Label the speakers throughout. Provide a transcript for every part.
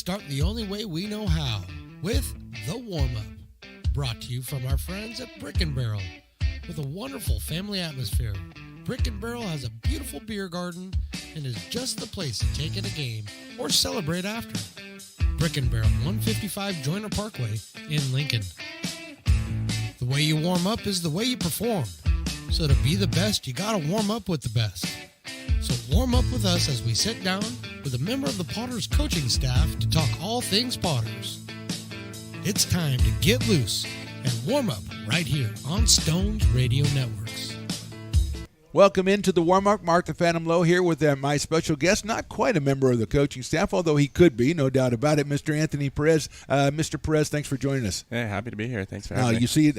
Speaker 1: start the only way we know how, with the warm-up. Brought to you from our friends at Brick & Barrel. With a wonderful family atmosphere, Brick & Barrel has a beautiful beer garden and is just the place to take in a game or celebrate after. Brick & Barrel, 155 Joyner Parkway in Lincoln. The way you warm up is the way you perform. So to be the best, you gotta warm up with the best. So warm up with us as we sit down with a member of the Potters coaching staff to talk all things Potters. It's time to get loose and warm up right here on Stones Radio Networks.
Speaker 2: Welcome into the warm-up. Mark the Phantom Low here with my special guest, not quite a member of the coaching staff, although he could be, no doubt about it, Mr. Anthony Perez. Mr. Perez, thanks for joining us.
Speaker 3: Yeah, happy to be here. Thanks for having me.
Speaker 2: You see,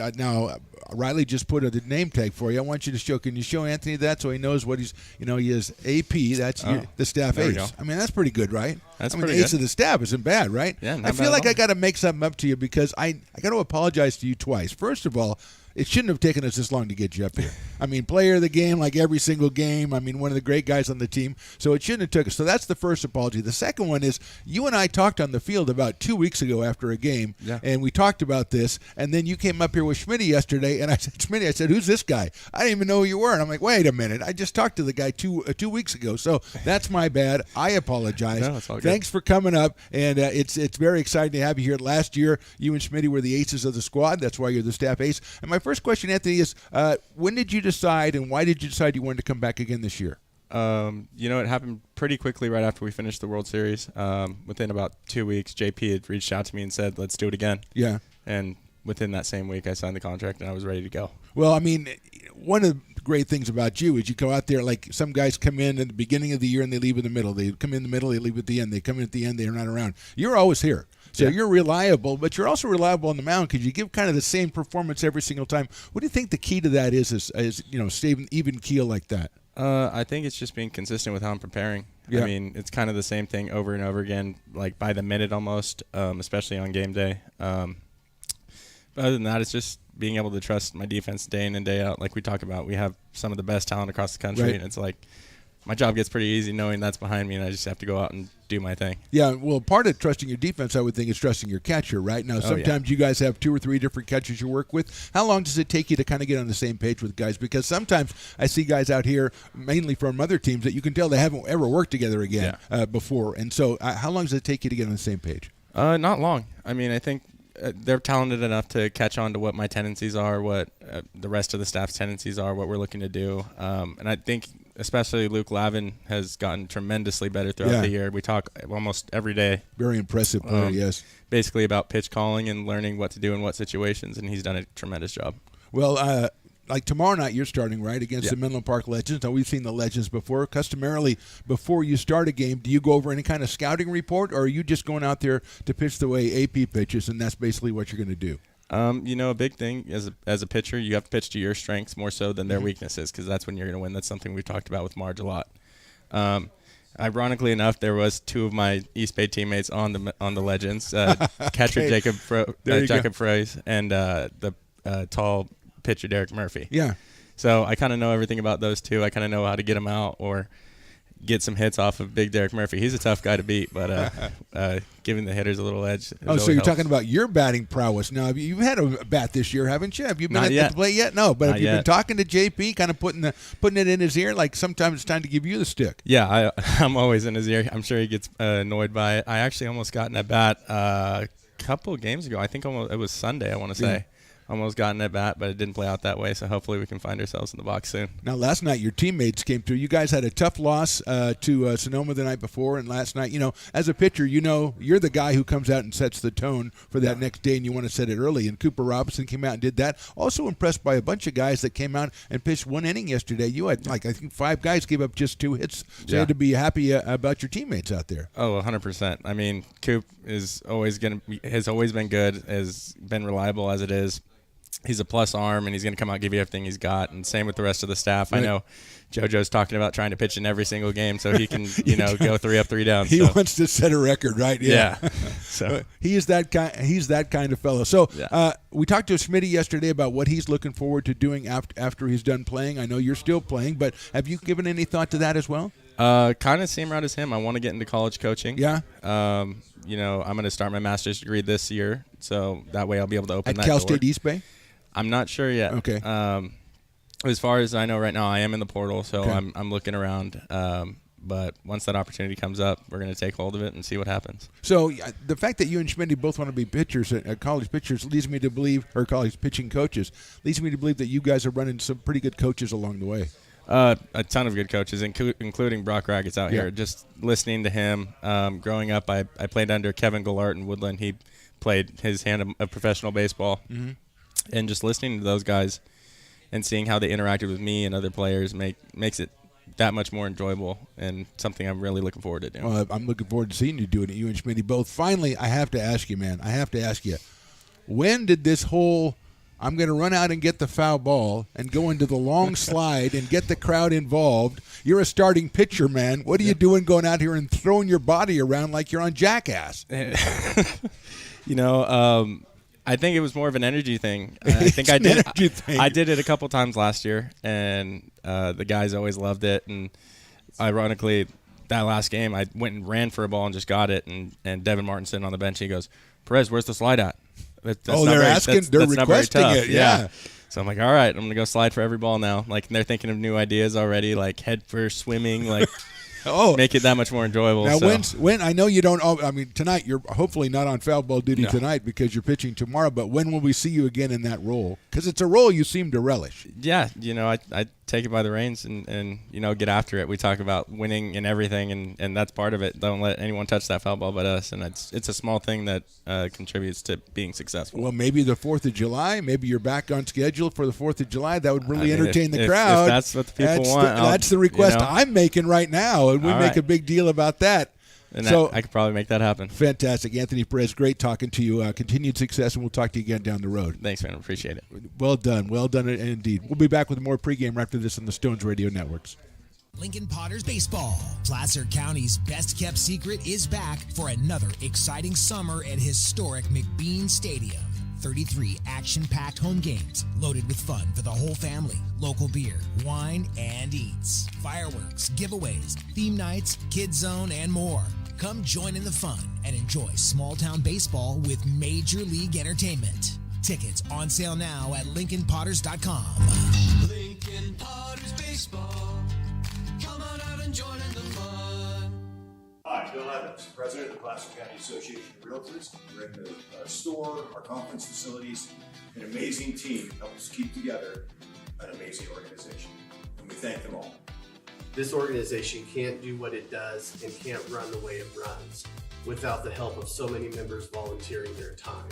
Speaker 2: Riley just put a name tag for you. I want you to show. Can you show Anthony that so he knows what he's? He is AP. That's the staff ace. I mean, that's pretty good, right?
Speaker 3: That's
Speaker 2: pretty
Speaker 3: good.
Speaker 2: The ace of the staff isn't bad, right?
Speaker 3: Yeah,
Speaker 2: I feel like I got to make something up to you because I got to apologize to you twice. First of all, it shouldn't have taken us this long to get you up here. I mean, player of the game, like every single game. I mean, one of the great guys on the team. So it shouldn't have took us. So that's the first apology. The second one is you and I talked on the field about 2 weeks ago after a game, and we talked about this. And then you came up here with Schmitty yesterday, and I said, Schmitty, who's this guy? I didn't even know who you were. And I'm like, wait a minute. I just talked to the guy two weeks ago. So that's my bad. I apologize.
Speaker 3: No, it's all good.
Speaker 2: Thanks for coming up. And it's very exciting to have you here. Last year, you and Schmitty were the aces of the squad. That's why you're the staff ace. And my first question, Anthony, is when did you decide and why did you decide you wanted to come back again this year?
Speaker 3: It happened pretty quickly right after we finished the World Series. Within about 2 weeks, JP had reached out to me and said, let's do it again.
Speaker 2: Yeah.
Speaker 3: And within that same week, I signed the contract and I was ready to go.
Speaker 2: Well, I mean, one of the great things about you is you go out there, like some guys come in at the beginning of the year and they leave in the middle. They come in the middle, they leave at the end. They come in at the end, they're not around. You're always here. So you're reliable, but you're also reliable on the mound because you give kind of the same performance every single time. What do you think the key to that is staying even keel like that?
Speaker 3: I think it's just being consistent with how I'm preparing.
Speaker 2: Yeah.
Speaker 3: I mean, it's kind of the same thing over and over again, like by the minute almost, especially on game day. But other than that, it's just being able to trust my defense day in and day out. Like we talk about, we have some of the best talent across the country,
Speaker 2: right.
Speaker 3: And it's like my job gets pretty easy knowing that's behind me, and I just have to go out and do my thing.
Speaker 2: Yeah, well, part of trusting your defense, I would think, is trusting your catcher, right? Now, sometimes you guys have 2 or 3 different catchers you work with. How long does it take you to kind of get on the same page with guys? Because sometimes I see guys out here, mainly from other teams, that you can tell they haven't ever worked together again before. And so how long does it take you to get on the same page?
Speaker 3: Not long. I mean, I think they're talented enough to catch on to what my tendencies are, what the rest of the staff's tendencies are, what we're looking to do. And I think especially Luke Lavin has gotten tremendously better throughout the year. We talk almost every day.
Speaker 2: Very impressive player, yes.
Speaker 3: Basically about pitch calling and learning what to do in what situations, and he's done a tremendous job.
Speaker 2: Well, like tomorrow night you're starting, right, against the Menlo Park Legends. Now, we've seen the Legends before. Customarily, before you start a game, do you go over any kind of scouting report, or are you just going out there to pitch the way AP pitches, and that's basically what you're going to do?
Speaker 3: A big thing as a pitcher, you have to pitch to your strengths more so than their weaknesses, because that's when you're going to win. That's something we've talked about with Marge a lot. Ironically enough, there was 2 of my East Bay teammates on the Legends, catcher Jacob Froese and the tall pitcher Derek Murphy.
Speaker 2: Yeah.
Speaker 3: So I kind of know everything about those 2. I kind of know how to get them out or get some hits off of big Derek Murphy. He's a tough guy to beat, but giving the hitters a little edge.
Speaker 2: So you're talking about your batting prowess. Now, you've had a bat this year, haven't you? Have you been at the plate yet? No, but have you been talking to JP, kind of putting it in his ear? Like sometimes it's time to give you the stick.
Speaker 3: Yeah, I'm always in his ear. I'm sure he gets annoyed by it. I actually almost got in at bat a couple of games ago. I think it was Sunday, I want to say. Almost got in at bat, but it didn't play out that way, so hopefully we can find ourselves in the box soon.
Speaker 2: Now, last night your teammates came through. You guys had a tough loss to Sonoma the night before, and last night, as a pitcher, you're the guy who comes out and sets the tone for that next day, and you want to set it early, and Cooper Robinson came out and did that. Also impressed by a bunch of guys that came out and pitched 1 inning yesterday. You had, I think 5 guys gave up just 2 hits, so you had to be happy about your teammates out there.
Speaker 3: Oh, 100%. I mean, Coop has always been good, has been reliable as it is. He's a plus arm, and he's going to come out and give you everything he's got, and same with the rest of the staff. Right. I know JoJo's talking about trying to pitch in every single game so he can, go 3 up, 3 down.
Speaker 2: He wants to set a record, right?
Speaker 3: Yeah. So
Speaker 2: he's that kind of fellow. So we talked to Schmitty yesterday about what he's looking forward to doing after he's done playing. I know you're still playing, but have you given any thought to that as well?
Speaker 3: Kind of same route as him. I want to get into college coaching.
Speaker 2: Yeah.
Speaker 3: I'm going to start my master's degree this year, so that way I'll be able to open
Speaker 2: At
Speaker 3: that
Speaker 2: Cal
Speaker 3: door.
Speaker 2: State East Bay?
Speaker 3: I'm not sure yet.
Speaker 2: Okay.
Speaker 3: As far as I know right now, I am in the portal, so
Speaker 2: Okay.
Speaker 3: I'm looking around. But once that opportunity comes up, we're going to take hold of it and see what happens.
Speaker 2: So the fact that you and Schmitty both want to be pitchers, college pitchers, leads me to believe, or college pitching coaches, leads me to believe that you guys are running some pretty good coaches along the way.
Speaker 3: A ton of good coaches, including Brock Raggets out here. Just listening to him. Growing up, I played under Kevin Gillart in Woodland. He played his hand of professional baseball. Mm-hmm. And just listening to those guys and seeing how they interacted with me and other players makes it that much more enjoyable and something I'm really looking forward to doing.
Speaker 2: Well, I'm looking forward to seeing you doing it, you and Schmitty both. Finally, I have to ask you, man. When did this whole I'm going to run out and get the foul ball and go into the long slide and get the crowd involved. You're a starting pitcher, man. What are you doing going out here and throwing your body around like you're on Jackass?
Speaker 3: I think it was more of an energy thing. I did it a couple times last year, and the guys always loved it. And ironically, that last game, I went and ran for a ball and just got it. And Devin Martin sitting on the bench, he goes, "Perez, where's the slide at?"
Speaker 2: They're requesting it. Yeah.
Speaker 3: So I'm like, all right, I'm gonna go slide for every ball now. Like, and they're thinking of new ideas already, like head first swimming, like. Make it that much more enjoyable.
Speaker 2: Now, when I know you don't. I mean, tonight you're hopefully not on foul ball duty tonight because you're pitching tomorrow. But when will we see you again in that role? Because it's a role you seem to relish.
Speaker 3: Yeah, I take it by the reins and get after it. We talk about winning and everything, and that's part of it. Don't let anyone touch that foul ball but us. And it's a small thing that contributes to being successful.
Speaker 2: Well, maybe the 4th of July. Maybe you're back on schedule for the 4th of July. That would really entertain the crowd.
Speaker 3: If that's what the people want.
Speaker 2: That's the request I'm making right now. And we make a big deal about that.
Speaker 3: And so I could probably make that happen.
Speaker 2: Fantastic. Anthony Perez, great talking to you. Continued success, and we'll talk to you again down the road.
Speaker 3: Thanks, man. Appreciate it.
Speaker 2: Well done. Well done indeed. We'll be back with more pregame right after this on the Stones Radio Networks.
Speaker 4: Lincoln Potters Baseball. Placer County's best-kept secret is back for another exciting summer at historic McBean Stadium. 33 action-packed home games loaded with fun for the whole family. Local beer, wine, and eats. Fireworks, giveaways, theme nights, Kid Zone, and more. Come join in the fun and enjoy small-town baseball with Major League Entertainment. Tickets on sale now at LincolnPotters.com.
Speaker 5: Lincoln Potters Baseball. Come on out and join in the fun.
Speaker 6: Hi, Bill Evans, President of the Placer County Association of Realtors. We're in the store, our conference facilities, an amazing team helps keep together an amazing organization. And we thank them all.
Speaker 7: This organization can't do what it does and can't run the way it runs without the help of so many members volunteering their time.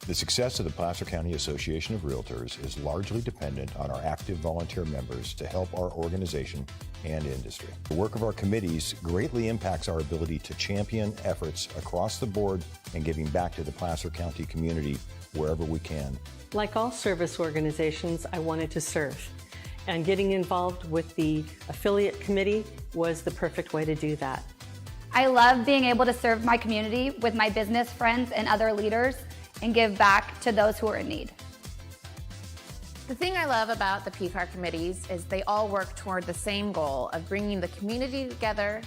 Speaker 8: The success of the Placer County Association of Realtors is largely dependent on our active volunteer members to help our organization and industry. The work of our committees greatly impacts our ability to champion efforts across the board and giving back to the Placer County community wherever we can.
Speaker 9: Like all service organizations, I wanted to serve. And getting involved with the affiliate committee was the perfect way to do that.
Speaker 10: I love being able to serve my community with my business friends and other leaders and give back to those who are in need.
Speaker 11: The thing I love about the PCAR committees is they all work toward the same goal of bringing the community together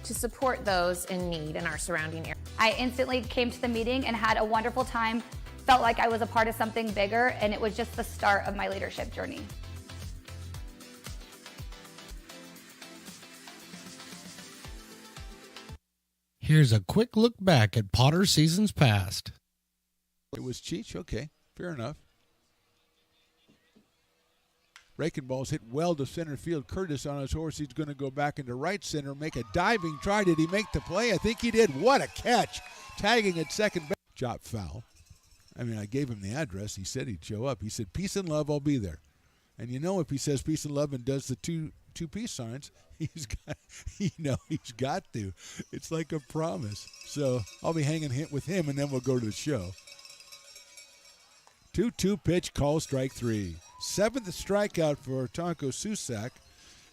Speaker 11: to support those in need in our surrounding area.
Speaker 10: I instantly came to the meeting and had a wonderful time, felt like I was a part of something bigger, and it was just the start of my leadership journey.
Speaker 1: Here's a quick look back at Potter seasons past.
Speaker 2: It was Cheech? Okay, fair enough. Breaking balls hit well to center field. Curtis on his horse. He's going to go back into right center, make a diving try. Did he make the play? I think he did. What a catch. Tagging at second base. Chop foul. I mean, I gave him the address. He said he'd show up. He said, peace and love, I'll be there. And if he says peace and love and does the two peace signs, he's got to. It's like a promise. So I'll be hanging with him, and then we'll go to the show. 2-2 pitch, call strike 3. 7th strikeout for Tonko Susak,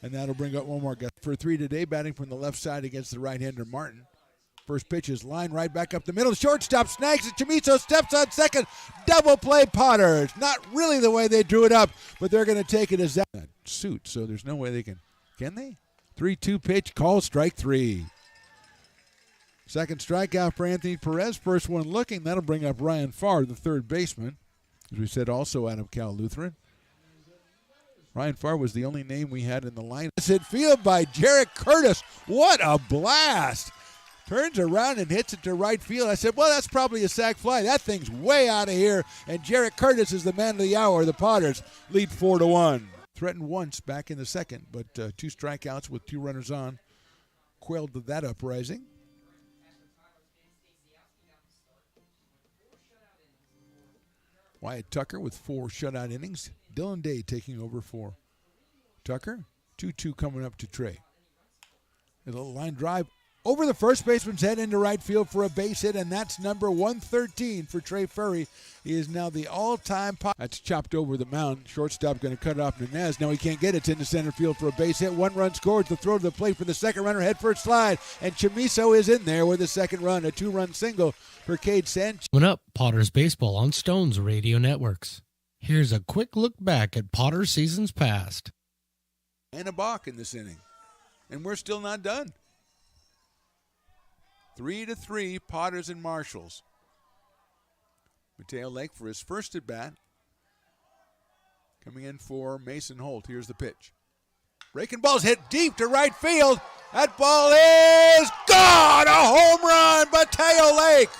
Speaker 2: and that'll bring up one more guy for 3 today, batting from the left side against the right-hander Martin. First pitch is line right back up the middle. Shortstop snags it. Chamizo steps on second. Double play Potters. Not really the way they drew it up, but they're going to take it as that suit, so there's no way they can. Can they? 3-2 pitch, call strike 3. Second strikeout for Anthony Perez. First one looking. That'll bring up Ryan Farr, the third baseman, as we said, also out of Cal Lutheran. Ryan Farr was the only name we had in the line. Hit field by Jarek Curtis. What a blast! Turns around and hits it to right field. I said, well, that's probably a sac fly. That thing's way out of here. And Jarek Curtis is the man of the hour. The Potters lead 4-1. Threatened once back in the second, but 2 strikeouts with 2 runners on quelled that uprising. Wyatt Tucker with 4 shutout innings. Dylan Day taking over for Tucker. 2-2 coming up to Trey. A little line drive over the first baseman's head into right field for a base hit, and that's number 113 for Trey Furry. He is now the all-time That's chopped over the mound. Shortstop going to cut it off Nunez. No, he can't get it. It's into center field for a base hit. 1 run scored. The throw to the plate for the second runner. Head first slide, and Chamiso is in there with the second run. A 2-run single for Cade Sanchez.
Speaker 1: Coming up, Potters Baseball on Stones Radio Networks. Here's a quick look back at Potters seasons past.
Speaker 2: And a balk in this inning, and we're still not done. 3-3, Potters and Marshalls. Mateo Lake for his first at bat. Coming in for Mason Holt. Here's the pitch. Breaking ball's hit deep to right field. That ball is gone. A home run, Mateo Lake.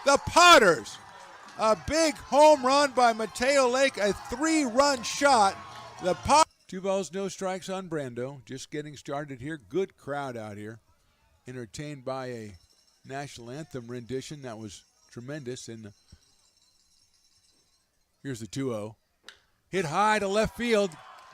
Speaker 2: The Potters. A big home run by Mateo Lake. A 3-run shot. The Potters. 2 balls, no strikes on Brando. Just getting started here. Good crowd out here. Entertained by a national anthem rendition that was tremendous. And here's the 2-0. Hit high to left field.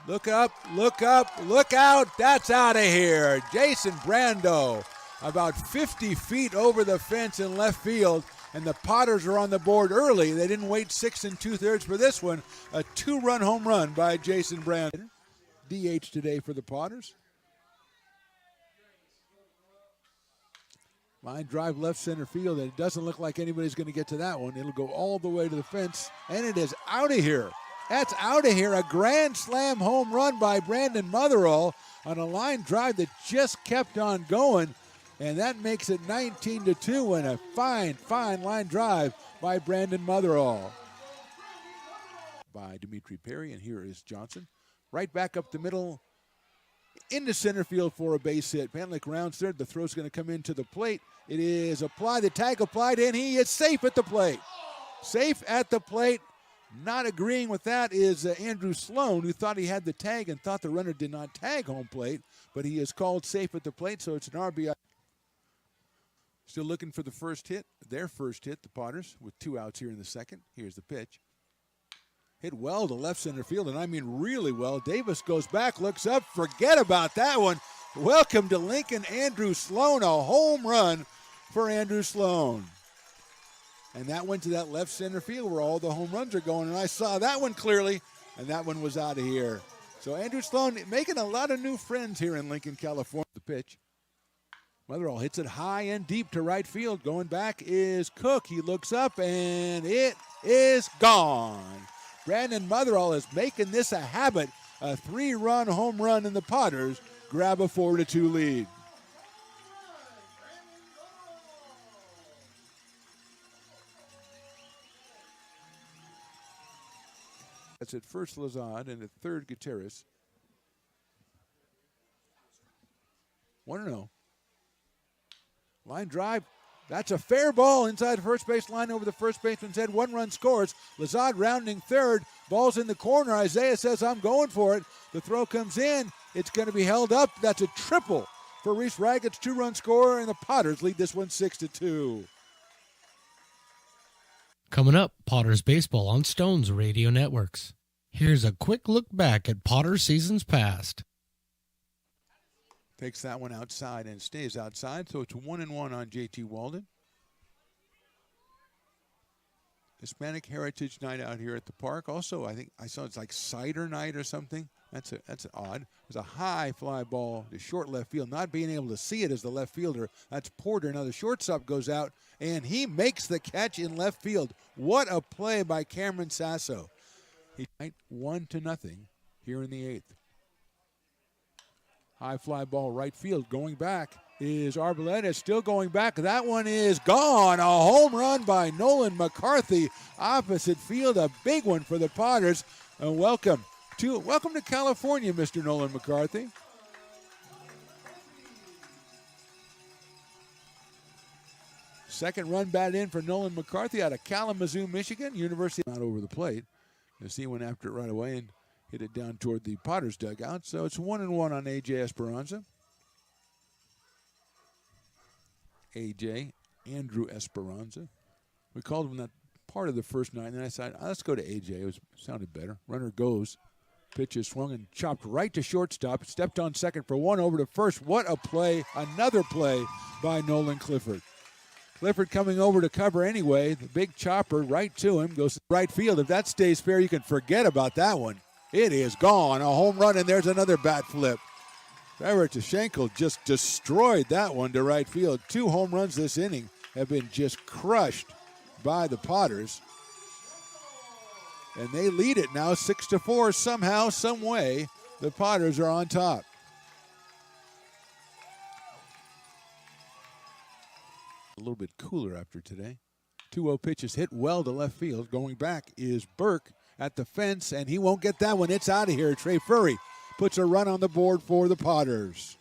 Speaker 2: Look up, look up, look out. That's out of here. Jason Brando about 50 feet over the fence in left field. And the Potters are on the board early. They didn't wait 6 2/3 for this one. A 2-run home run by Jason Brando. DH today for the Potters. Line drive left center field, and it doesn't look like anybody's going to get to that one. It'll go all the way to the fence, and it is out of here. That's out of here. A grand slam home run by Brandon Motherall on a line drive that just kept on going, and that makes it 19-2 and a fine, fine line drive by Brandon Motherall. By Dimitri Perry, and here is Johnson. Right back up the middle into center field for a base hit. Panlick rounds third. The throw's going to come into the plate. It is applied. The tag applied, and he is safe at the plate. Safe at the plate. Not agreeing with that is Andrew Sloan, who thought he had the tag and thought the runner did not tag home plate, but he is called safe at the plate, so it's an RBI. Still looking for the first hit. Their first hit, the Potters, with 2 outs here in the second. Here's the pitch. Hit well to left center field, and I mean really well. Davis goes back, looks up, forget about that one. Welcome to Lincoln, Andrew Sloan, a home run for Andrew Sloan. And that went to that left center field where all the home runs are going, and I saw that one clearly, and that one was out of here. So Andrew Sloan making a lot of new friends here in Lincoln, California. The pitch. Motherall hits it high and deep to right field. Going back is Cook. He looks up, and it is gone. Brandon Motherall is making this a habit. A 3-run home run, and the Potters grab a 4-2 lead. That's at first Lazard and at third Gutierrez. 1-0. Line drive. That's a fair ball inside the first base line over the first baseman's head. 1 run scores. Lazard rounding third. Ball's in the corner. Isaiah says, I'm going for it. The throw comes in. It's going to be held up. That's a triple for Reese Raggett's 2-run scorer, and the Potters lead this one 6-2.
Speaker 1: Coming up, Potters Baseball on Stones Radio Networks. Here's a quick look back at Potters seasons past.
Speaker 2: Takes that one outside and stays outside, so it's 1-1 on JT Walden. Hispanic Heritage Night out here at the park. Also, I think I saw it's like cider night or something. That's odd. There's a high fly ball to short left field. Not being able to see it as the left fielder. That's Porter. Now the shortstop goes out, and he makes the catch in left field. What a play by Cameron Sasso. He 1-0 here in the 8th. High fly ball right field. Going back is Arboleda, still going back. That one is gone. A home run by Nolan McCarthy. Opposite field, a big one for the Potters. And welcome to California, Mr. Nolan McCarthy. Second run batted in for Nolan McCarthy out of Kalamazoo, Michigan. University not over the plate. As he went after it right away and hit it down toward the Potters dugout. So it's 1-1 on A.J. Esperanza. A.J. Andrew Esperanza. We called him that part of the first night, and then I said, let's go to A.J. It sounded better. Runner goes. Pitch is swung and chopped right to shortstop. Stepped on second for one, over to first. What a play. Another play by Nolan Clifford. Clifford coming over to cover anyway. The big chopper right to him. Goes to right field. If that stays fair, you can forget about that one. It is gone. A home run, and there's another bat flip. Trevor Tashenko just destroyed that one to right field. 2 home runs this inning have been just crushed by the Potters. And they lead it now 6-4 somehow, some way. The Potters are on top. A little bit cooler after today. 2-0 pitch is hit well to left field. Going back is Burke at the fence, and he won't get that one. It's out of here. Trey Furry puts a run on the board for the Potters.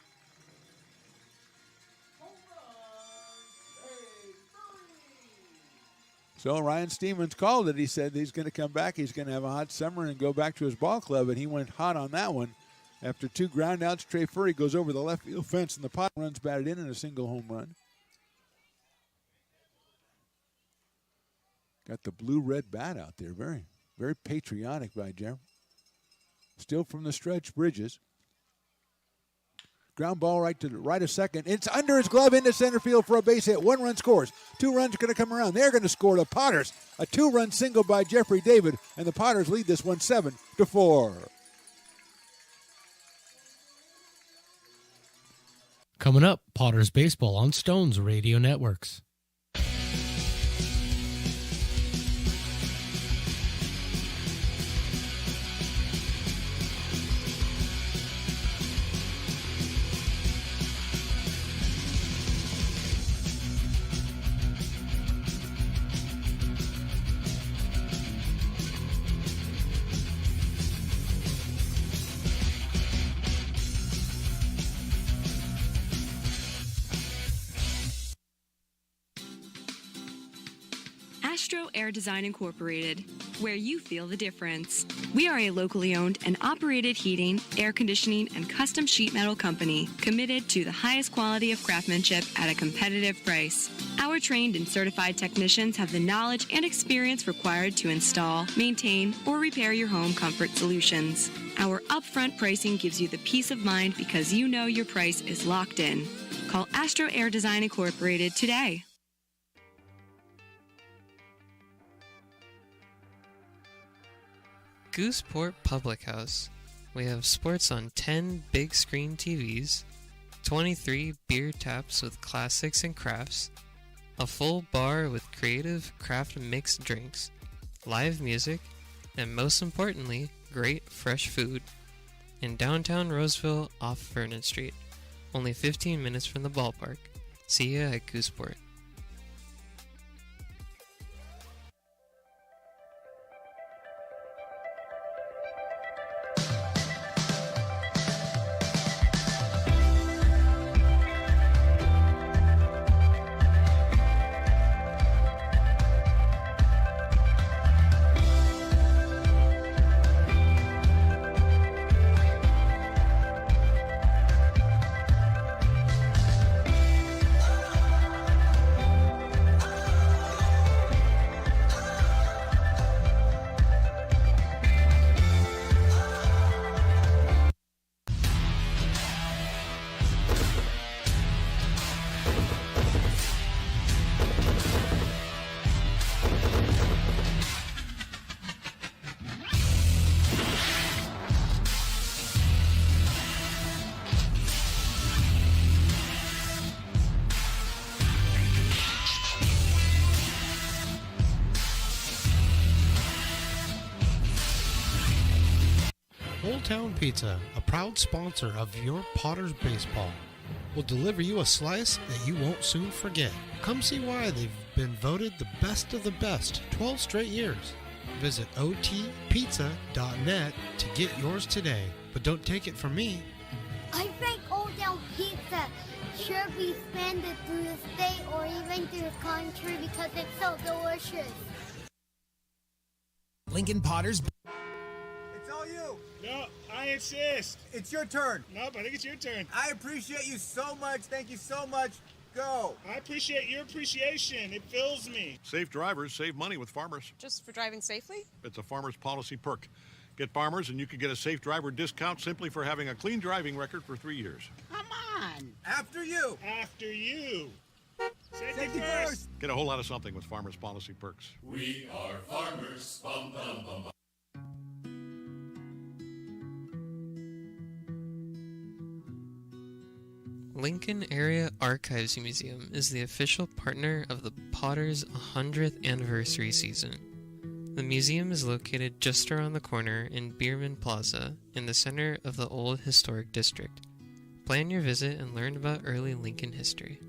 Speaker 2: So Ryan Stevens called it. He said he's going to come back. He's going to have a hot summer and go back to his ball club, and he went hot on that one. After 2 groundouts, Trey Furry goes over the left field fence, and the Pot runs batted in a single home run. Got the blue-red bat out there. Very, very patriotic by Jeff. Still from the stretch, Bridges. Ground ball right of second. It's under his glove into center field for a base hit. 1 run scores. 2 runs are going to come around. They're going to score. The Potters. A 2-run single by Jeffrey David, and the Potters lead this one 7-4.
Speaker 1: Coming up, Potters Baseball on Stones Radio Networks.
Speaker 12: Astro Air Design Incorporated, where you feel the difference. We are a locally owned and operated heating, air conditioning, and custom sheet metal company committed to the highest quality of craftsmanship at a competitive price. Our trained and certified technicians have the knowledge and experience required to install, maintain, or repair your home comfort solutions. Our upfront pricing gives you the peace of mind because you know your price is locked in. Call Astro Air Design Incorporated today.
Speaker 13: Gooseport Public House. We have sports on 10 big screen TVs, 23 beer taps with classics and crafts, a full bar with creative craft mixed drinks, live music, and most importantly, great fresh food. In downtown Roseville off Vernon Street, only 15 minutes from the ballpark. See ya at Gooseport.
Speaker 1: Old Town Pizza, a proud sponsor of your Potters baseball, will deliver you a slice that you won't soon forget. Come see why they've been voted the best of the best 12 straight years. Visit otpizza.net to get yours today. But don't take it from me.
Speaker 14: I think Old Town Pizza should be expanded through the state or even through the country because it's so delicious.
Speaker 4: Lincoln Potters.
Speaker 15: It's all you.
Speaker 16: No, I insist.
Speaker 15: It's your turn.
Speaker 16: Nope, I think it's your turn.
Speaker 15: I appreciate you so much. Thank you so much. Go.
Speaker 16: I appreciate your appreciation. It fills me.
Speaker 17: Safe drivers save money with Farmers.
Speaker 18: Just for driving safely?
Speaker 17: It's a Farmers policy perk. Get Farmers and you can get a safe driver discount simply for having a clean driving record for 3 years.
Speaker 15: Come on. After you.
Speaker 16: After you.
Speaker 15: Safety first.
Speaker 17: Get a whole lot of something with Farmers policy perks.
Speaker 19: We are farmers. Bum, bum, bum, bum.
Speaker 13: Lincoln Area Archives Museum is the official partner of the Potters 100th anniversary season. The museum is located just around the corner in Bierman Plaza in the center of the Old Historic District. Plan your visit and learn about early Lincoln history.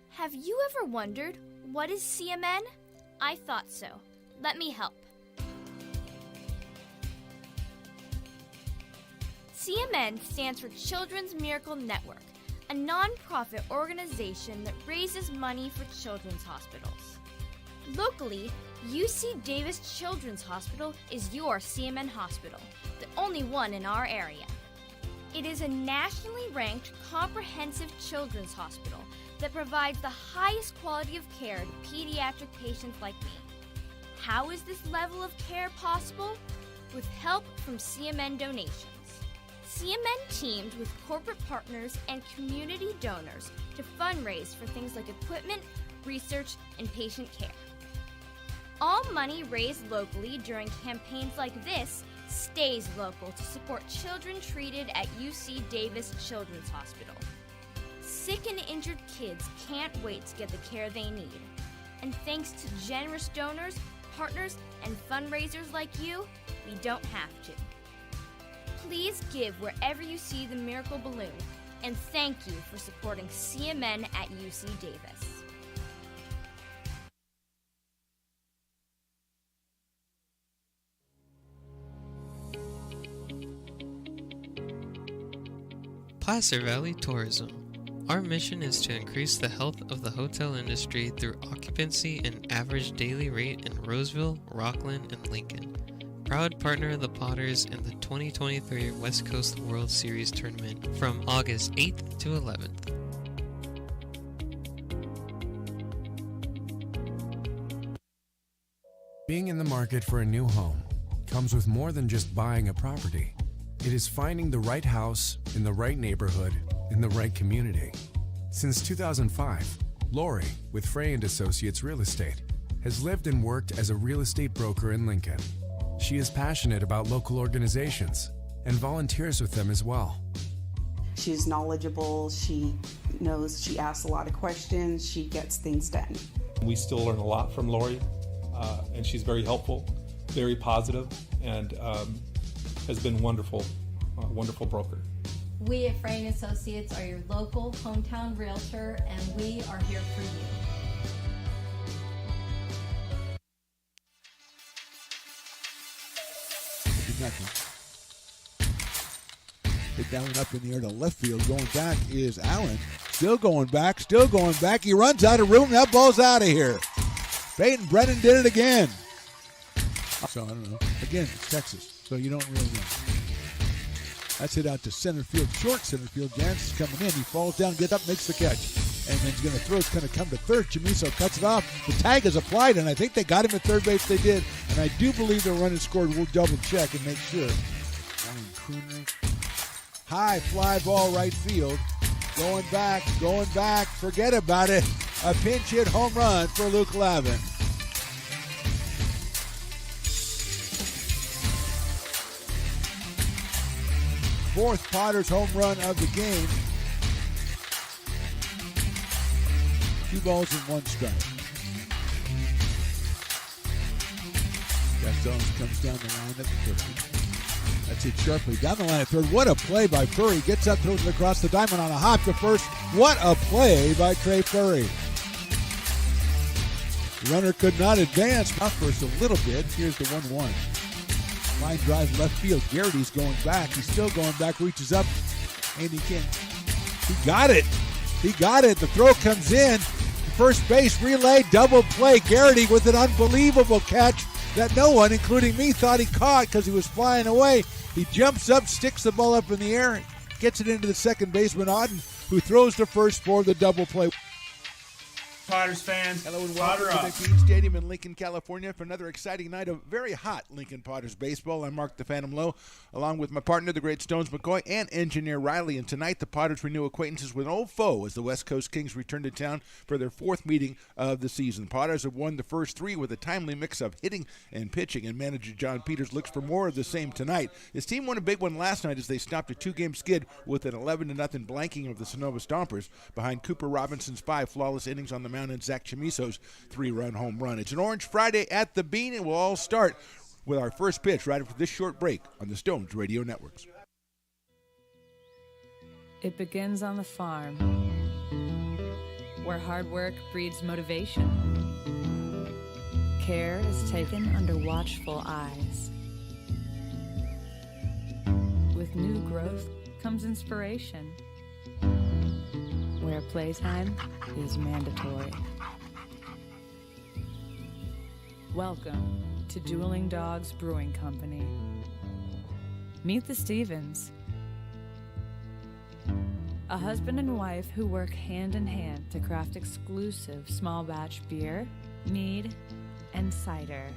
Speaker 20: Have you ever wondered, what is CMN? I thought so. Let me help. CMN stands for Children's Miracle Network, a non-profit organization that raises money for children's hospitals. Locally, UC Davis Children's Hospital is your CMN hospital, the only one in our area. It is a nationally ranked comprehensive children's hospital that provides the highest quality of care to pediatric patients like me. How is this level of care possible? With help from CMN donations. CMN teamed with corporate partners and community donors to fundraise for things like equipment, research, and patient care. All money raised locally during campaigns like this stays local to support children treated at UC Davis Children's Hospital. Sick and injured kids can't wait to get the care they need. And thanks to generous donors, partners, and fundraisers like you, we don't have to. Please give wherever you see the Miracle Balloon, and thank you for supporting CMN at UC Davis.
Speaker 13: Placer Valley Tourism. Our mission is to increase the health of the hotel industry through occupancy and average daily rate in Roseville, Rockland, and Lincoln. Proud partner of the Potters in the 2023 West Coast World Series Tournament from August 8th to 11th.
Speaker 21: Being in the market for a new home comes with more than just buying a property. It is finding the right house in the right neighborhood in the right community. Since 2005, Lori with Frey & Associates Real Estate has lived and worked as a real estate broker in Lincoln. She is passionate about local organizations and volunteers with them as well.
Speaker 22: She's knowledgeable, she knows, she asks a lot of questions, she gets things done.
Speaker 23: We still learn a lot from Lori, and she's very helpful, very positive, and has been wonderful broker.
Speaker 24: We at Frey & Associates are your local hometown realtor, and we are here for you.
Speaker 2: Nothing. Hit that one up in the air to left field. Going back is Allen. Still going back. He runs out of room. That ball's out of here. Peyton Brennan did it again. So, I don't know. Again, it's Texas, so you don't really know. That's hit out to center field, short center field. Jansen's coming in. He falls down, gets up, makes the catch. And then he's going to throw. It's going to come to third. Chamiso cuts it off. The tag is applied, and I think they got him at third base. They did. And I do believe the run is scored. We'll double check and make sure. High fly ball right field. Going back. Forget about it. A pinch hit home run for Luke Lavin. Fourth Potters home run of the game. 2 balls and 1 strike. Jones comes down the line of the third. That's it sharply down the line of third. What a play by Furry. Gets up, throws it across the diamond on a hop to first. What a play by Trey Furry. The runner could not advance. Off first a little bit. Here's the 1-1. Line drive left field. Garrity's going back. He's still going back. Reaches up. And he got it. He got it. The throw comes in. First base relay, double play. Garrity with an unbelievable catch that no one, including me, thought he caught because he was flying away. He jumps up, sticks the ball up in the air, gets it into the second baseman, Auden, who throws to first for the double play.
Speaker 3: Potters fans,
Speaker 2: hello and welcome to McBean Stadium in Lincoln, California for another exciting night of very hot Lincoln Potters baseball. I'm Mark the Phantom Lowe, along with my partner, the great Stones McCoy, and engineer Riley. And tonight, the Potters renew acquaintances with an old foe as the West Coast Kings return to town for their fourth meeting of the season. The Potters have won the first three with a timely mix of hitting and pitching, and manager John Peters looks for more of the same tonight. His team won a big one last night as they stopped a two-game skid with an 11-0 blanking of the Sonoma Stompers behind Cooper Robinson's 5 flawless innings on the mound and Zach Chamiso's 3-run home run. It's an Orange Friday at the Bean, and we'll all start with our first pitch right after this short break on the Stones Radio Networks.
Speaker 5: It begins on the farm, where hard work breeds motivation. Care is taken under watchful eyes. With new growth comes inspiration, where playtime is mandatory. Welcome to Dueling Dogs Brewing Company. Meet the Stevens, a husband and wife who work hand in hand to craft exclusive small batch beer, mead, and cider.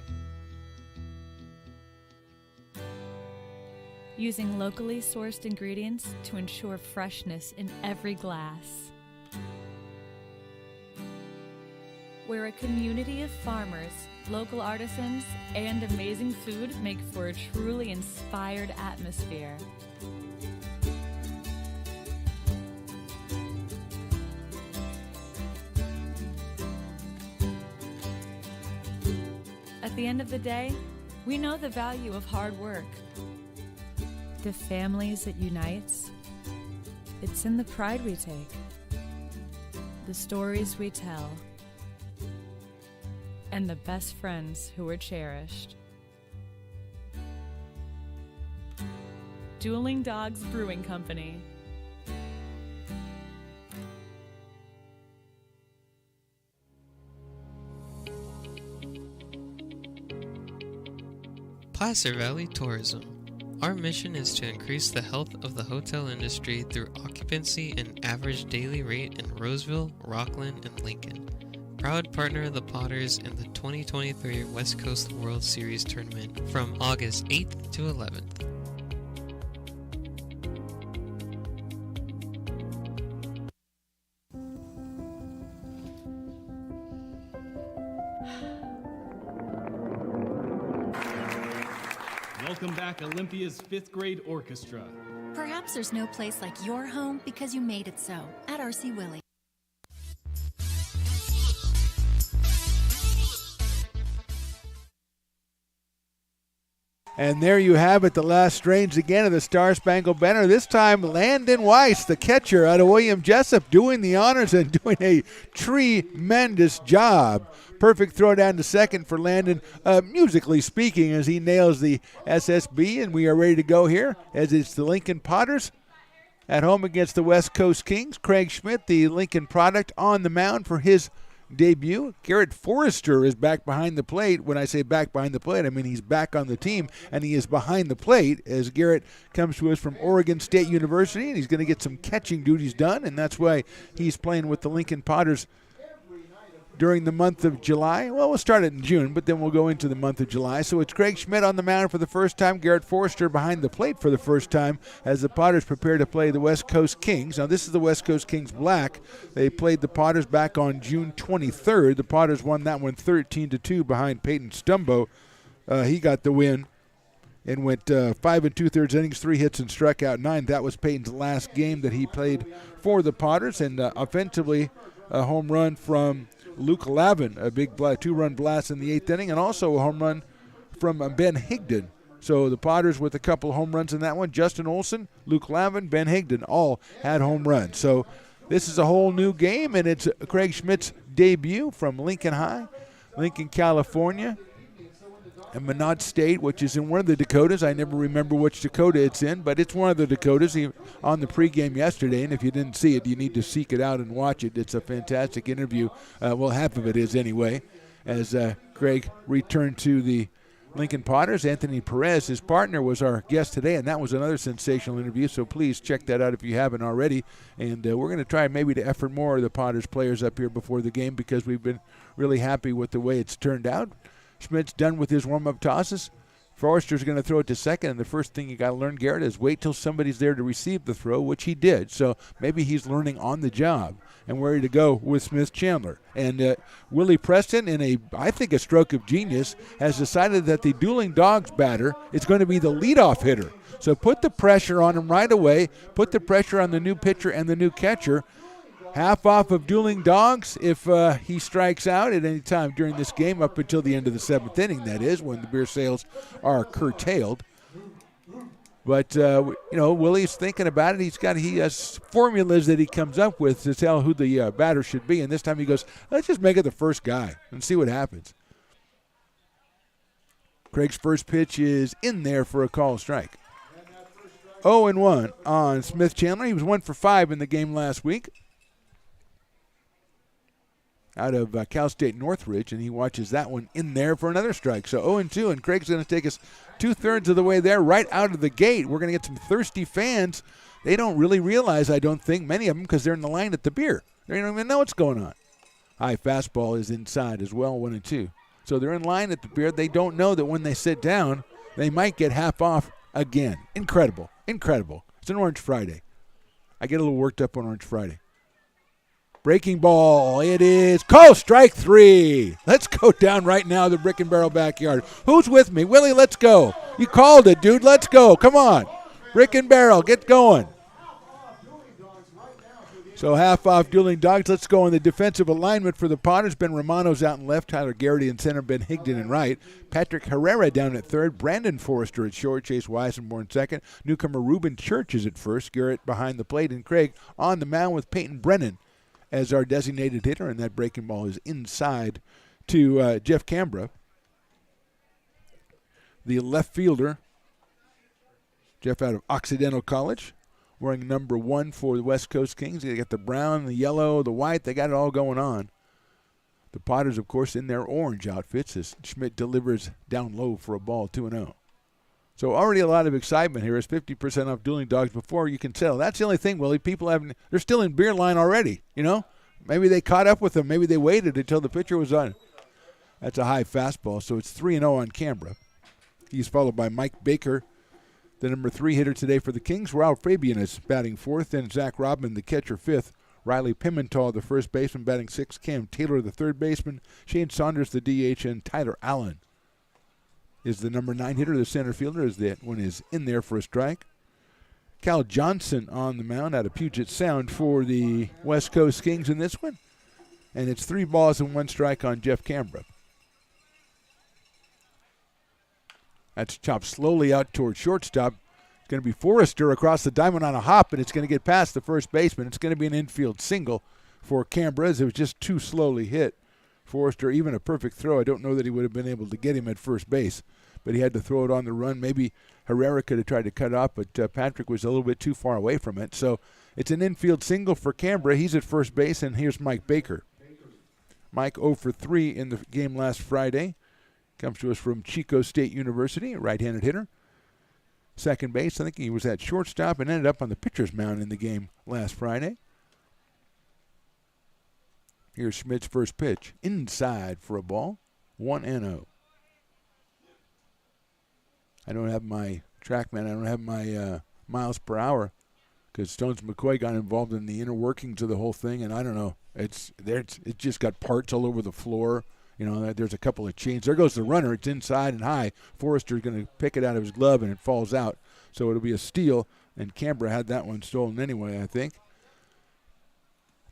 Speaker 5: Using locally sourced ingredients to ensure freshness in every glass. Where a community of farmers, local artisans, and amazing food make for a truly inspired atmosphere. At the end of the day, we know the value of hard work. The families it unites, it's in the pride we take, the stories we tell, and the best friends who are cherished. Dueling Dogs Brewing Company.
Speaker 13: Placer Valley Tourism. Our mission is to increase the health of the hotel industry through occupancy and average daily rate in Roseville, Rockland, and Lincoln. Proud partner of the Potters in the 2023 West Coast World Series Tournament from August 8th to 11th.
Speaker 3: Welcome back, Olympia's 5th grade orchestra.
Speaker 6: Perhaps there's no place like your home because you made it so at RC Willey.
Speaker 2: And there you have it, the last strains again of the Star Spangled Banner. This time, Landon Weiss, the catcher out of William Jessup, doing the honors and doing a tremendous job. Perfect throw down to second for Landon, musically speaking, as he nails the SSB. And we are ready to go here as it's the Lincoln Potters at home against the West Coast Kings. Craig Schmidt, the Lincoln product, on the mound for his debut. Garrett Forrester is back behind the plate. When I say back behind the plate, I mean he's back on the team, and he is behind the plate as Garrett comes to us from Oregon State University, and he's going to get some catching duties done, and that's why he's playing with the Lincoln Potters during the month of July. Well, we'll start it in June, but then we'll go into the month of July. So it's Craig Schmidt on the mound for the first time, Garrett Forrester behind the plate for the first time as the Potters prepare to play the West Coast Kings. Now, this is the West Coast Kings black. They played the Potters back on June 23rd. The Potters won that one 13-2 behind Peyton Stumbo. He got the win and went 5 2/3 innings, 3 hits, and struck out 9. That was Peyton's last game that he played for the Potters. And offensively, a home run from Luke Lavin, a big 2-run blast in the 8th inning, and also a home run from Ben Higdon. So the Potters with a couple home runs in that one. Justin Olson, Luke Lavin, Ben Higdon all had home runs. So this is a whole new game, and it's Craig Schmidt's debut from Lincoln High, Lincoln, California, and Minot State, which is in one of the Dakotas. I never remember which Dakota it's in, but it's one of the Dakotas. He on the pregame yesterday, and if you didn't see it, you need to seek it out and watch it. It's a fantastic interview. Well, half of it is anyway, as Craig returned to the Lincoln Potters. Anthony Perez, his partner, was our guest today, and that was another sensational interview, so please check that out if you haven't already. And we're going to try maybe to effort more of the Potters players up here before the game because we've been really happy with the way it's turned out. Schmidt's done with his warm-up tosses. Forrester's going to throw it to second, and the first thing you got to learn, Garrett, is wait till somebody's there to receive the throw, which he did. So maybe he's learning on the job and ready to go with Smith Chandler. And Willie Preston, in I think a stroke of genius, has decided that the Dueling Dogs batter is going to be the leadoff hitter. So put the pressure on him right away. Put the pressure on the new pitcher and the new catcher. Half off of Dueling Dogs if he strikes out at any time during this game up until the end of the seventh inning, that is, when the beer sales are curtailed. But, Willie's thinking about it. He has formulas that he comes up with to tell who the batter should be. And this time he goes, let's just make it the first guy and see what happens. Craig's first pitch is in there for a call strike. 0-1 on Smith Chandler. He was 1 for 5 in the game last week out of Cal State Northridge, and he watches that one in there for another strike. So 0-2, and Craig's going to take us 2/3 of the way there right out of the gate. We're going to get some thirsty fans. They don't really realize, I don't think, many of them, because they're in the line at the beer. They don't even know what's going on. High fastball is inside as well, 1-2. So they're in line at the beer. They don't know that when they sit down, they might get half off again. Incredible. It's an Orange Friday. I get a little worked up on Orange Friday. Breaking ball, it is call strike 3. Let's go down right now the Brick and Barrel backyard. Who's with me? Willie, let's go. You called it, dude. Let's go. Come on. Brick and Barrel, get going. So half off Dueling Dogs. Let's go on the defensive alignment for the Potters. Ben Romano's out in left. Tyler Garrity in center. Ben Higdon in right. Patrick Herrera down at third. Brandon Forrester at short. Chase Weisenborn second. Newcomer Ruben Church is at first. Garrett behind the plate. And Craig on the mound with Peyton Brennan as our designated hitter, and that breaking ball is inside to Jeff Cambra. The left fielder, Jeff out of Occidental College, wearing number 1 for the West Coast Kings. They got the brown, the yellow, the white. They got it all going on. The Potters, of course, in their orange outfits as Schmidt delivers down low for a ball, 2-0. So already a lot of excitement here. It's 50% off Dueling Dogs before you can tell. That's the only thing, Willie. People they're still in beer line already, Maybe they caught up with them. Maybe they waited until the pitcher was on. That's a high fastball, so it's 3-0 on Cambra. He's followed by Mike Baker, the number 3 hitter today for the Kings. Ralph Fabian is batting 4th, then Zach Rodman, the catcher, 5th. Riley Pimentel, the first baseman, batting 6th. Cam Taylor, the third baseman. Shane Saunders, the DH, and Tyler Allen is the number 9 hitter, the center fielder, as that one is in there for a strike. Cal Johnson on the mound out of Puget Sound for the West Coast Kings in this one. And it's 3 balls and 1 strike on Jeff Cambra. That's chopped slowly out toward shortstop. It's going to be Forrester across the diamond on a hop, and it's going to get past the first baseman. It's going to be an infield single for Cambra, as it was just too slowly hit. Forrester, even a perfect throw, I don't know that he would have been able to get him at first base, but he had to throw it on the run. Maybe Herrera could have tried to cut off, but Patrick was a little bit too far away from it. So it's an infield single for Cambra. He's at first base, and here's Mike Baker. Mike 0 for 3 in the game last Friday. Comes to us from Chico State University, a right-handed hitter. Second base, I think he was at shortstop and ended up on the pitcher's mound in the game last Friday. Here's Schmidt's first pitch. Inside for a ball. 1-0. I don't have my TrackMan. I don't have my miles per hour because Stones McCoy got involved in the inner workings of the whole thing, and I don't know. It just got parts all over the floor. There's a couple of chains. There goes the runner. It's inside and high. Forrester's going to pick it out of his glove, and it falls out. So it'll be a steal, and Cambra had that one stolen anyway, I think.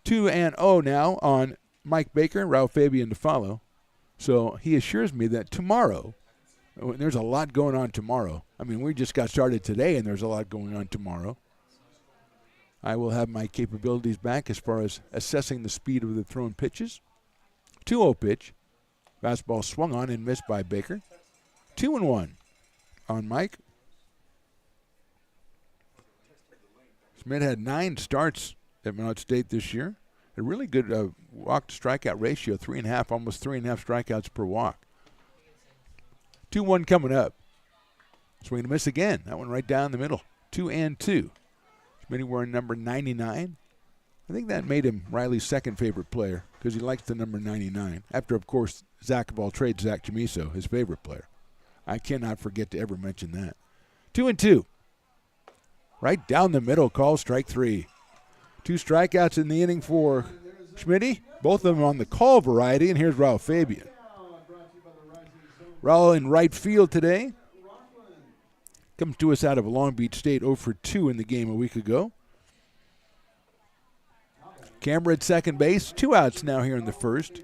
Speaker 2: 2-0 now on Mike Baker, Ralph Fabian to follow. So he assures me that tomorrow, There's a lot going on tomorrow. I mean, we just got started today, and there's a lot going on tomorrow. I will have my capabilities back as far as assessing the speed of the thrown pitches. 2-0 pitch. Fastball swung on and missed by Baker. 2-1 on Mike. Schmidt had 9 starts at Minot State this year. A really good walk-to-strikeout ratio, 3.5, almost 3.5 strikeouts per walk. 2-1 coming up. Swing and a miss again. That one right down the middle. 2-2. Schmidt wearing number 99. I think that made him Riley's second favorite player because he likes the number 99. After, of course, Zach Ball trades Zach Chamiso, his favorite player. I cannot forget to ever mention that. 2-2. Right down the middle, call strike 3. 2 strikeouts in the inning for Schmidt. Both of them on the call variety, and here's Raul Fabian. Raul in right field today. Comes to us out of Long Beach State, 0 for 2 in the game a week ago. Camera at second base, 2 outs now here in the first.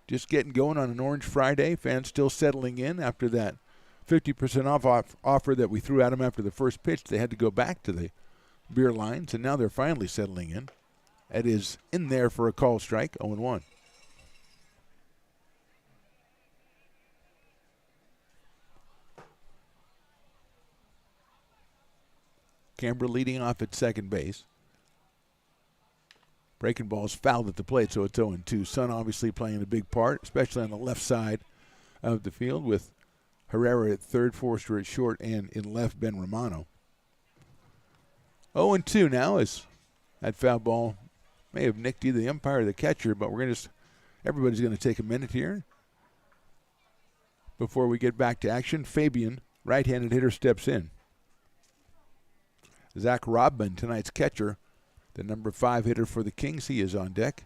Speaker 2: Just getting going on an Orange Friday. Fans still settling in after that 50% off offer that we threw at them after the first pitch. They had to go back to the beer lines, and now they're finally settling in. It is in there for a call strike, 0-1. Canberra leading off at second base. Breaking ball's fouled at the plate, so it's 0-2. Sun obviously playing a big part, especially on the left side of the field with Herrera at third, Forrester at short, and in left, Ben Romano. 0-2 now as that foul ball may have nicked either the umpire or the catcher, but everybody's going to take a minute here before we get back to action. Fabian, right-handed hitter, steps in. Zach Rodman, tonight's catcher, the number 5 hitter for the Kings, he is on deck.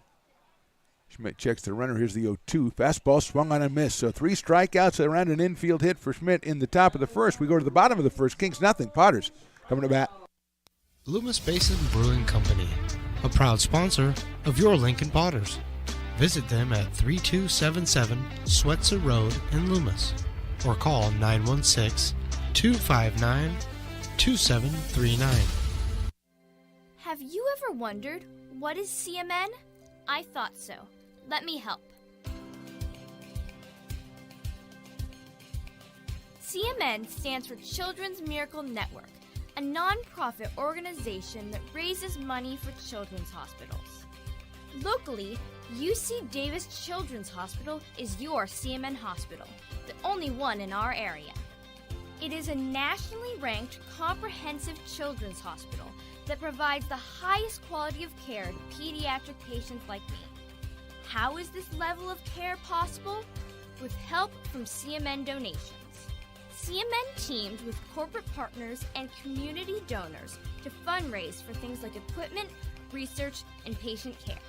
Speaker 2: Schmidt checks the runner. Here's the 0-2. Fastball swung on and missed. So 3 strikeouts around an infield hit for Schmidt in the top of the first. We go to the bottom of the first. Kings nothing. Potters coming to bat.
Speaker 1: Loomis Basin Brewing Company, a proud sponsor of your Lincoln Potters. Visit them at 3277 Swetzer Road in Loomis or call 916-259-2739.
Speaker 20: Have you ever wondered, what is CMN? I thought so. Let me help. CMN stands for Children's Miracle Network, a non-profit organization that raises money for children's hospitals. Locally, UC Davis Children's Hospital is your CMN hospital, the only one in our area. It is a nationally ranked comprehensive children's hospital that provides the highest quality of care to pediatric patients like me. How is this level of care possible? With help from CMN donations. CMN teamed with corporate partners and community donors to fundraise for things like equipment, research, and patient care.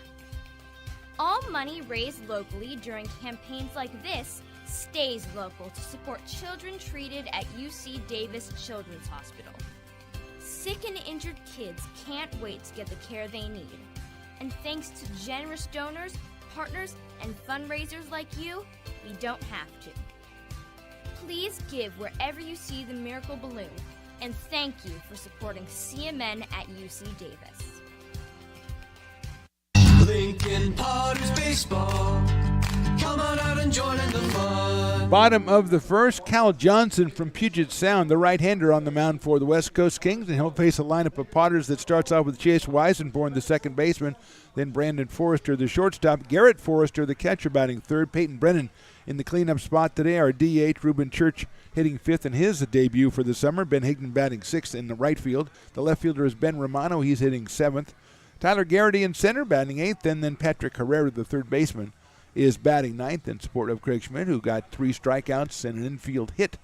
Speaker 20: All money raised locally during campaigns like this stays local to support children treated at UC Davis Children's Hospital. Sick and injured kids can't wait to get the care they need. And thanks to generous donors, partners, and fundraisers like you, we don't have to. Please give wherever you see the Miracle Balloon, and thank you for supporting CMN at UC Davis.
Speaker 7: Lincoln Potters Baseball. Come on out and join in the fun.
Speaker 2: Bottom of the first, Cal Johnson from Puget Sound, the right-hander on the mound for the West Coast Kings, and he'll face a lineup of Potters that starts off with Chase Weisenborn, the second baseman, then Brandon Forrester, the shortstop, Garrett Forrester, the catcher, batting third, Peyton Brennan in the cleanup spot today, our DH, Ruben Church hitting fifth in his debut for the summer, Ben Higdon batting sixth in the right field. The left fielder is Ben Romano, he's hitting seventh. Tyler Garrity in center, batting eighth, and then Patrick Herrera, the third baseman, is batting ninth in support of Craig Schmidt, who got 3 strikeouts and an infield hit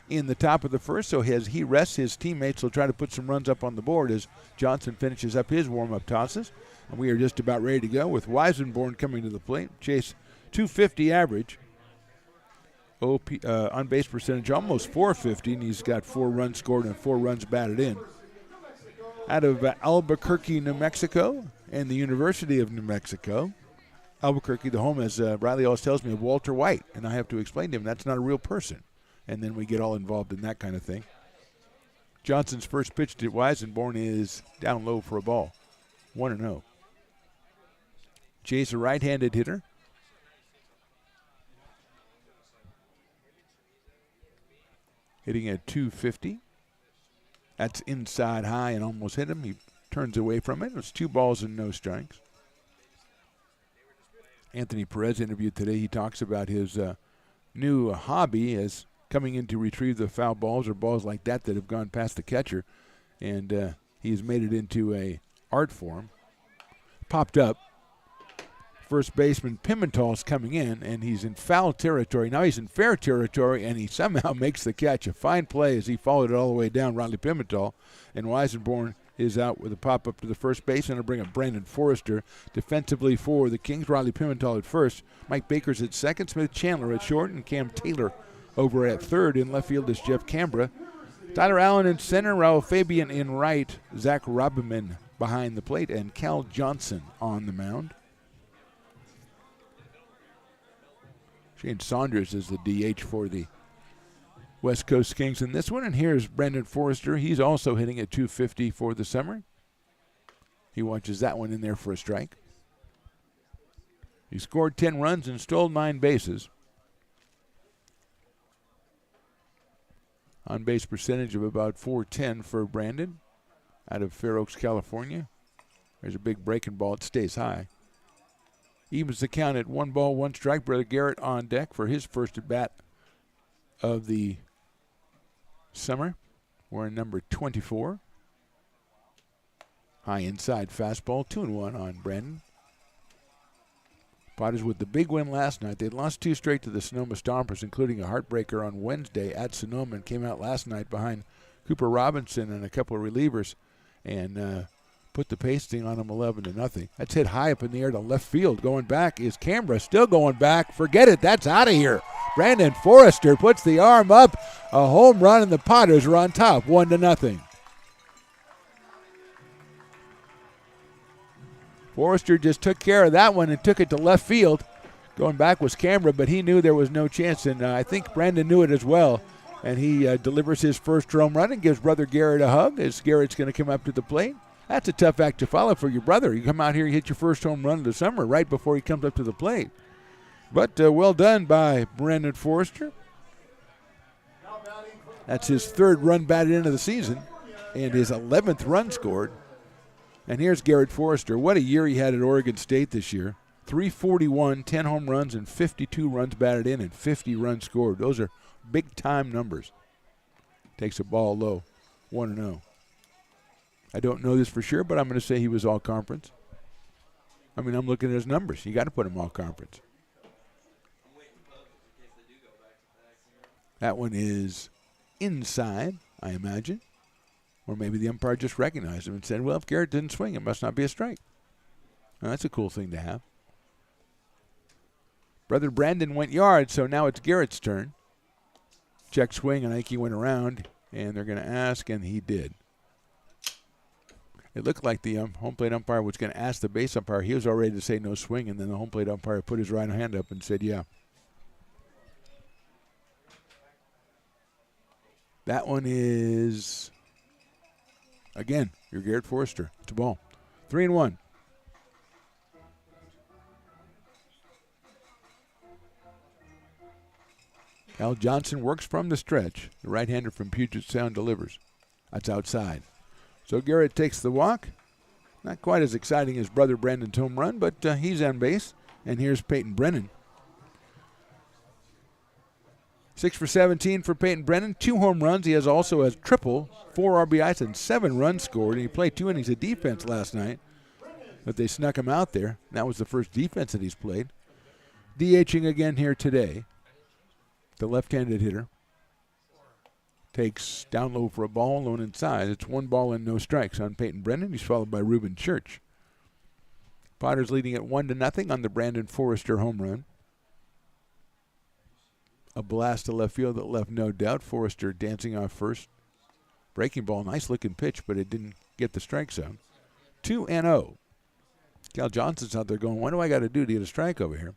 Speaker 2: in the top of the first. So as he rests, his teammates will try to put some runs up on the board as Johnson finishes up his warm-up tosses. And we are just about ready to go with Weisenborn coming to the plate. Chase, .250 average. On-base percentage almost .450, and he's got 4 runs scored and 4 runs batted in. Out of Albuquerque, New Mexico, and the University of New Mexico. Albuquerque, the home, as Riley always tells me, of Walter White, and I have to explain to him that's not a real person. and then we get all involved in that kind of thing. Johnson's first pitch to Weisenborn is down low for a ball. 1-0. Jay's a right-handed hitter. Hitting at 250. That's inside high and almost hit him. He turns away from it. It's 2 balls and no strikes. Anthony Perez interviewed today. He talks about his new hobby as coming in to retrieve the foul balls or balls like that have gone past the catcher. And he's made it into a art form. Popped up. First baseman Pimental's coming in, and he's in foul territory. Now he's in fair territory, and he somehow makes the catch. A fine play as he followed it all the way down, Riley Pimental. And Weisenborn is out with a pop-up to the first base, and it'll bring up Brandon Forrester defensively for the Kings. Riley Pimental at first. Mike Baker's at second. Smith Chandler at short, and Cam Taylor over at third. In left field is Jeff Cambra. Tyler Allen in center, Raul Fabian in right, Zach Robinman behind the plate, and Cal Johnson on the mound. Shane Saunders is the DH for the West Coast Kings in this one. And here's Brandon Forrester. He's also hitting at 250 for the summer. He watches that one in there for a strike. He scored 10 runs and stole 9 bases. On-base percentage of about .410 for Brandon out of Fair Oaks, California. There's a big breaking ball. It stays high. Evens the count at 1 ball, 1 strike. Brother Garrett on deck for his first at bat of the summer. Wearing number 24. High inside fastball, 2-1 on Brandon. Potters with the big win last night. They'd lost 2 straight to the Sonoma Stompers, including a heartbreaker on Wednesday at Sonoma, and came out last night behind Cooper Robinson and a couple of relievers and put the pasting on them 11-0. That's hit high up in the air to left field. Going back is Cambra, still going back. Forget it, that's out of here. Brandon Forrester puts the arm up. A home run, and the Potters are on top, 1-0. Forrester just took care of that one and took it to left field. Going back was Cambra, but he knew there was no chance, and I think Brandon knew it as well. And he delivers his first home run and gives Brother Garrett a hug as Garrett's going to come up to the plate. That's a tough act to follow for your brother. You come out here, you hit your first home run of the summer right before he comes up to the plate. But well done by Brandon Forrester. That's his 3rd run batted into the season and his 11th run scored. And here's Garrett Forrester. What a year he had at Oregon State this year. 341, 10 home runs, and 52 runs batted in, and 50 runs scored. Those are big-time numbers. Takes a ball low, 1-0. I don't know this for sure, but I'm going to say he was all-conference. I mean, I'm looking at his numbers. You got to put him all-conference. That one is inside, I imagine. Or maybe the umpire just recognized him and said, well, if Garrett didn't swing, it must not be a strike. Now, that's a cool thing to have. Brother Brandon went yard, so now it's Garrett's turn. Check swing, and I think he went around, and they're going to ask, and he did. It looked like the home plate umpire was going to ask the base umpire. He was all ready to say no swing, and then the home plate umpire put his right hand up and said, yeah. That one is, again, you're Garrett Forrester. It's a ball. 3-1. Cal Johnson works from the stretch. The right-hander from Puget Sound delivers. That's outside. So Garrett takes the walk. Not quite as exciting as brother Brandon's home run, but he's on base. And here's Peyton Brennan. 6 for 17 for Peyton Brennan. 2 home runs. He has also has triple, 4 RBIs, and 7 runs scored. And he played 2 innings of defense last night, but they snuck him out there. That was the first defense that he's played. DHing again here today. The left-handed hitter takes down low for a ball, low inside. It's 1 ball and no strikes on Peyton Brennan. He's followed by Reuben Church. Potters leading at 1-0 on the Brandon Forrester home run. A blast to left field that left no doubt. Forrester dancing off first. Breaking ball, nice looking pitch, but it didn't get the strike zone. 2-0. Cal Johnson's out there going, what do I got to do to get a strike over here?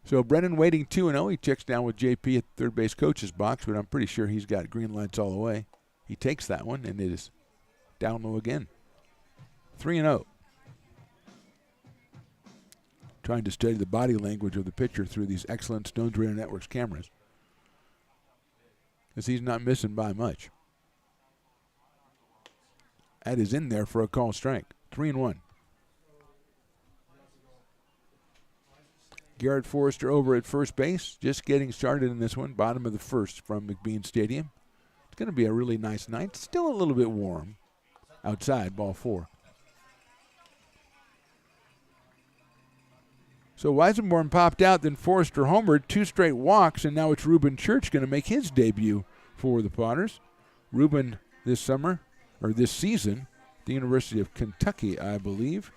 Speaker 2: So Brennan waiting 2-0. He checks down with JP at third base coach's box, but I'm pretty sure he's got green lights all the way. He takes that one, and it is down low again. 3-0. Trying to study the body language of the pitcher through these excellent Stones Radio Networks cameras, because he's not missing by much. That is in there for a call strike. 3-1. Garrett Forrester over at first base, just getting started in this one, bottom of the first from McBean Stadium. It's going to be a really nice night. Still a little bit warm outside, ball 4. So Weisenborn popped out, then Forrester homered, 2 straight walks, and now it's Ruben Church going to make his debut for the Potters. Ruben this season, the University of Kentucky, I believe,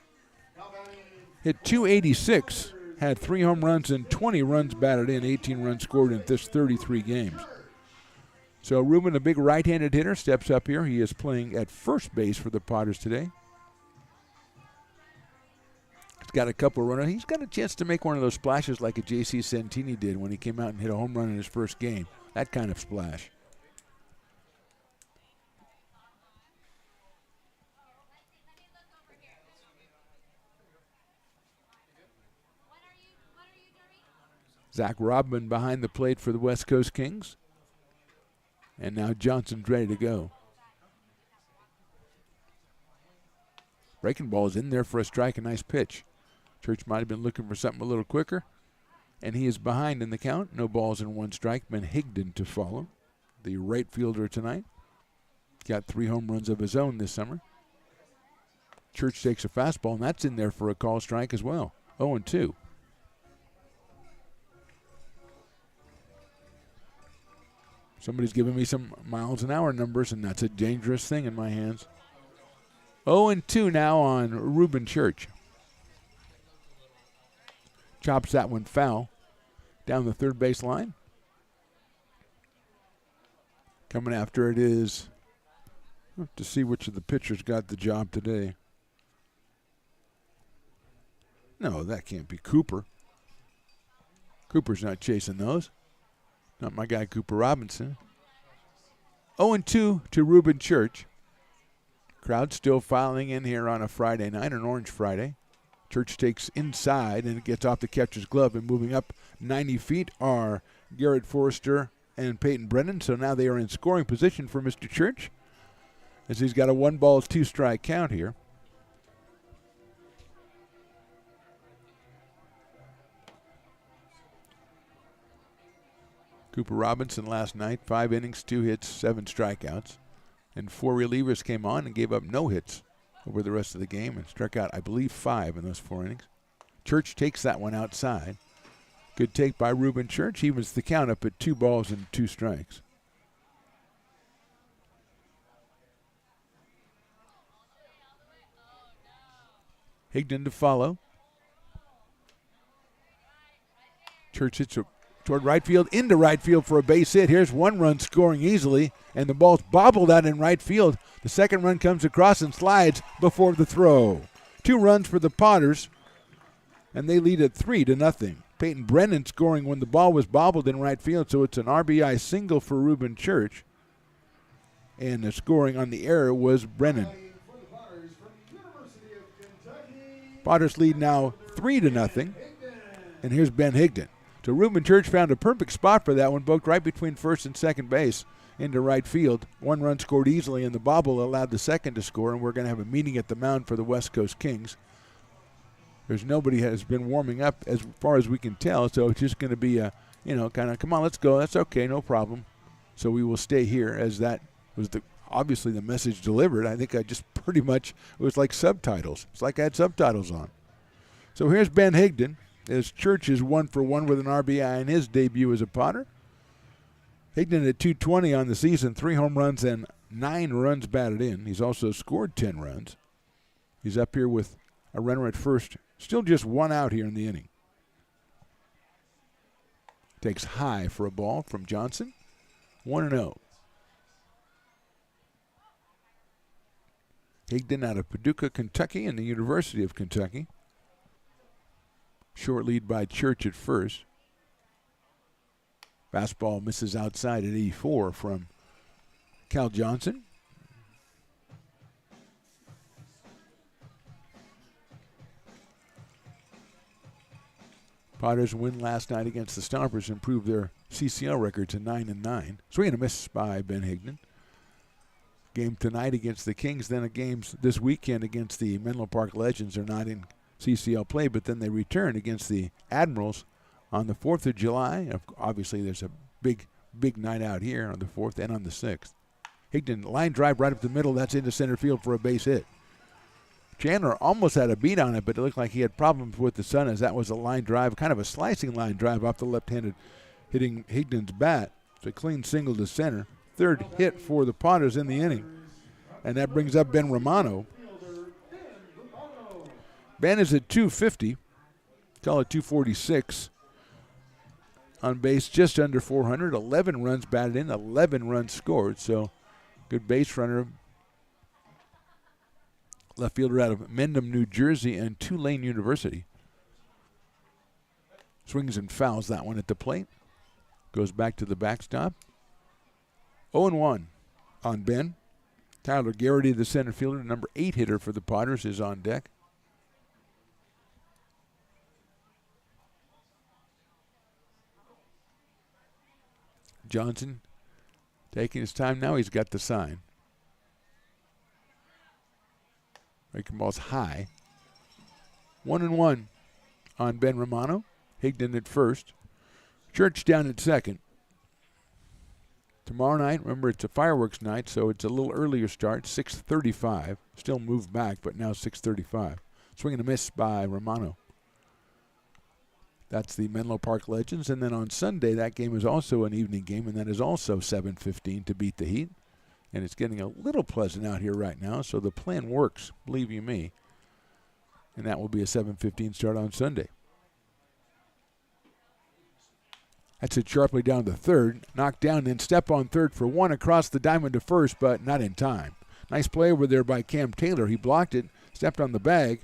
Speaker 2: hit .286. Had 3 home runs and 20 runs batted in, 18 runs scored in this 33 games. So Ruben, a big right-handed hitter, steps up here. He is playing at first base for the Potters today. He's got a couple of runners. He's got a chance to make one of those splashes like a J.C. Santini did when he came out and hit a home run in his first game. That kind of splash. Zach Rodman behind the plate for the West Coast Kings. And now Johnson's ready to go. Breaking ball is in there for a strike, a nice pitch. Church might have been looking for something a little quicker. And he is behind in the count. No balls and 1 strike. Ben Higdon to follow. The right fielder tonight. Got 3 home runs of his own this summer. Church takes a fastball, and that's in there for a call strike as well. 0-2. Somebody's giving me some miles an hour numbers, and that's a dangerous thing in my hands. 0-2 now on Ruben Church. Chops that one foul down the third base line. Coming after it is, I'll have to see which of the pitchers got the job today. No, that can't be Cooper. Cooper's not chasing those. Not my guy, Cooper Robinson. 0-2 to Ruben Church. Crowd still filing in here on a Friday night, an Orange Friday. Church takes inside, and it gets off the catcher's glove. And moving up 90 feet are Garrett Forrester and Peyton Brennan. So now they are in scoring position for Mr. Church, as he's got a 1-ball, 2-strike count here. Cooper Robinson last night, 5 innings, 2 hits, 7 strikeouts. And 4 relievers came on and gave up no hits over the rest of the game and struck out, I believe, 5 in those 4 innings. Church takes that one outside. Good take by Ruben Church. Evens the count up at 2 balls and 2 strikes. Higdon to follow. Church hits toward right field, into right field for a base hit. Here's 1 run scoring easily, and the ball's bobbled out in right field. The second run comes across and slides before the throw. 2 runs for the Potters, and they lead at 3-0. Peyton Brennan scoring when the ball was bobbled in right field, so it's an RBI single for Ruben Church. And the scoring on the error was Brennan. Potters lead now 3-0, and here's Ben Higdon. So Ruben Church found a perfect spot for that one, booked right between first and second base into right field. 1 run scored easily, and the bobble allowed the second to score, and we're going to have a meeting at the mound for the West Coast Kings. There's nobody has been warming up as far as we can tell, so it's just going to be a, kind of, come on, let's go. That's okay, no problem. So we will stay here, as that was obviously the message delivered. I think I just pretty much, it was like subtitles. It's like I had subtitles on. So here's Ben Higdon, as Church is 1 for 1 with an RBI in his debut as a Potter. Higdon at .220 on the season, 3 home runs and 9 runs batted in. He's also scored 10 runs. He's up here with a runner at first. Still just 1 out here in the inning. Takes high for a ball from Johnson. 1-0. Higdon out of Paducah, Kentucky, and the University of Kentucky. Short lead by Church at first. Fastball misses outside at 84 from Cal Johnson. Potters win last night against the Stompers, improved their CCL record to 9-9. Swing and a miss by Ben Higdon. Game tonight against the Kings, then a game this weekend against the Menlo Park Legends. They're not in CCL play, but then they return against the Admirals on the 4th of July. Obviously, there's a big night out here on the 4th and on the 6th. Higdon, line drive right up the middle. That's into center field for a base hit. Chandler almost had a beat on it, but it looked like he had problems with the sun as that was a line drive, kind of a slicing line drive off the left-handed, hitting Higdon's bat. It's a clean single to center. Third hit for the Potters in the inning. And that brings up Ben Romano. Ben is at 250. Call it 246. On base just under 400. 11 runs batted in, 11 runs scored. So good base runner. Left fielder out of Mendham, New Jersey, and Tulane University. Swings and fouls that one at the plate. Goes back to the backstop. 0-1 on Ben. Tyler Garrity, the center fielder, number 8 hitter for the Potters, is on deck. Johnson taking his time now. He's got the sign. Breaking ball's high. 1-1 on Ben Romano. Higdon at first. Church down at second. Tomorrow night, remember it's a fireworks night, so it's a little earlier start, 6:35. Still moved back, but now 6:35. Swing and a miss by Romano. That's the Menlo Park Legends. And then on Sunday, that game is also an evening game, and that is also 7:15 to beat the Heat. And it's getting a little pleasant out here right now, so the plan works, believe you me. And that will be a 7:15 start on Sunday. That's it sharply down to third. Knocked down, then step on third for one across the diamond to first, but not in time. Nice play over there by Cam Taylor. He blocked it, stepped on the bag,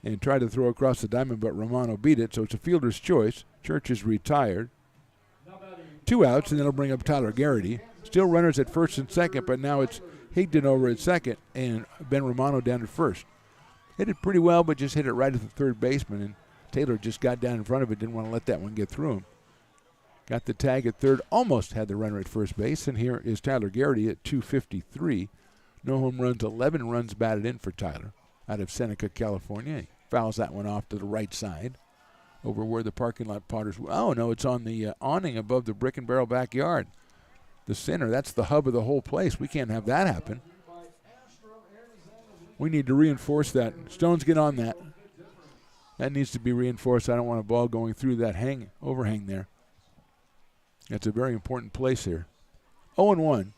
Speaker 2: and tried to throw across the diamond, but Romano beat it, so it's a fielder's choice. Church is retired. 2 outs, and that'll bring up Tyler Garrity. Still runners at first and second, but now it's Higdon over at second and Ben Romano down at first. Hit it pretty well, but just hit it right at the third baseman, and Taylor just got down in front of it, didn't want to let that one get through him. Got the tag at third, almost had the runner at first base, and here is Tyler Garrity at 253. No home runs, 11 runs batted in for Tyler out of Seneca, California. He fouls that one off to the right side over where the parking lot Potters. Oh, no, it's on the awning above the Brick and Barrel backyard. The center, that's the hub of the whole place. We can't have that happen. We need to reinforce that. Stones, get on that. That needs to be reinforced. I don't want a ball going through that overhang there. That's a very important place here. 0-1.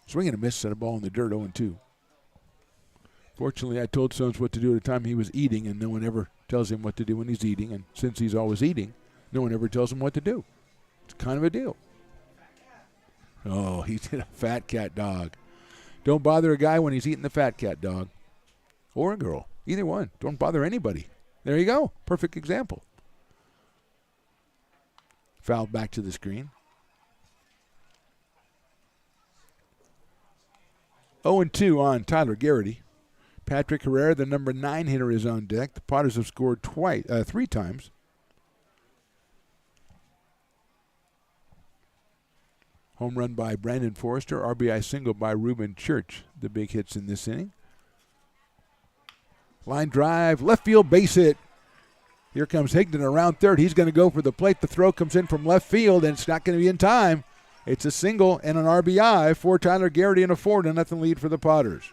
Speaker 2: Swing and a miss, set a ball in the dirt, 0-2. Fortunately, I told Stones what to do at the time he was eating, and no one ever tells him what to do when he's eating. And since he's always eating, no one ever tells him what to do. It's kind of a deal. Oh, he did a fat cat dog. Don't bother a guy when he's eating the fat cat dog. Or a girl. Either one. Don't bother anybody. There you go. Perfect example. Foul back to the screen. 0-2 on Tyler Garrity. Patrick Herrera, the number 9 hitter, is on deck. The Potters have scored 3 times. Home run by Brandon Forrester. RBI single by Reuben Church. The big hits in this inning. Line drive, left field base hit. Here comes Higdon around third. He's going to go for the plate. The throw comes in from left field, and it's not going to be in time. It's a single and an RBI for Tyler Garrity and a 4-0 lead for the Potters.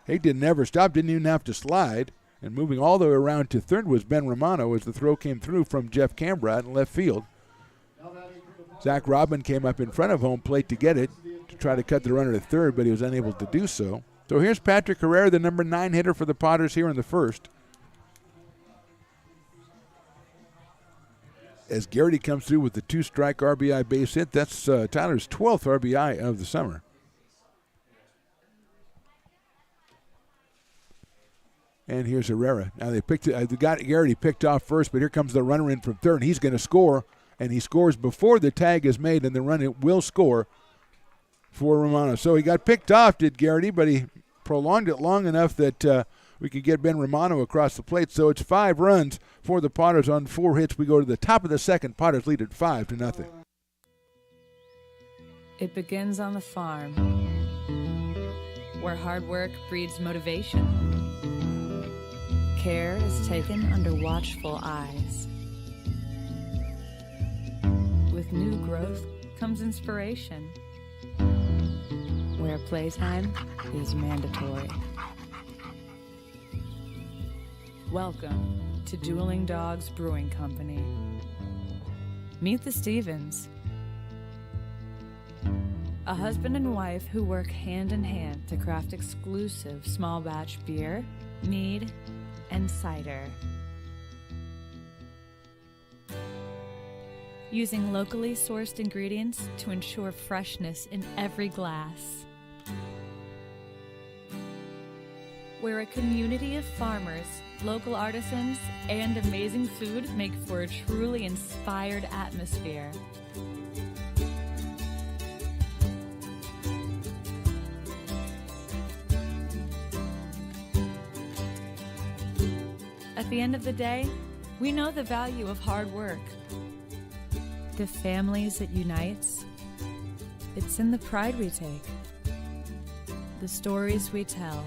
Speaker 2: Higdon never stopped, didn't even have to slide. And moving all the way around to third was Ben Romano as the throw came through from Jeff Cambrat in left field. Zach Robin came up in front of home plate to get it, to try to cut the runner to third, but he was unable to do so. So here's Patrick Herrera, the number 9 hitter for the Potters here in the first. As Garrity comes through with the 2-strike RBI base hit, that's Tyler's 12th RBI of the summer. And here's Herrera. Now they got Garrity picked off first, but here comes the runner in from third. And he's going to score, and he scores before the tag is made, and the runner will score for Romano. So he got picked off, did Garrity, but he prolonged it long enough that we could get Ben Romano across the plate. So it's 5 runs for the Potters on 4 hits. We go to the top of the second. Potters lead at 5-0.
Speaker 5: It begins on the farm, where hard work breeds motivation. Care is taken under watchful eyes. With new growth comes inspiration, where playtime is mandatory. Welcome to Dueling Dogs Brewing Company. Meet the Stevens, a husband and wife who work hand in hand to craft exclusive small batch beer, mead, and cider. Using locally sourced ingredients to ensure freshness in every glass. Where a community of farmers, local artisans, and amazing food make for a truly inspired atmosphere. At the end of the day, we know the value of hard work. The families it unites, it's in the pride we take, the stories we tell,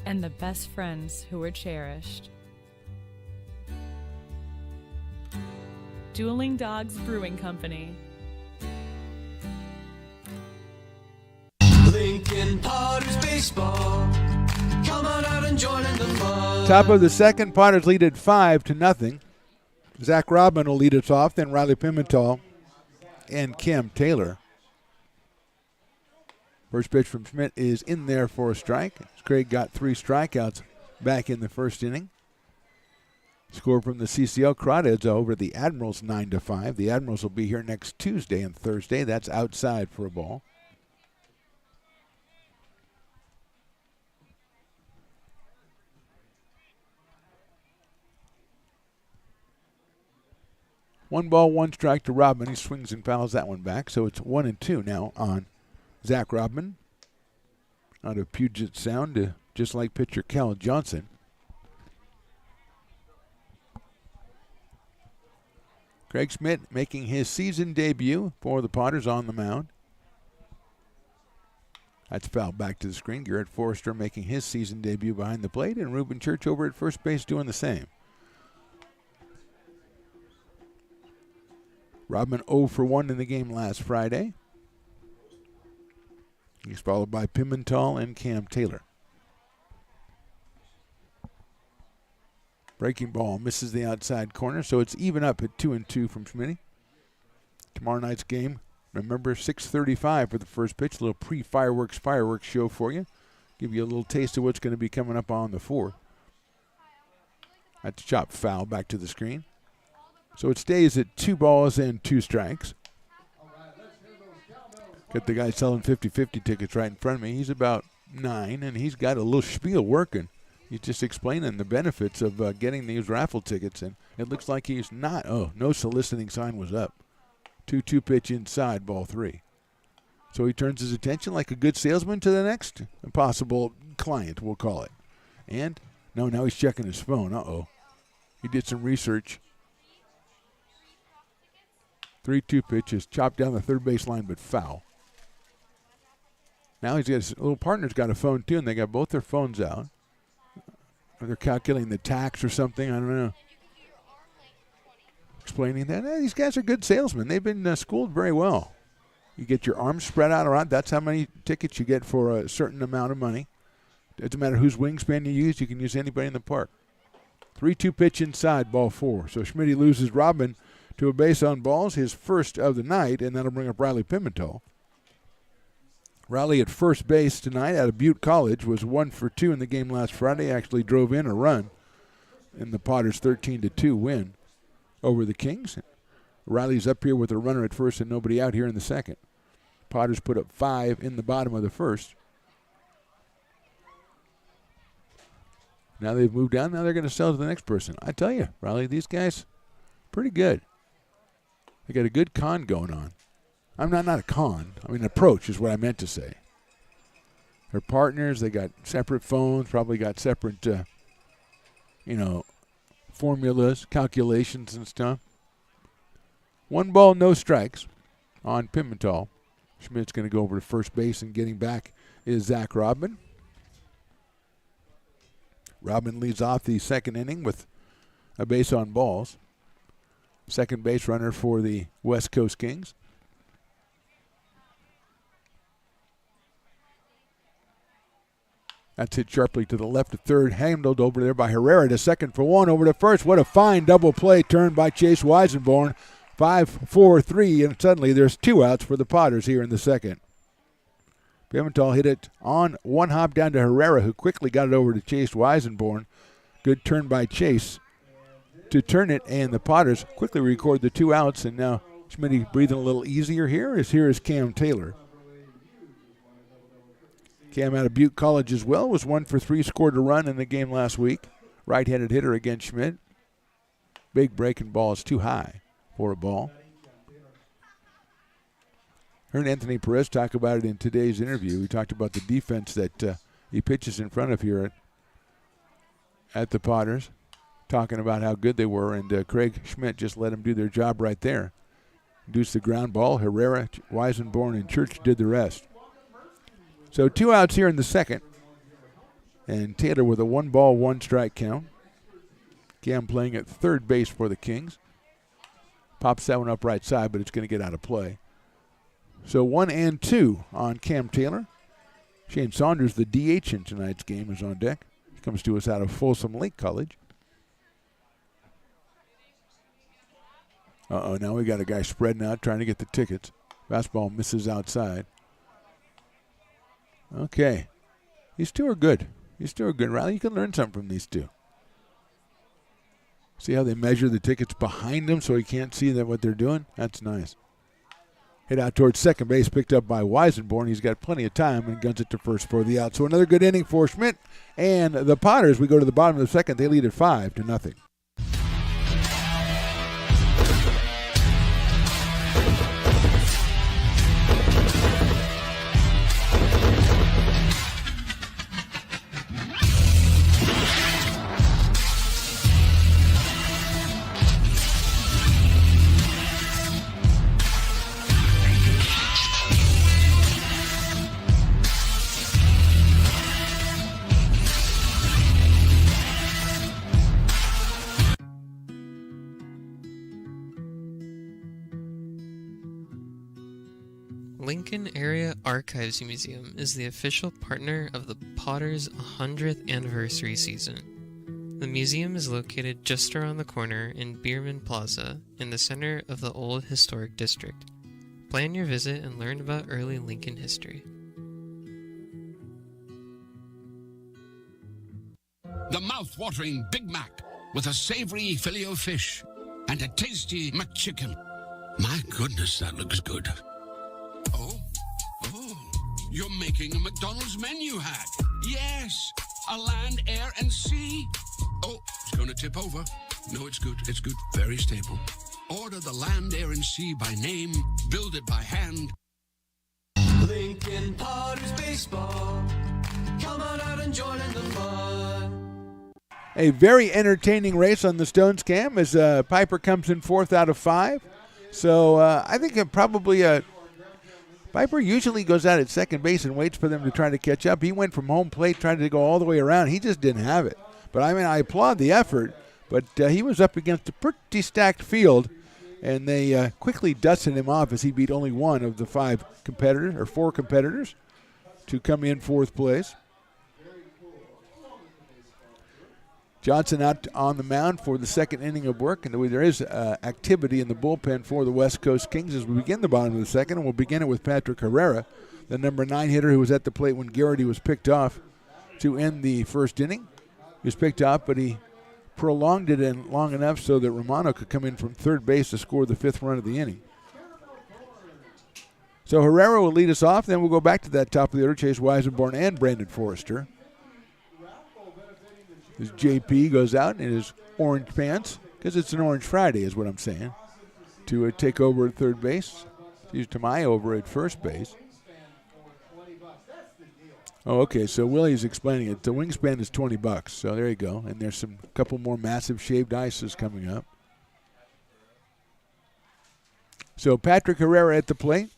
Speaker 5: and the best friends who are cherished. Dueling Dogs Brewing Company.
Speaker 7: Lincoln Potters Baseball. Come on out and join in the fun.
Speaker 2: Top of the second, Potters lead at 5-0. Zach Rodman will lead us off, then Riley Pimentel and Cam Taylor. First pitch from Schmidt is in there for a strike. Craig got 3 strikeouts back in the first inning. Score from the CCL, Crawdads over the Admirals 9-5. The Admirals will be here next Tuesday and Thursday. That's outside for a ball. One ball, 1 strike to Rodman. He swings and fouls that one back. So it's 1-2 now on Zach Rodman. Out of Puget Sound, just like pitcher Cal Johnson. Craig Schmidt making his season debut for the Potters on the mound. That's fouled back to the screen. Garrett Forrester making his season debut behind the plate, and Ruben Church over at first base doing the same. Rodman 0 for 1 in the game last Friday. He's followed by Pimentel and Cam Taylor. Breaking ball misses the outside corner, so it's even up at 2-2 from Schmidt. Tomorrow night's game, remember, 6:35 for the first pitch. A little pre-fireworks show for you. Give you a little taste of what's going to be coming up on the 4th. That's chopped foul back to the screen. So it stays at 2 balls and 2 strikes. Got the guy selling 50-50 tickets right in front of me. He's about 9, and he's got a little spiel working. He's just explaining the benefits of getting these raffle tickets, and it looks like he's not. Oh, no soliciting sign was up. 2-2 pitch inside, ball 3. So he turns his attention like a good salesman to the next possible client, we'll call it. And, no, now he's checking his phone. Uh-oh. He did some research. 3-2 pitch is chopped down the third base line, but foul. Now he's got his little partner's got a phone too, and they got both their phones out. Or they're calculating the tax or something. I don't know. Explaining that these guys are good salesmen. They've been schooled very well. You get your arms spread out around. That's how many tickets you get for a certain amount of money. Doesn't matter whose wingspan you use. You can use anybody in the park. 3-2 pitch inside, ball 4. So Schmidt loses Rodman to a base on balls, his first of the night, and that'll bring up Riley Pimentel. Riley at first base tonight out of Butte College was 1 for 2 in the game last Friday. Actually drove in a run in the Potters' 13-2 win over the Kings. Riley's up here with a runner at first and nobody out here in the second. Potters put up 5 in the bottom of the first. Now they've moved down. Now they're going to sell to the next person. I tell you, Riley, these guys, pretty good. They got a good con going on. I'm not a con. I mean, approach is what I meant to say. They're partners. They got separate phones, probably got separate, formulas, calculations and stuff. 1 ball, no strikes on Pimentel. Schmidt's going to go over to first base, and getting back is Zach Rodman. Rodman leads off the second inning with a base on balls. Second base runner for the West Coast Kings. That's hit sharply to the left of third, handled over there by Herrera to second for one, over to first. What a fine double play turn by Chase Weisenborn. 5-4-3, and suddenly there's 2 outs for the Potters here in the second. Pimentel hit it on one hop down to Herrera, who quickly got it over to Chase Weisenborn. Good turn by Chase to turn it, and the Potters quickly record the 2 outs, and now Schmidt breathing a little easier here. Here is Cam Taylor. Cam out of Butte College as well, was 1 for 3, scored a run in the game last week. Right-handed hitter against Schmidt. Big breaking ball is too high for a ball. Heard Anthony Perez talk about it in today's interview. He talked about the defense that he pitches in front of here at the Potters, talking about how good they were, and Craig Schmidt just let them do their job right there. Induced the ground ball. Herrera, Weisenborn, and Church did the rest. So 2 outs here in the second, and Taylor with a 1 ball, 1 strike count. Cam playing at third base for the Kings. Pops that one up right side, but it's going to get out of play. So 1 and 2 on Cam Taylor. Shane Saunders, the DH in tonight's game, is on deck. He comes to us out of Folsom Lake College. Now we got a guy spreading out, trying to get the tickets. Fastball misses outside. Okay. These two are good. Riley, you can learn something from these two. See how they measure the tickets behind them so he can't see what they're doing? That's nice. Hit out towards second base, picked up by Weisenborn. He's got plenty of time and guns it to first for the out. So another good inning for Schmidt. And the Potters, we go to the bottom of the second. They lead at 5-0.
Speaker 13: Lincoln Area Archives Museum is the official partner of the Potters' 100th anniversary season. The museum is located just around the corner in Bierman Plaza in the center of the Old Historic District. Plan your visit and learn about early Lincoln history.
Speaker 8: The mouth-watering Big Mac with a savory Filet-O-Fish and a tasty McChicken. My goodness, that looks good. Oh, you're making a McDonald's menu hack. Yes, a land, air, and sea. Oh, it's going to tip over. No, it's good. It's good. Very stable. Order the land, air, and sea by name. Build it by hand.
Speaker 7: Lincoln Potters Baseball. Come on out and join in the fun.
Speaker 2: A very entertaining race on the Stones, Cam, as Piper comes in 4th out of 5. So I think Piper usually goes out at second base and waits for them to try to catch up. He went from home plate, trying to go all the way around. He just didn't have it. But, I applaud the effort. But he was up against a pretty stacked field, and they quickly dusted him off as he beat only one of the 4 competitors to come in 4th place. Johnson out on the mound for the second inning of work, and there is activity in the bullpen for the West Coast Kings as we begin the bottom of the second, and we'll begin it with Patrick Herrera, the number 9 hitter who was at the plate when Garrity was picked off to end the first inning. He was picked off, but he prolonged it in long enough so that Romano could come in from third base to score the 5th run of the inning. So Herrera will lead us off, then we'll go back to that top of the order, Chase Weisenborn and Brandon Forrester. As JP goes out in his orange pants, because it's an Orange Friday is what I'm saying, to take over at third base. He's Tamayo over at first base. Oh, okay, so Willie's explaining it. The wingspan is $20, so there you go. And there's a couple more massive shaved ices coming up. So Patrick Herrera at the plate.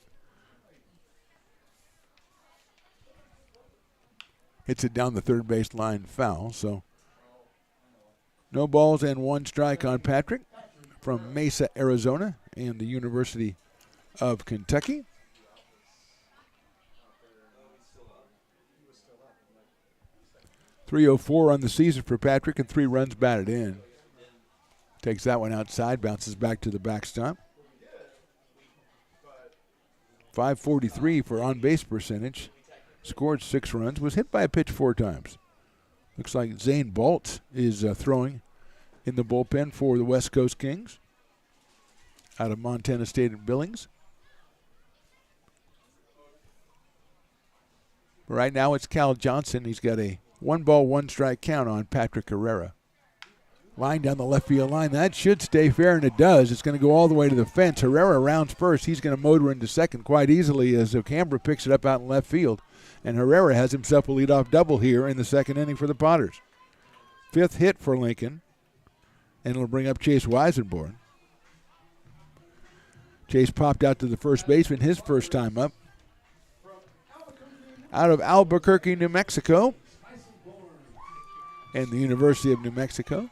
Speaker 2: Hits it down the third base line, foul. So no balls and 1 strike on Patrick from Mesa, Arizona, and the University of Kentucky. .304 on the season for Patrick and 3 runs batted in. Takes that one outside, bounces back to the backstop. .543 for on-base percentage. Scored 6 runs, was hit by a pitch 4 times. Looks like Zane Baltz is throwing in the bullpen for the West Coast Kings out of Montana State and Billings. Right now it's Cal Johnson. He's got a 1-ball, 1-strike count on Patrick Herrera. Line down the left field line. That should stay fair, and it does. It's going to go all the way to the fence. Herrera rounds first. He's going to motor into second quite easily as Ocambra picks it up out in left field. And Herrera has himself a leadoff double here in the second inning for the Potters. 5th hit for Lincoln, and it'll bring up Chase Weisenborn. Chase popped out to the first baseman his first time up. Out of Albuquerque, New Mexico, and the University of New Mexico.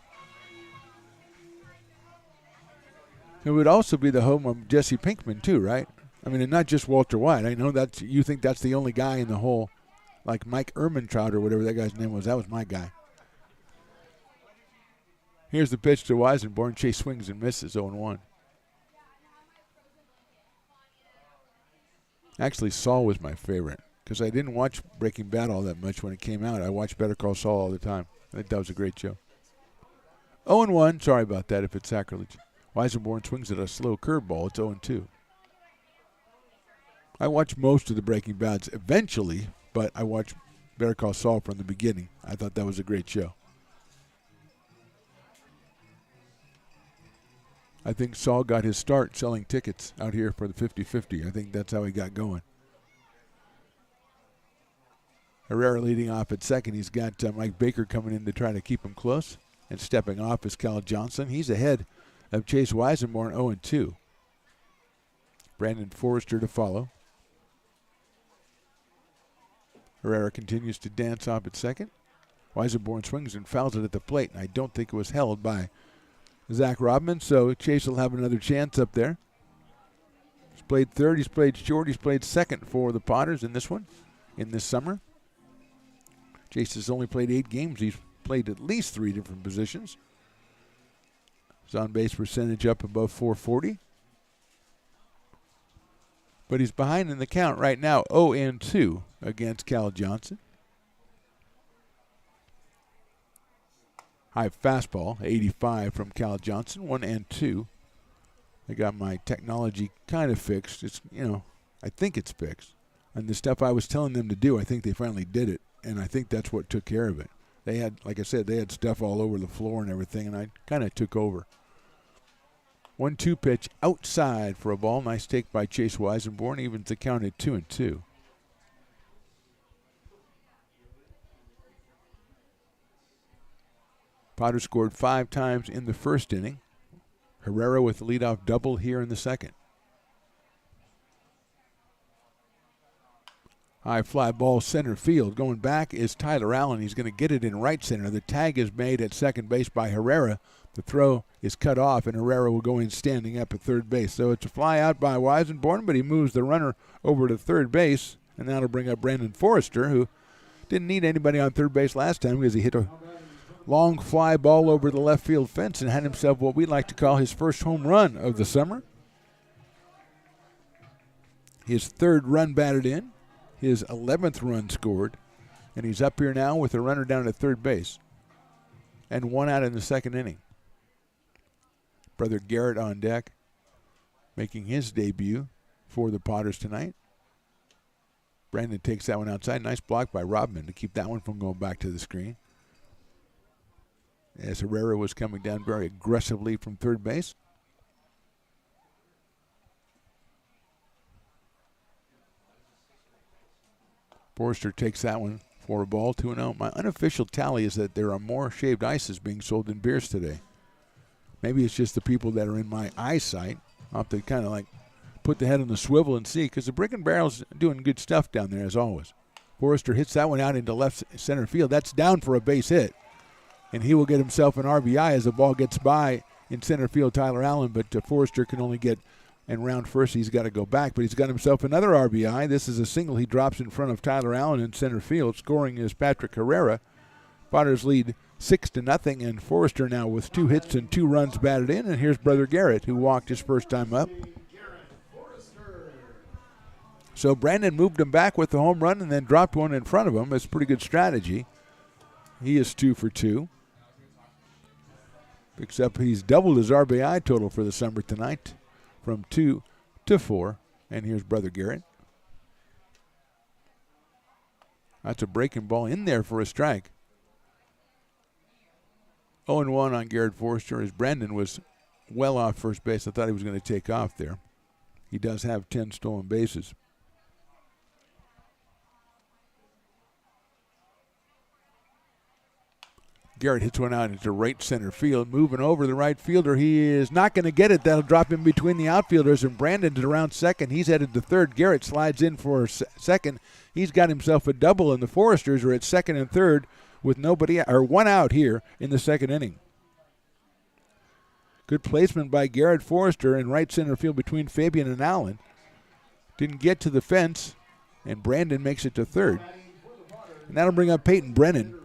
Speaker 2: It would also be the home of Jesse Pinkman too, right? I mean, and not just Walter White. I know that you think that's the only guy in the whole, like Mike Ehrmantraut or whatever that guy's name was. That was my guy. Here's the pitch to Weisenborn. Chase swings and misses, 0-1. Actually, Saul was my favorite because I didn't watch Breaking Bad all that much when it came out. I watched Better Call Saul all the time. I think that was a great show. 0-1. Sorry about that if it's sacrilege. Weisenborn swings at a slow curveball. It's 0-2. I watched most of the Breaking Bads eventually, but I watched Better Call Saul from the beginning. I thought that was a great show. I think Saul got his start selling tickets out here for the 50-50. I think that's how he got going. Herrera leading off at second. He's got Mike Baker coming in to try to keep him close. And stepping off is Cal Johnson. He's ahead of Chase Weisenborn, 0-2. Brandon Forrester to follow. Herrera continues to dance off at second. Weisenborn swings and fouls it at the plate, and I don't think it was held by Zach Rodman, so Chase will have another chance up there. He's played third, he's played short, he's played second for the Potters in this one, in this summer. Chase has only played 8 games. He's played at least 3 different positions. His on-base percentage up above .440. But he's behind in the count right now, 0-2 against Cal Johnson. High fastball, 85 from Cal Johnson, 1-2. I got my technology kind of fixed. It's, I think it's fixed. And the stuff I was telling them to do, I think they finally did it. And I think that's what took care of it. They had, like I said, they had stuff all over the floor and everything, and I kind of took over. 1-2 pitch outside for a ball. Nice take by Chase Weisenborn. Evens the count at 2-2. Potter scored 5 times in the first inning. Herrera with the leadoff double here in the second. High fly ball center field. Going back is Tyler Allen. He's going to get it in right center. The tag is made at second base by Herrera. The throw is cut off, and Herrera will go in standing up at third base. So it's a fly out by Weisenborn, but he moves the runner over to third base, and that'll bring up Brandon Forrester, who didn't need anybody on third base last time because he hit a long fly ball over the left field fence and had himself what we like to call his first home run of the summer. His 3rd run batted in, his 11th run scored, and he's up here now with a runner down at third base and 1 out in the second inning. Brother Garrett on deck, making his debut for the Potters tonight. Brandon takes that one outside. Nice block by Rodman to keep that one from going back to the screen. as Herrera was coming down very aggressively from third base. Forrester takes that one for a ball, 2-0. My unofficial tally is that there are more shaved ices being sold than beers today. Maybe it's just the people that are in my eyesight. I'll have to kind of like put the head on the swivel and see, because the Brick and Barrel's doing good stuff down there as always. Forrester hits that one out into left center field. That's down for a base hit, and he will get himself an RBI as the ball gets by in center field Tyler Allen, but Forrester can only get and round first. He's got to go back, but he's got himself another RBI. This is a single he drops in front of Tyler Allen in center field. Scoring is Patrick Herrera. Padres lead 6-0, and Forrester now with 2 hits and 2 runs batted in. And here's Brother Garrett, who walked his first time up. So Brandon moved him back with the home run and then dropped one in front of him. It's pretty good strategy. He is 2 for 2. Picks up, he's doubled his RBI total for the summer tonight, from 2 to 4. And here's Brother Garrett. That's a breaking ball in there for a strike. 0-1 on Garrett Forrester as Brandon was well off first base. I thought he was going to take off there. He does have 10 stolen bases. Garrett hits one out into right center field. Moving over the right fielder. He is not going to get it. That'll drop in between the outfielders, and Brandon's around second. He's headed to third. Garrett slides in for second. He's got himself a double, and the Foresters are at second and third with nobody, or one out here in the second inning. Good placement by Garrett Forrester in right center field between Fabian and Allen. Didn't get to the fence, and Brandon makes it to third. And that'll bring up Peyton Brennan.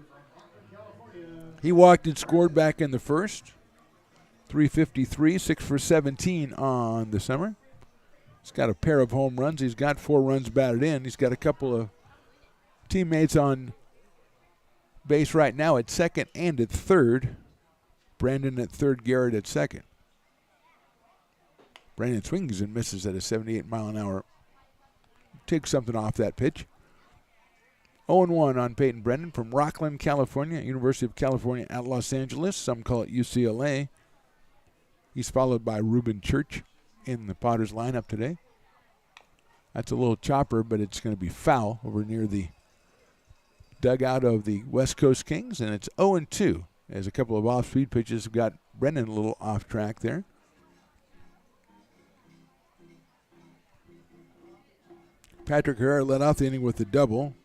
Speaker 2: He walked and scored back in the first. 353, 6 for 17 on the summer. He's got a pair of home runs. He's got 4 runs batted in. He's got a couple of teammates on base right now at second and at third. Brandon at third, Garrett at second. Brandon swings and misses at a 78-mile-an-hour. Takes something off that pitch. 0-1 on Peyton Brennan from Rockland, California, University of California at Los Angeles. Some call it UCLA. He's followed by Reuben Church in the Padres lineup today. That's a little chopper, but it's going to be foul over near the dugout of the West Coast Kings, and it's 0-2 as a couple of off-speed pitches have got Brennan a little off track there. Patrick Herrera led off the inning with a double.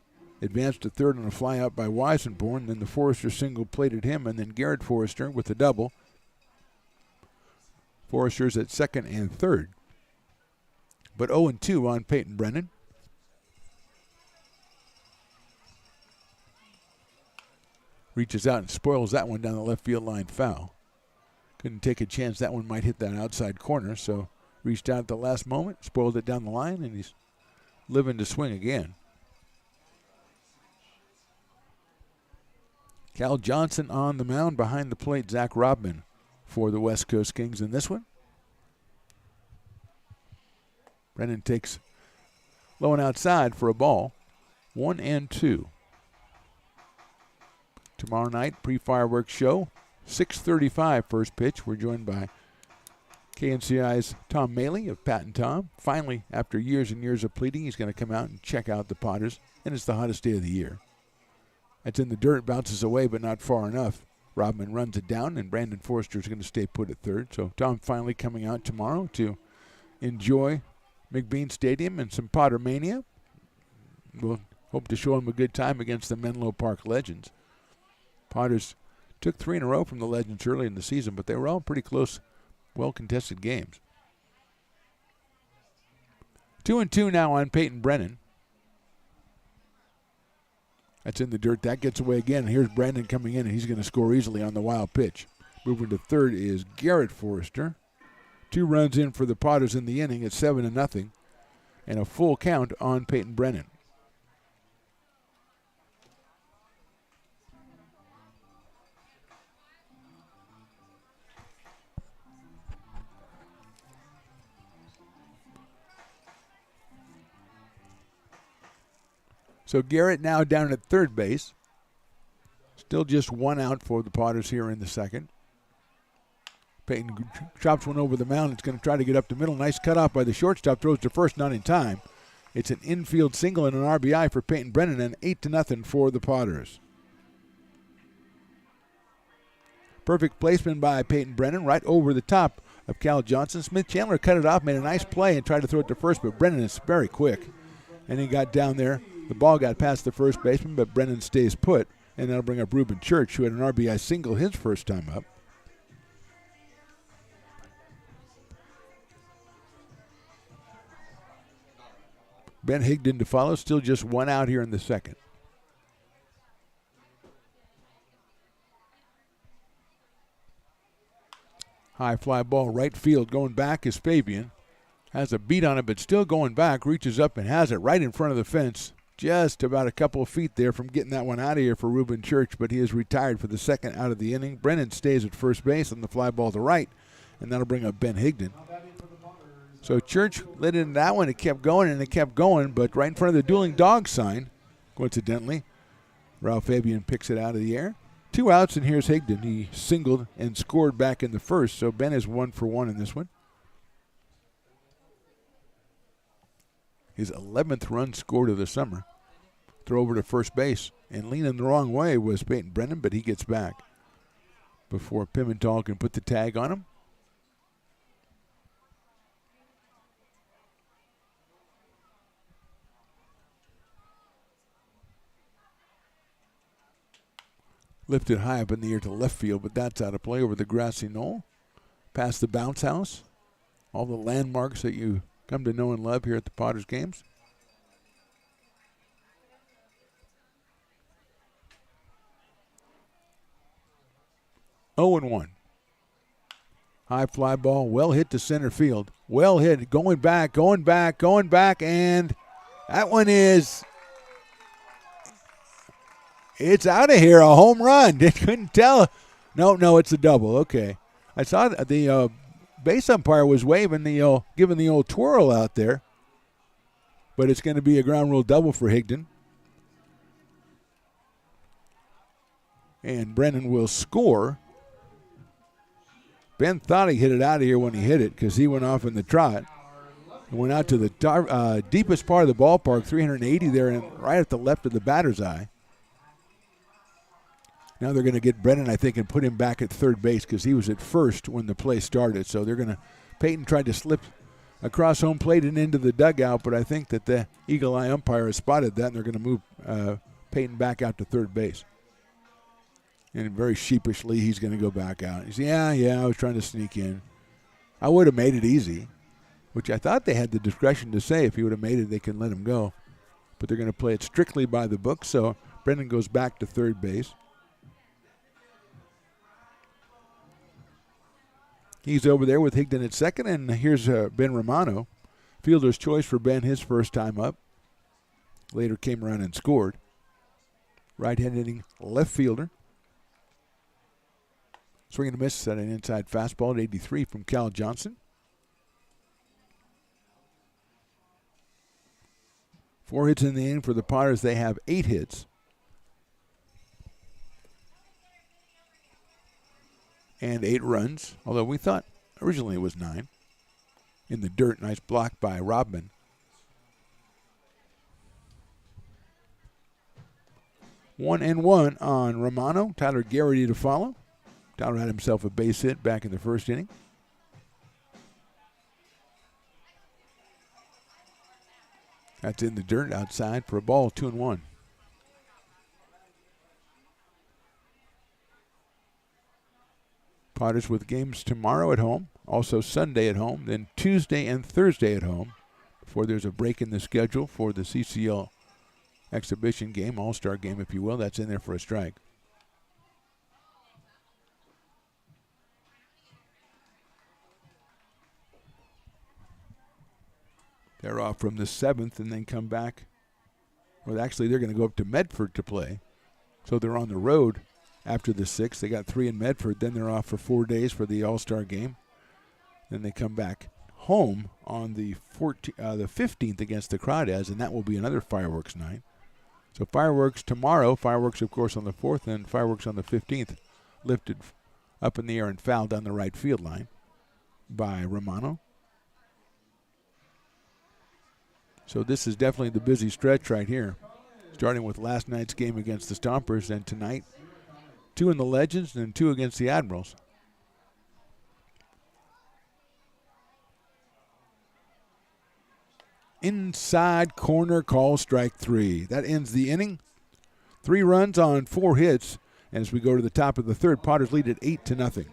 Speaker 2: Advanced to third on a fly out by Weisenborn. Then the Forrester single plated him, and then Garrett Forrester with a double. Forrester's at second and third. But 0-2 on Peyton Brennan. Reaches out and spoils that one down the left field line foul. Couldn't take a chance that one might hit that outside corner, so reached out at the last moment, spoiled it down the line, and he's living to swing again. Cal Johnson on the mound behind the plate. Zach Rodman for the West Coast Kings in this one. Brennan takes low and outside for a ball. 1-2. Tomorrow night, pre-fireworks show. 6:35 first pitch. We're joined by KNCI's Tom Maley of Pat and Tom. Finally, after years and years of pleading, he's going to come out and check out the Padres. And it's the hottest day of the year. It's in the dirt, bounces away, but not far enough. Rodman runs it down, and Brandon Forrester is going to stay put at third. So Tom finally coming out tomorrow to enjoy McBean Stadium and some Potter Mania. We'll hope to show him a good time against the Menlo Park Legends. Padres took 3 in a row from the Legends early in the season, but they were all pretty close, well-contested games. 2-2 now on Peyton Brennan. That's in the dirt. That gets away again. Here's Brandon coming in, and he's going to score easily on the wild pitch. Moving to third is Garrett Forrester. 2 runs in for the Padres in the inning at 7-0, and a full count on Peyton Brennan. So Garrett now down at third base. Still just one out for the Potters here in the second. Peyton chops one over the mound. It's going to try to get up the middle. Nice cutoff by the shortstop. Throws to first, not in time. It's an infield single and an RBI for Peyton Brennan, and 8-0 for the Potters. Perfect placement by Peyton Brennan right over the top of Cal Johnson. Smith Chandler cut it off, made a nice play, and tried to throw it to first, but Brennan is very quick. And he got down there. The ball got past the first baseman, but Brennan stays put, and that'll bring up Reuben Church, who had an RBI single his first time up. Ben Higdon to follow, still just one out here in the second. High fly ball, right field, going back is Fabian. Has a beat on it, but still going back, reaches up and has it right in front of the fence. Just about a couple of feet there from getting that one out of here for Reuben Church, but he is retired for the second out of the inning. Brennan stays at first base on the fly ball to right, and that'll bring up Ben Higdon. So Church lit into that one. It kept going, and it kept going, but right in front of the dueling dog sign, coincidentally, Ralph Fabian picks it out of the air. 2 outs, and here's Higdon. He singled and scored back in the first, so Ben is 1 for 1 in this one. His 11th run scored of the summer. Throw over to first base, and leaning the wrong way was Peyton Brennan, but he gets back before Pimentel can put the tag on him. Lifted high up in the air to left field, but that's out of play over the grassy knoll. Past the bounce house. All the landmarks that you come to know and love here at the Potters games. Oh and 1. High fly ball, well hit to center field. Well hit, going back, and that one is... It's out of here, a home run. I couldn't tell. No, it's a double. Okay. I saw the base umpire was waving giving the old twirl out there. But it's going to be a ground rule double for Higdon. And Brennan will score. Ben thought he hit it out of here when he hit it because he went off in the trot. He went out to the deepest part of the ballpark, 380 there, and right at the left of the batter's eye. Now they're going to get Brennan, I think, and put him back at third base because he was at first when the play started. So they're going to – Peyton tried to slip across home plate and into the dugout, but I think that the Eagle Eye umpire has spotted that, and they're going to move Peyton back out to third base. And very sheepishly, he's going to go back out. He's, yeah, I was trying to sneak in. I would have made it easy, which I thought they had the discretion to say if he would have made it, they can let him go. But they're going to play it strictly by the book, so Brennan goes back to third base. He's over there with Higdon at second, and here's Ben Romano. Fielder's choice for Ben his first time up. Later came around and scored. Right-handed hitting left fielder. Swing and a miss at an inside fastball at 83 from Cal Johnson. 4 hits in the inning for the Potters. They have 8 hits. And 8 runs, although we thought originally it was 9. In the dirt, nice block by Robman. One and one on Romano. Tyler Garrity to follow. Tyler had himself a base hit back in the first inning. That's in the dirt outside for a ball, 2-1. Potters with games tomorrow at home, also Sunday at home, then Tuesday and Thursday at home before there's a break in the schedule for the CCL exhibition game, all-star game, if you will. That's in there for a strike. They're off from the 7th and then come back. Well, actually, they're going to go up to Medford to play. So they're on the road after the 6th. They got 3 in Medford. Then they're off for 4 days for the All-Star game. Then they come back home on the 15th against the Crawdads, and that will be another fireworks night. So fireworks tomorrow. Fireworks, of course, on the 4th, and fireworks on the 15th, lifted up in the air and fouled down the right field line by Romano. So this is definitely the busy stretch right here, starting with last night's game against the Stompers, and tonight, 2 in the Legends and 2 against the Admirals. Inside corner call, strike 3. That ends the inning. 3 runs on 4 hits. And as we go to the top of the 3rd, Potters lead at 8-0.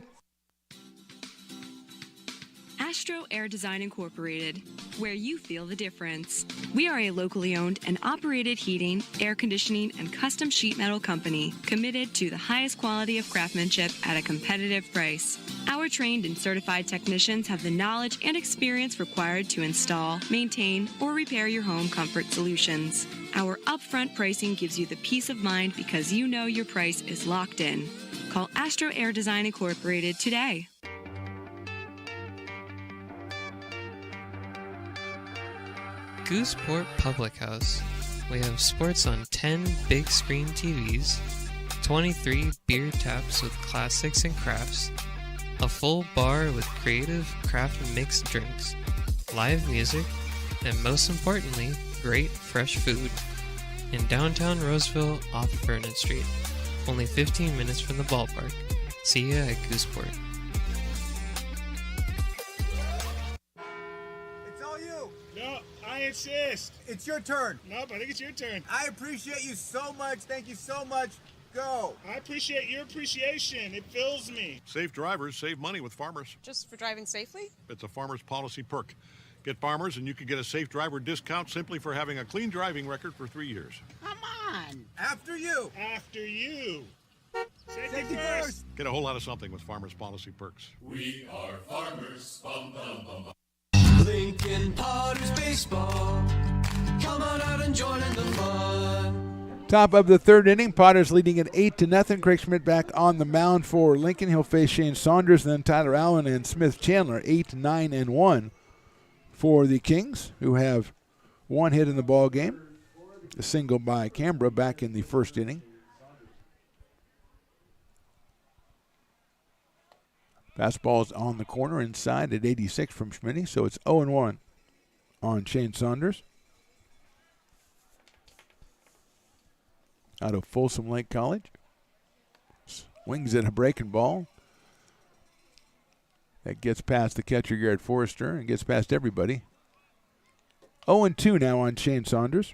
Speaker 12: Astro Air Design Incorporated, where you feel the difference. We are a locally owned and operated heating, air conditioning, and custom sheet metal company committed to the highest quality of craftsmanship at a competitive price. Our trained and certified technicians have the knowledge and experience required to install, maintain, or repair your home comfort solutions. Our upfront pricing gives you the peace of mind because you know your price is locked in. Call Astro Air Design Incorporated today.
Speaker 13: Gooseport Public House. We have sports on 10 big screen TVs, 23 beer taps with classics and crafts, a full bar with creative craft mixed drinks, live music, and most importantly, great fresh food. In downtown Roseville off Vernon Street. Only 15 minutes from the ballpark. See ya at Gooseport.
Speaker 15: It's all you.
Speaker 16: No, I insist.
Speaker 15: It's your turn.
Speaker 16: Nope, I think it's your turn.
Speaker 15: I appreciate you so much. Thank you so much. Go.
Speaker 16: I appreciate your appreciation. It fills me.
Speaker 17: Safe drivers save money with Farmers.
Speaker 9: Just for driving safely?
Speaker 17: It's a Farmers policy perk. Get Farmers and you can get a safe driver discount simply for having a clean driving record for 3 years.
Speaker 15: Come on. After you.
Speaker 16: After you.
Speaker 15: Safety first.
Speaker 17: Get a whole lot of something with Farmers policy perks.
Speaker 19: We are farmers. Bum, bum, bum, bum.
Speaker 7: Lincoln Potters Baseball. Come on out and join in the fun.
Speaker 2: Top of the 3rd inning, Potters leading at 8-0. Craig Schmidt back on the mound for Lincoln. He'll face Shane Saunders, and then Tyler Allen and Smith Chandler, 8-9-1 for the Kings, who have 1 hit in the ball game. A single by Canberra back in the 1st inning. Fastball's on the corner inside at 86 from Schmidt, so it's 0-1 on Shane Saunders. Out of Folsom Lake College. Swings at a breaking ball. That gets past the catcher, Garrett Forrester, and gets past everybody. 0-2 now on Shane Saunders.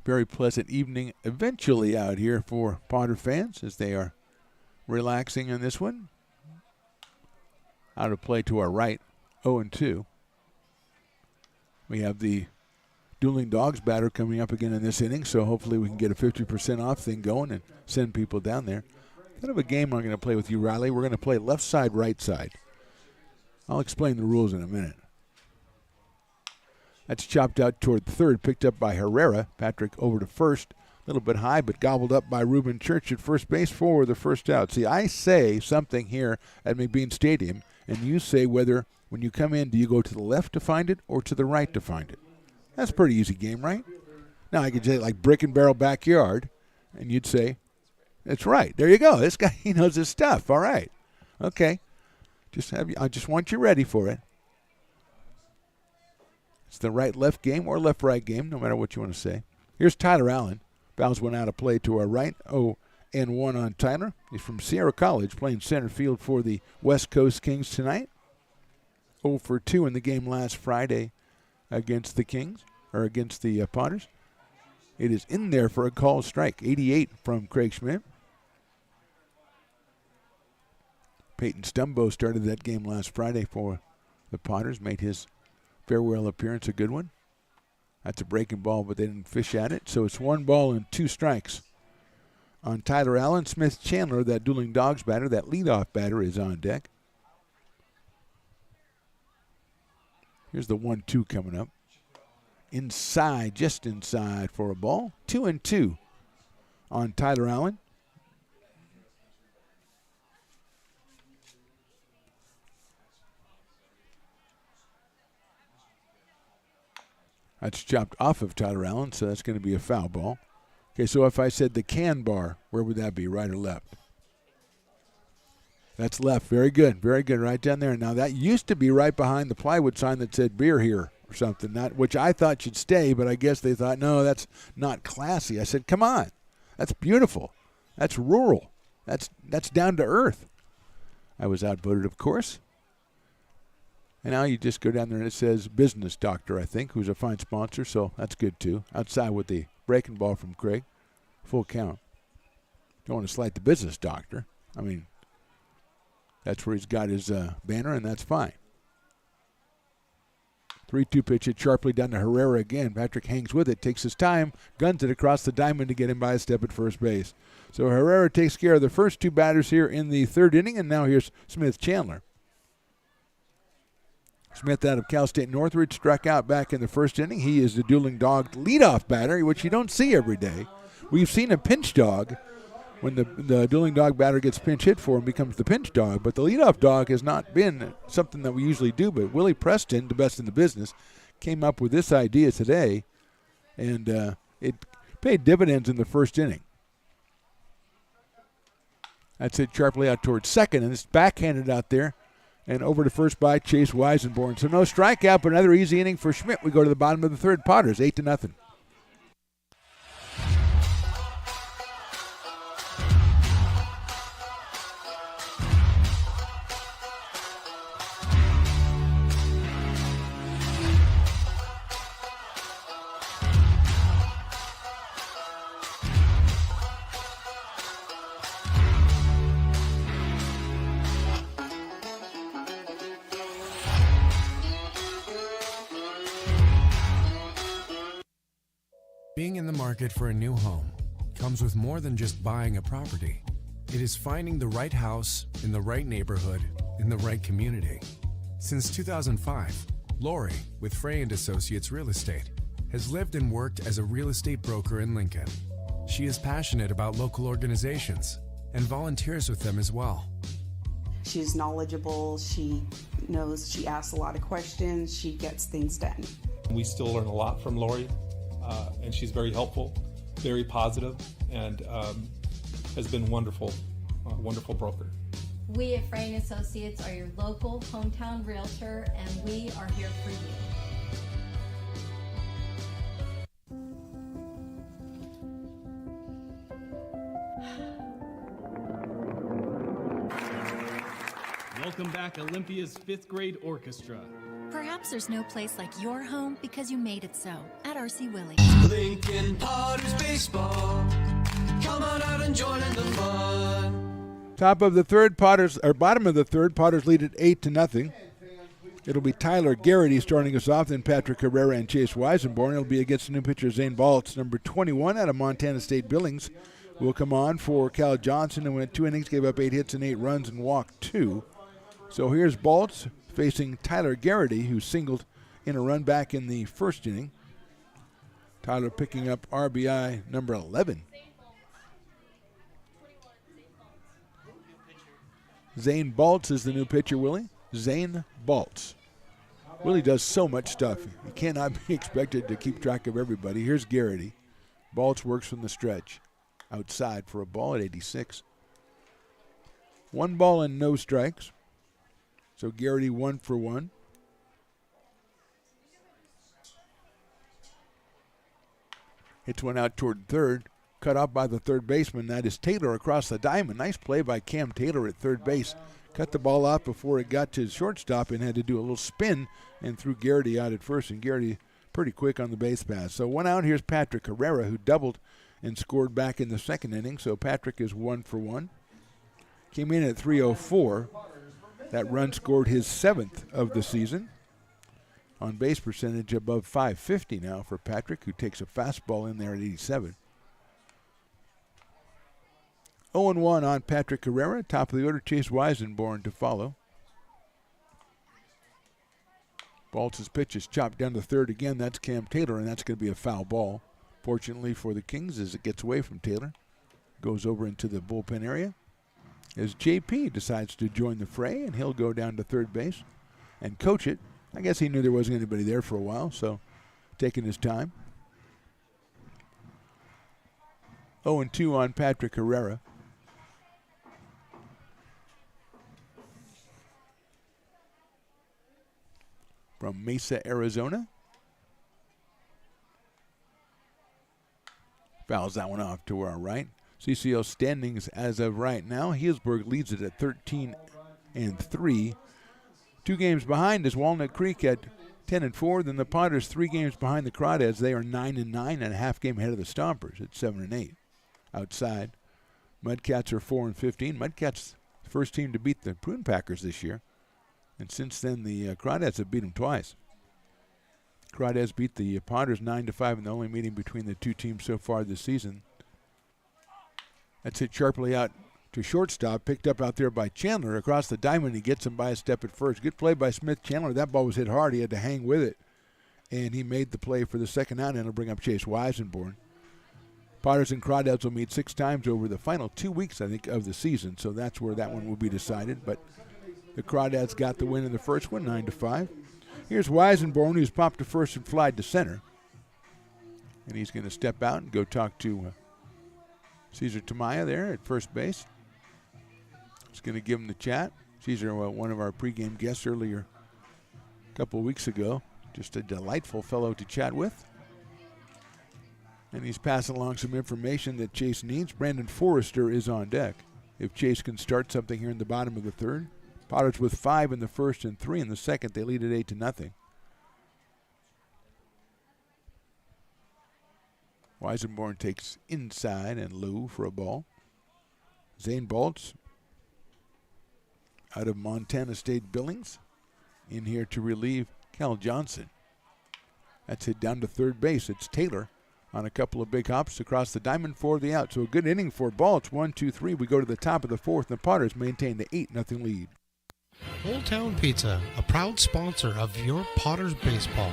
Speaker 2: Very pleasant evening eventually out here for Potter fans as they are relaxing in this one. Out of play to our right, 0-2. We have the Dueling Dogs batter coming up again in this inning, so hopefully we can get a 50% off thing going and send people down there. Kind of a game I'm going to play with you, Riley. We're going to play left side, right side. I'll explain the rules in a minute. That's chopped out toward third, picked up by Herrera. Patrick over to first. A little bit high, but gobbled up by Reuben Church at first base for the first out. See, I say something here at McBean Stadium, and you say whether when you come in, do you go to the left to find it or to the right to find it? That's a pretty easy game, right? Now, I could say like Brick and Barrel Backyard, and you'd say, that's right. There you go. This guy, he knows his stuff. All right. Okay. I just want you ready for it. It's the right-left game or left-right game, no matter what you want to say. Here's Tyler Allen. Bounds one out of play to our right. 0-1 on Tyler. He's from Sierra College, playing center field for the West Coast Kings tonight. 0-2 in the game last Friday against the Kings, or against the Potters. It is in there for a call strike. 88 from Craig Schmidt. Peyton Stumbo started that game last Friday for the Potters, made his farewell appearance a good one. That's a breaking ball, but they didn't fish at it. So it's 1 ball and 2 strikes on Tyler Allen. Smith Chandler, that Dueling Dogs batter, that leadoff batter, is on deck. Here's the 1-2 coming up. Inside, just inside for a ball. 2-2 on Tyler Allen. That's chopped off of Tyler Allen, so that's going to be a foul ball. Okay, so if I said the can bar, where would that be, right or left? That's left. Very good. Very good. Right down there. Now, that used to be right behind the plywood sign that said beer here or something, which I thought should stay, but I guess they thought, no, that's not classy. I said, come on. That's beautiful. That's rural. That's down to earth. I was outvoted, of course. And now you just go down there and it says Business Doctor, I think, who's a fine sponsor, so that's good too. Outside with the breaking ball from Craig. Full count. Don't want to slight the Business Doctor. I mean, that's where he's got his banner, and that's fine. 3-2 pitch it sharply down to Herrera again. Patrick hangs with it, takes his time, guns it across the diamond to get him by a step at first base. So Herrera takes care of the first two batters here in the third inning, and now here's Smith Chandler. Smith out of Cal State Northridge struck out back in the first inning. He is the dueling dog leadoff batter, which you don't see every day. We've seen a pinch dog when the dueling dog batter gets pinch hit for and becomes the pinch dog, but the leadoff dog has not been something that we usually do. But Willie Preston, the best in the business, came up with this idea today, and it paid dividends in the first inning. That's it sharply out towards second, and it's backhanded out there and over to first by Chase Weisenborn. So no strikeout, but another easy inning for Schmidt. We go to the bottom of the third. Potters 8-0.
Speaker 21: Being in the market for a new home comes with more than just buying a property. It is finding the right house in the right neighborhood in the right community. Since 2005, Lori, with Frey & Associates Real Estate, has lived and worked as a real estate broker in Lincoln. She is passionate about local organizations and volunteers with them as well.
Speaker 22: She's knowledgeable, she knows, she asks a lot of questions, she gets things done.
Speaker 23: We still learn a lot from Lori, and she's very helpful, very positive, and has been wonderful, wonderful broker.
Speaker 24: We at Frey & Associates are your local hometown realtor, and we are here for you.
Speaker 3: Welcome back, Olympia's 5th grade orchestra.
Speaker 6: Perhaps there's no place like your home because you made it so at RC Willey.
Speaker 7: Lincoln Potters Baseball. Come on out and join in the fun.
Speaker 2: Top of the third, Potters, or bottom of the third, Potters lead at 8-0. It'll be Tyler Garrity starting us off, then Patrick Herrera and Chase Weisenborn. It'll be against the new pitcher Zane Baltz, number 21 out of Montana State Billings. Will come on for Cal Johnson, and went 2 innings, gave up 8 hits and 8 runs and walked 2. So here's Baltz facing Tyler Garrity, who singled in a run back in the first inning. Tyler picking up RBI number 11. Zane Baltz is the new pitcher, Willie. Zane Baltz. Willie does so much stuff. He cannot be expected to keep track of everybody. Here's Garrity. Baltz works from the stretch. Outside for a ball at 86. 1 ball and no strikes. So Garrity 1 for 1. Hits one out toward third. Cut off by the third baseman. That is Taylor across the diamond. Nice play by Cam Taylor at third base. Cut the ball off before it got to his shortstop and had to do a little spin and threw Garrity out at first. And Garrity pretty quick on the base pass. So 1 out. Here's Patrick Herrera, who doubled and scored back in the second inning. So Patrick is 1 for 1. Came in at 304. That run scored his 7th of the season. On base percentage above .550 now for Patrick, who takes a fastball in there at 87. 0-1 on Patrick Herrera. Top of the order, Chase Weisenborn to follow. Baltz's pitch is chopped down to third again. That's Cam Taylor, and that's going to be a foul ball. Fortunately for the Kings, as it gets away from Taylor, goes over into the bullpen area. As JP decides to join the fray, and he'll go down to third base and coach it. I guess he knew there wasn't anybody there for a while, so taking his time. 0-2 on Patrick Herrera. From Mesa, Arizona. Fouls that one off to our right. CCL standings as of right now. Healdsburg leads it at 13-3. 2 games behind is Walnut Creek at 10-4. Then the Potters 3 games behind the Crawdads. They are 9-9 and a half game ahead of the Stompers at 7-8. Outside, Mudcats are 4-15. Mudcats the first team to beat the Prune Packers this year. And since then, the Crawdads have beat them twice. Crawdads beat the Potters 9-5 in the only meeting between the two teams so far this season. That's hit sharply out to shortstop, picked up out there by Chandler across the diamond. He gets him by a step at first. Good play by Smith Chandler. That ball was hit hard. He had to hang with it. And he made the play for the second out, and it'll bring up Chase Weisenborn. Potters and Crawdads will meet 6 times over the final 2 weeks, I think, of the season. So that's where that one will be decided. But the Crawdads got the win in the first one, 9-5. Here's Weisenborn, who's popped to first and flied to center. And he's going to step out and go talk to Cesar Tamaya there at first base. He's going to give him the chat. Cesar, one of our pregame guests earlier a couple of weeks ago. Just a delightful fellow to chat with. And he's passing along some information that Chase needs. Brandon Forrester is on deck. If Chase can start something here in the bottom of the third. Potters with 5 in the first and 3 in the second. They lead at 8-0. Weisenborn takes inside and low for a ball. Zane Baltz out of Montana State Billings in here to relieve Cal Johnson. That's hit down to third base. It's Taylor on a couple of big hops across the diamond for the out. So a good inning for Baltz. 1-2-3. We go to the top of the fourth, and the Potters maintain the 8-0 lead.
Speaker 1: Old Town Pizza, a proud sponsor of your Potters baseball,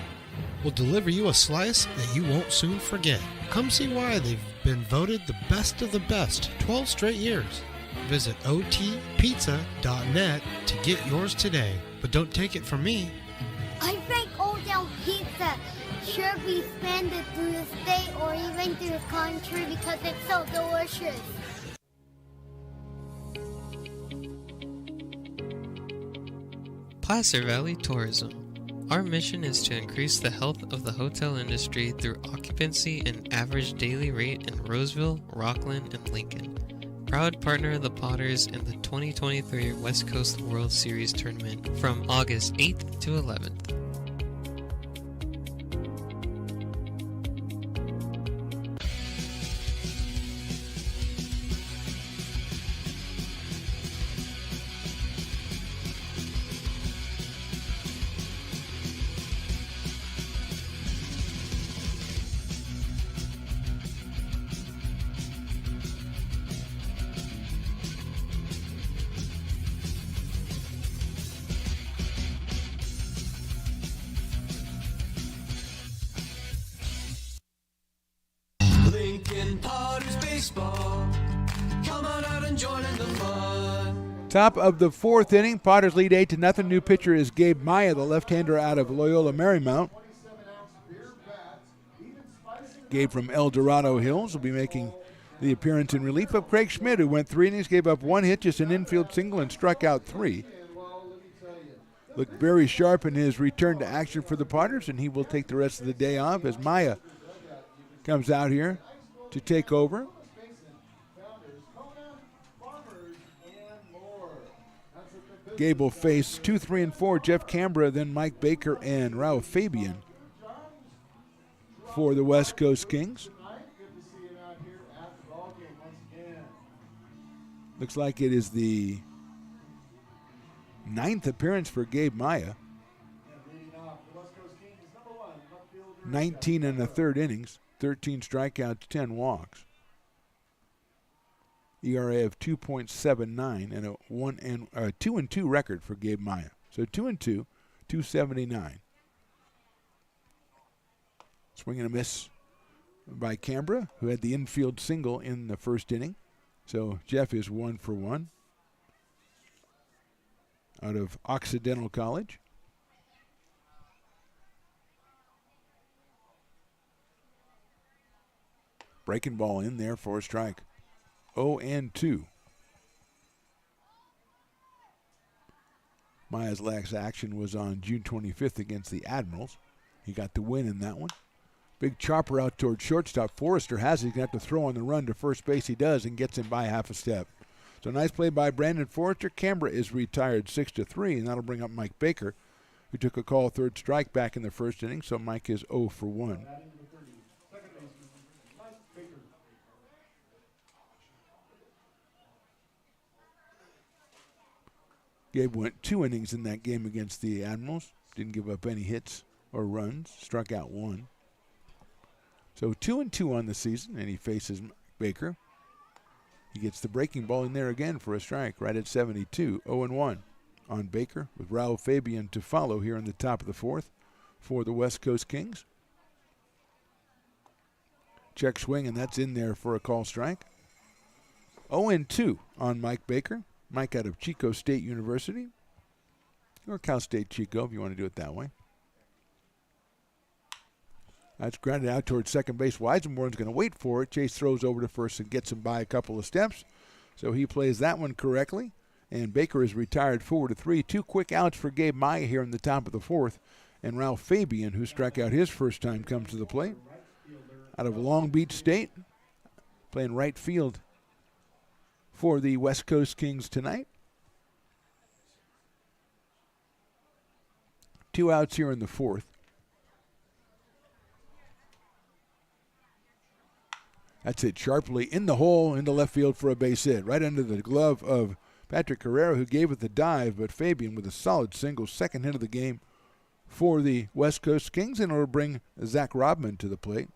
Speaker 1: will deliver you a slice that you won't soon forget. Come see why they've been voted the best of the best 12 straight years. Visit otpizza.net to get yours today. But don't take it from me.
Speaker 14: I think Old Town Pizza should be expanded through the state or even through the country because it's so delicious.
Speaker 13: Placer Valley Tourism. Our mission is to increase the health of the hotel industry through occupancy and average daily rate in Roseville, Rockland, and Lincoln. Proud partner of the Potters in the 2023 West Coast World Series Tournament from August 8th to 11th.
Speaker 7: Lincoln Potters baseball. Come on out and join in the fun.
Speaker 2: Top of the fourth inning, Potters lead 8-0. New pitcher is Gabe Maya, the left-hander out of Loyola Marymount. Gabe from El Dorado Hills will be making the appearance in relief of Craig Schmidt, who went 3 innings, gave up 1 hit, just an infield single, and struck out 3. Looked very sharp in his return to action for the Potters, and he will take the rest of the day off as Maya comes out here to take over. Gabe will face 2, 3, and 4, Jeff Canberra, then Mike Baker and Ralph Fabian for the West Coast Kings. Looks like it is the 9th appearance for Gabe Maya. 19 and a third innings, 13 strikeouts, 10 walks. ERA of 2.79 and a 2-2 record for Gabe Maya. So 2-2, 279. Swing and a miss by Canberra, who had the infield single in the first inning. So Jeff is 1 for 1 out of Occidental College. 2-2
Speaker 7: Lincoln
Speaker 2: Breaking ball in there for a strike. 0-2. Maya's last action was on June 25th against the Admirals. He got the win in that one. Big chopper out towards shortstop. Forrester has it. He's going to have to throw on the run to first base. He does and gets him by half a step. So nice play by Brandon Forrester. Canberra is retired 6-3, and that'll bring up Mike Baker, who took a call third strike back in the first inning. So Mike is 0 for 1. Gabe went 2 innings in that game against the Admirals. Didn't give up any hits or runs. Struck out 1. So 2-2 on the season, and he faces Baker. He gets the breaking ball in there again for a strike, right at 72. 0-1 on Baker, with Raul Fabian to follow here in the top of the fourth for the West Coast Kings. Check swing, and that's in there for a call strike. 0-2 on Mike Baker. Mike out of Chico State University, or Cal State Chico if you want to do it that way. That's grounded out towards second base. Weisenborn's going to wait for it. Chase throws over to first and gets him by a couple of steps. So he plays that one correctly. And Baker is retired 4-3. 2 quick outs for Gabe Maya here in the top of the fourth. And Ralph Fabian, who struck out his first time, comes to the plate. Out of Long Beach State, playing right field for the West Coast Kings tonight. 2 outs here in the fourth. That's it sharply in the hole into left field for a base hit. Right under the glove of Patrick Carrera, who gave it the dive, but Fabian with a solid single, second hit of the game for the West Coast Kings, and it'll bring Zach Rodman to the plate.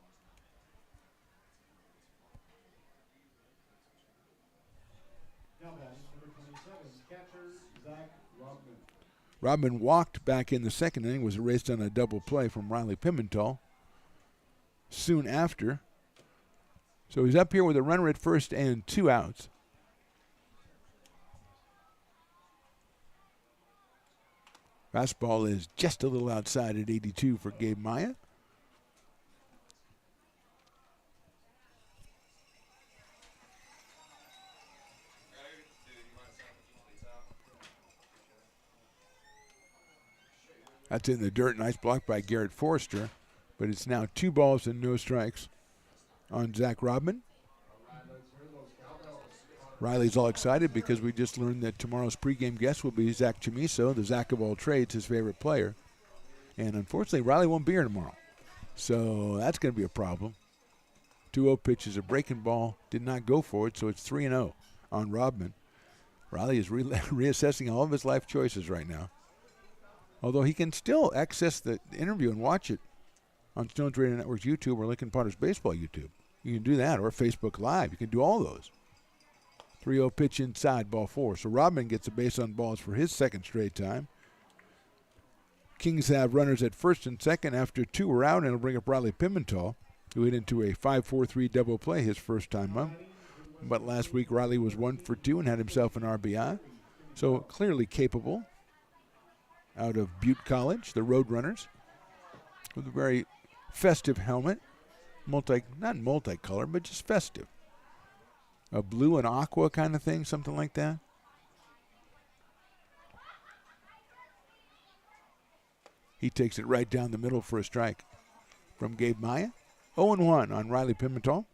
Speaker 2: Rodman walked back in the second inning, was erased on a double play from Riley Pimentel soon after. So he's up here with a runner at first and 2 outs. Fastball is just a little outside at 82 for Gabe Maya. That's in the dirt. Nice block by Garrett Forrester. But it's now 2 balls and no strikes on Zach Rodman. Riley's all excited because we just learned that tomorrow's pregame guest will be Zach Chamiso, the Zach of all trades, his favorite player. And unfortunately, Riley won't be here tomorrow. So that's going to be a problem. 2-0 pitch is a breaking ball. Did not go for it, so it's 3-0 on Rodman. Riley is reassessing all of his life choices right now. Although he can still access the interview and watch it on Stones Radio Network's YouTube or Lincoln Potters Baseball YouTube. You can do that, or Facebook Live. You can do all those. 3-0 pitch inside, ball 4. So Rodman gets a base on balls for his second straight time. Kings have runners at first and second after 2 are out, and it'll bring up Riley Pimentel, who hit into a 5-4-3 double play his first time up. But last week, Riley was 1 for 2 and had himself an RBI. So clearly capable. Out of Butte College, the Roadrunners, with a very festive helmet. Not multicolor, but just festive. A blue and aqua kind of thing, something like that. He takes it right down the middle for a strike from Gabe Maya. 0-1 on Riley Pimentel.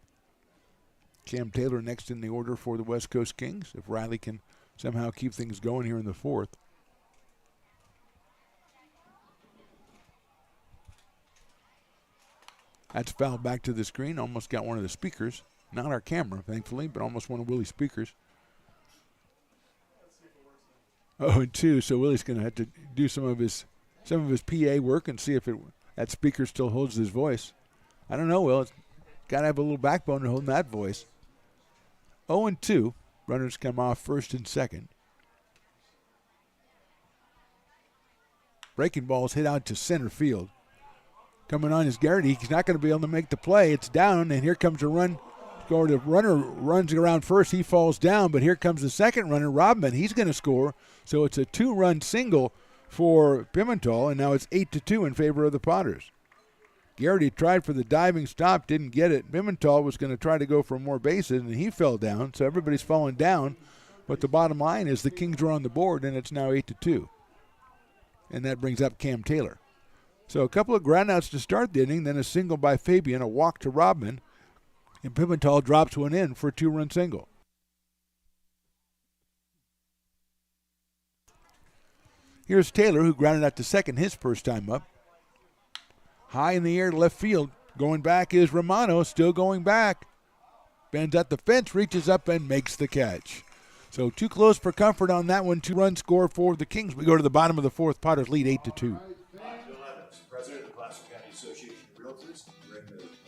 Speaker 2: Cam Taylor next in the order for the West Coast Kings, if Riley can somehow keep things going here in the fourth. That's fouled back to the screen. Almost got one of the speakers. Not our camera, thankfully, but almost one of Willie's speakers. 0-2, so Willie's going to have to do some of his PA work and see if that speaker still holds his voice. I don't know, Will. It's got to have a little backbone to hold that voice. 0-2. Runners come off first and second. Breaking ball's hit out to center field. Coming on is Garrity. He's not going to be able to make the play. It's down, and here comes a run. The runner runs around first. He falls down, but here comes the second runner, Rodman. He's going to score. So it's a 2-run single for Pimentel, and now it's 8-2 in favor of the Potters. Garrity tried for the diving stop, didn't get it. Pimentel was going to try to go for more bases, and he fell down, so everybody's falling down. But the bottom line is the Kings are on the board, and it's now 8-2. And that brings up Cam Taylor. So a couple of groundouts to start the inning, then a single by Fabian, a walk to Rodman, and Pimentel drops one in for a 2-run single. Here's Taylor, who grounded out to second his first time up. High in the air to left field. Going back is Romano, still going back. Bends at the fence, reaches up and makes the catch. So too close for comfort on that one. 2-run score for the Kings. We go to the bottom of the fourth. Potters lead 8-2.
Speaker 9: Bill Evans, President of the Placer County Association of Realtors. We're in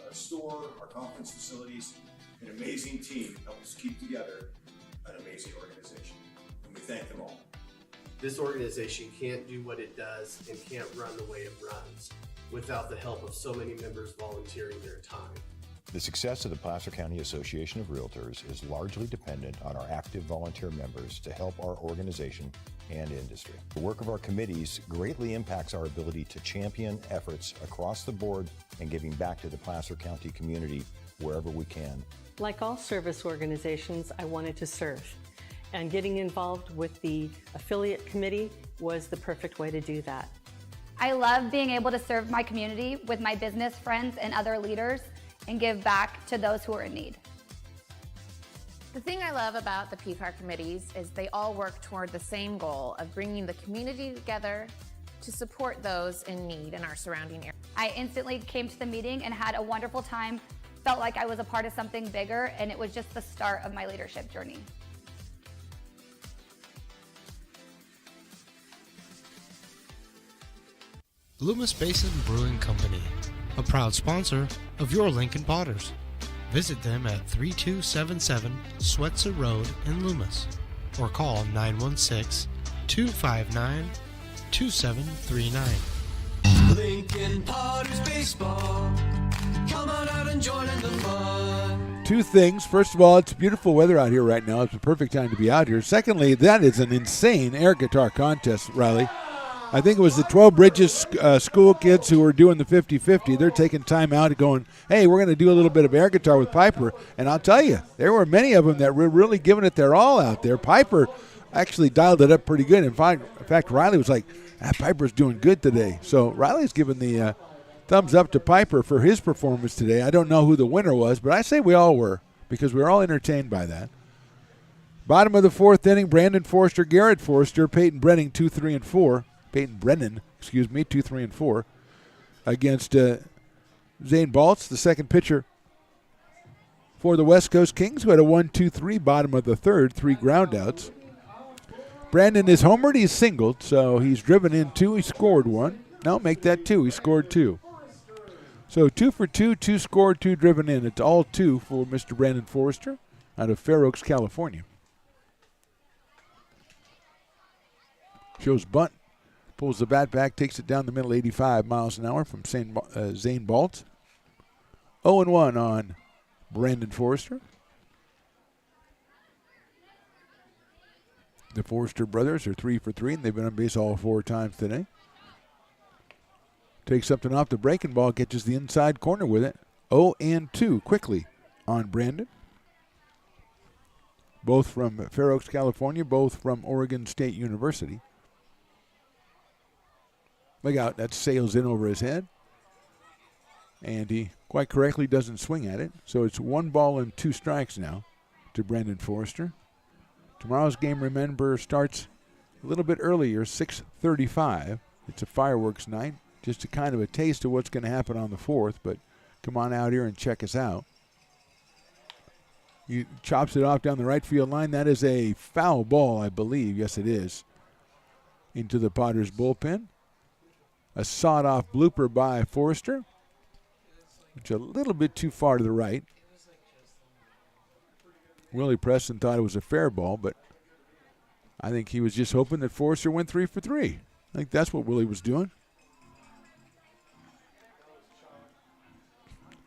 Speaker 9: the store, our conference facilities. An amazing team helps keep together an amazing organization. And we thank them all.
Speaker 10: This organization can't do what it does and can't run the way it runs without the help of so many members volunteering their time.
Speaker 11: The success of the Placer County Association of Realtors is largely dependent on our active volunteer members to help our organization and industry. The work of our committees greatly impacts our ability to champion efforts across the board and giving back to the Placer County community wherever we can.
Speaker 18: Like all service organizations, I wanted to serve. And getting involved with the affiliate committee was the perfect way to do that.
Speaker 25: I love being able to serve my community with my business friends and other leaders and give back to those who are in need.
Speaker 26: The thing I love about the PCAR committees is they all work toward the same goal of bringing the community together to support those in need in our surrounding area.
Speaker 25: I instantly came to the meeting and had a wonderful time, felt like I was a part of something bigger, and it was just the start of my leadership journey.
Speaker 1: Loomis Basin Brewing Company, a proud sponsor of your Lincoln Potters. Visit them at 3277 Swetzer Road in Loomis or call 916-259-2739.
Speaker 7: Lincoln Potters Baseball. Come on out and join in the fun.
Speaker 2: Two things. First of all, it's beautiful weather out here right now. It's the perfect time to be out here. Secondly, that is an insane air guitar contest, Riley. I think it was the 12 Bridges school kids who were doing the 50-50. They're taking time out and going, hey, we're going to do a little bit of air guitar with Piper. And I'll tell you, there were many of them that were really giving it their all out there. Piper actually dialed it up pretty good. In fact, Riley was like, Piper's doing good today. So Riley's giving the thumbs up to Piper for his performance today. I don't know who the winner was, but I say we all were because we were all entertained by that. Bottom of the fourth inning, Brandon Forrester, Garrett Forrester, Peyton Brennan, 2-3 and 4. Peyton Brennan, 2-3 and 4 against Zane Baltz, the second pitcher for the West Coast Kings, who had a 1-2-3 bottom of the third, 3 groundouts. Brandon is homered, he's singled, so he's driven in 2, he scored 1. No, make that 2, he scored 2. So 2 for 2, 2 scored, 2 driven in. It's all 2 for Mr. Brandon Forrester out of Fair Oaks, California. Shows bunt. Pulls the bat back, takes it down the middle, 85 miles an hour from Zane Baltz. 0-1 on Brandon Forrester. The Forrester brothers are 3 for 3, and they've been on base all 4 times today. Takes something off the breaking ball, catches the inside corner with it. 0-2 quickly on Brandon. Both from Fair Oaks, California, both from Oregon State University. Look out, that sails in over his head. And he quite correctly doesn't swing at it. So it's 1 ball and 2 strikes now to Brandon Forrester. Tomorrow's game, remember, starts a little bit earlier, 6:35. It's a fireworks night. Just a kind of a taste of what's going to happen on the 4th, but come on out here and check us out. He chops it off down the right field line. That is a foul ball, I believe. Yes, it is. Into the Potters bullpen. A sawed-off blooper by Forrester. It's a little bit too far to the right. Willie Preston thought it was a fair ball, but I think he was just hoping that Forrester went 3 for 3. I think that's what Willie was doing.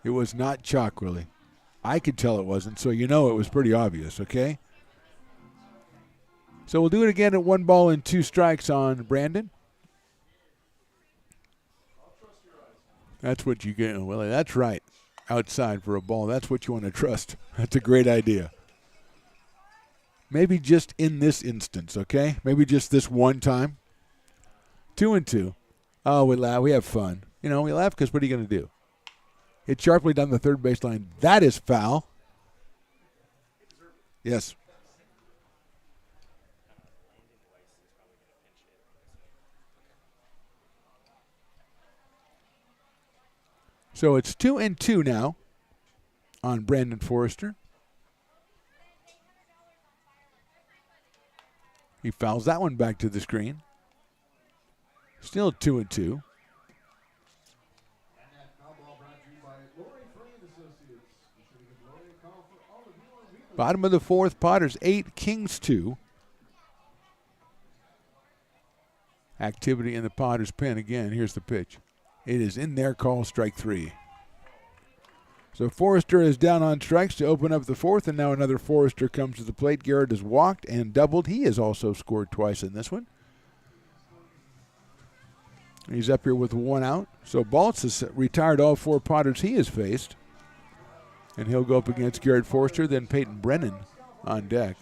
Speaker 2: It was not chalk, Willie. I could tell it wasn't, so you know it was pretty obvious, okay? So we'll do it again at 1 ball and 2 strikes on Brandon. That's what you get, Willie. That's right. Outside for a ball. That's what you want to trust. That's a great idea. Maybe just in this instance, okay? Maybe just this one time. 2-2. Oh, we laugh. We have fun. You know, we laugh because what are you going to do? Hit sharply down the third baseline. That is foul. Yes. So it's 2-2 now on Brandon Forrester. He fouls that one back to the screen. Still 2-2. Bottom of the fourth, Potters 8, Kings 2. Activity in the Potters pen again. Here's the pitch. It is in there, call strike 3. So Forrester is down on strikes to open up the fourth, and now another Forrester comes to the plate. Garrett has walked and doubled. He has also scored twice in this one. He's up here with 1 out. So Baltz has retired all 4 Potters he has faced. And he'll go up against Garrett Forrester, then Peyton Brennan on deck.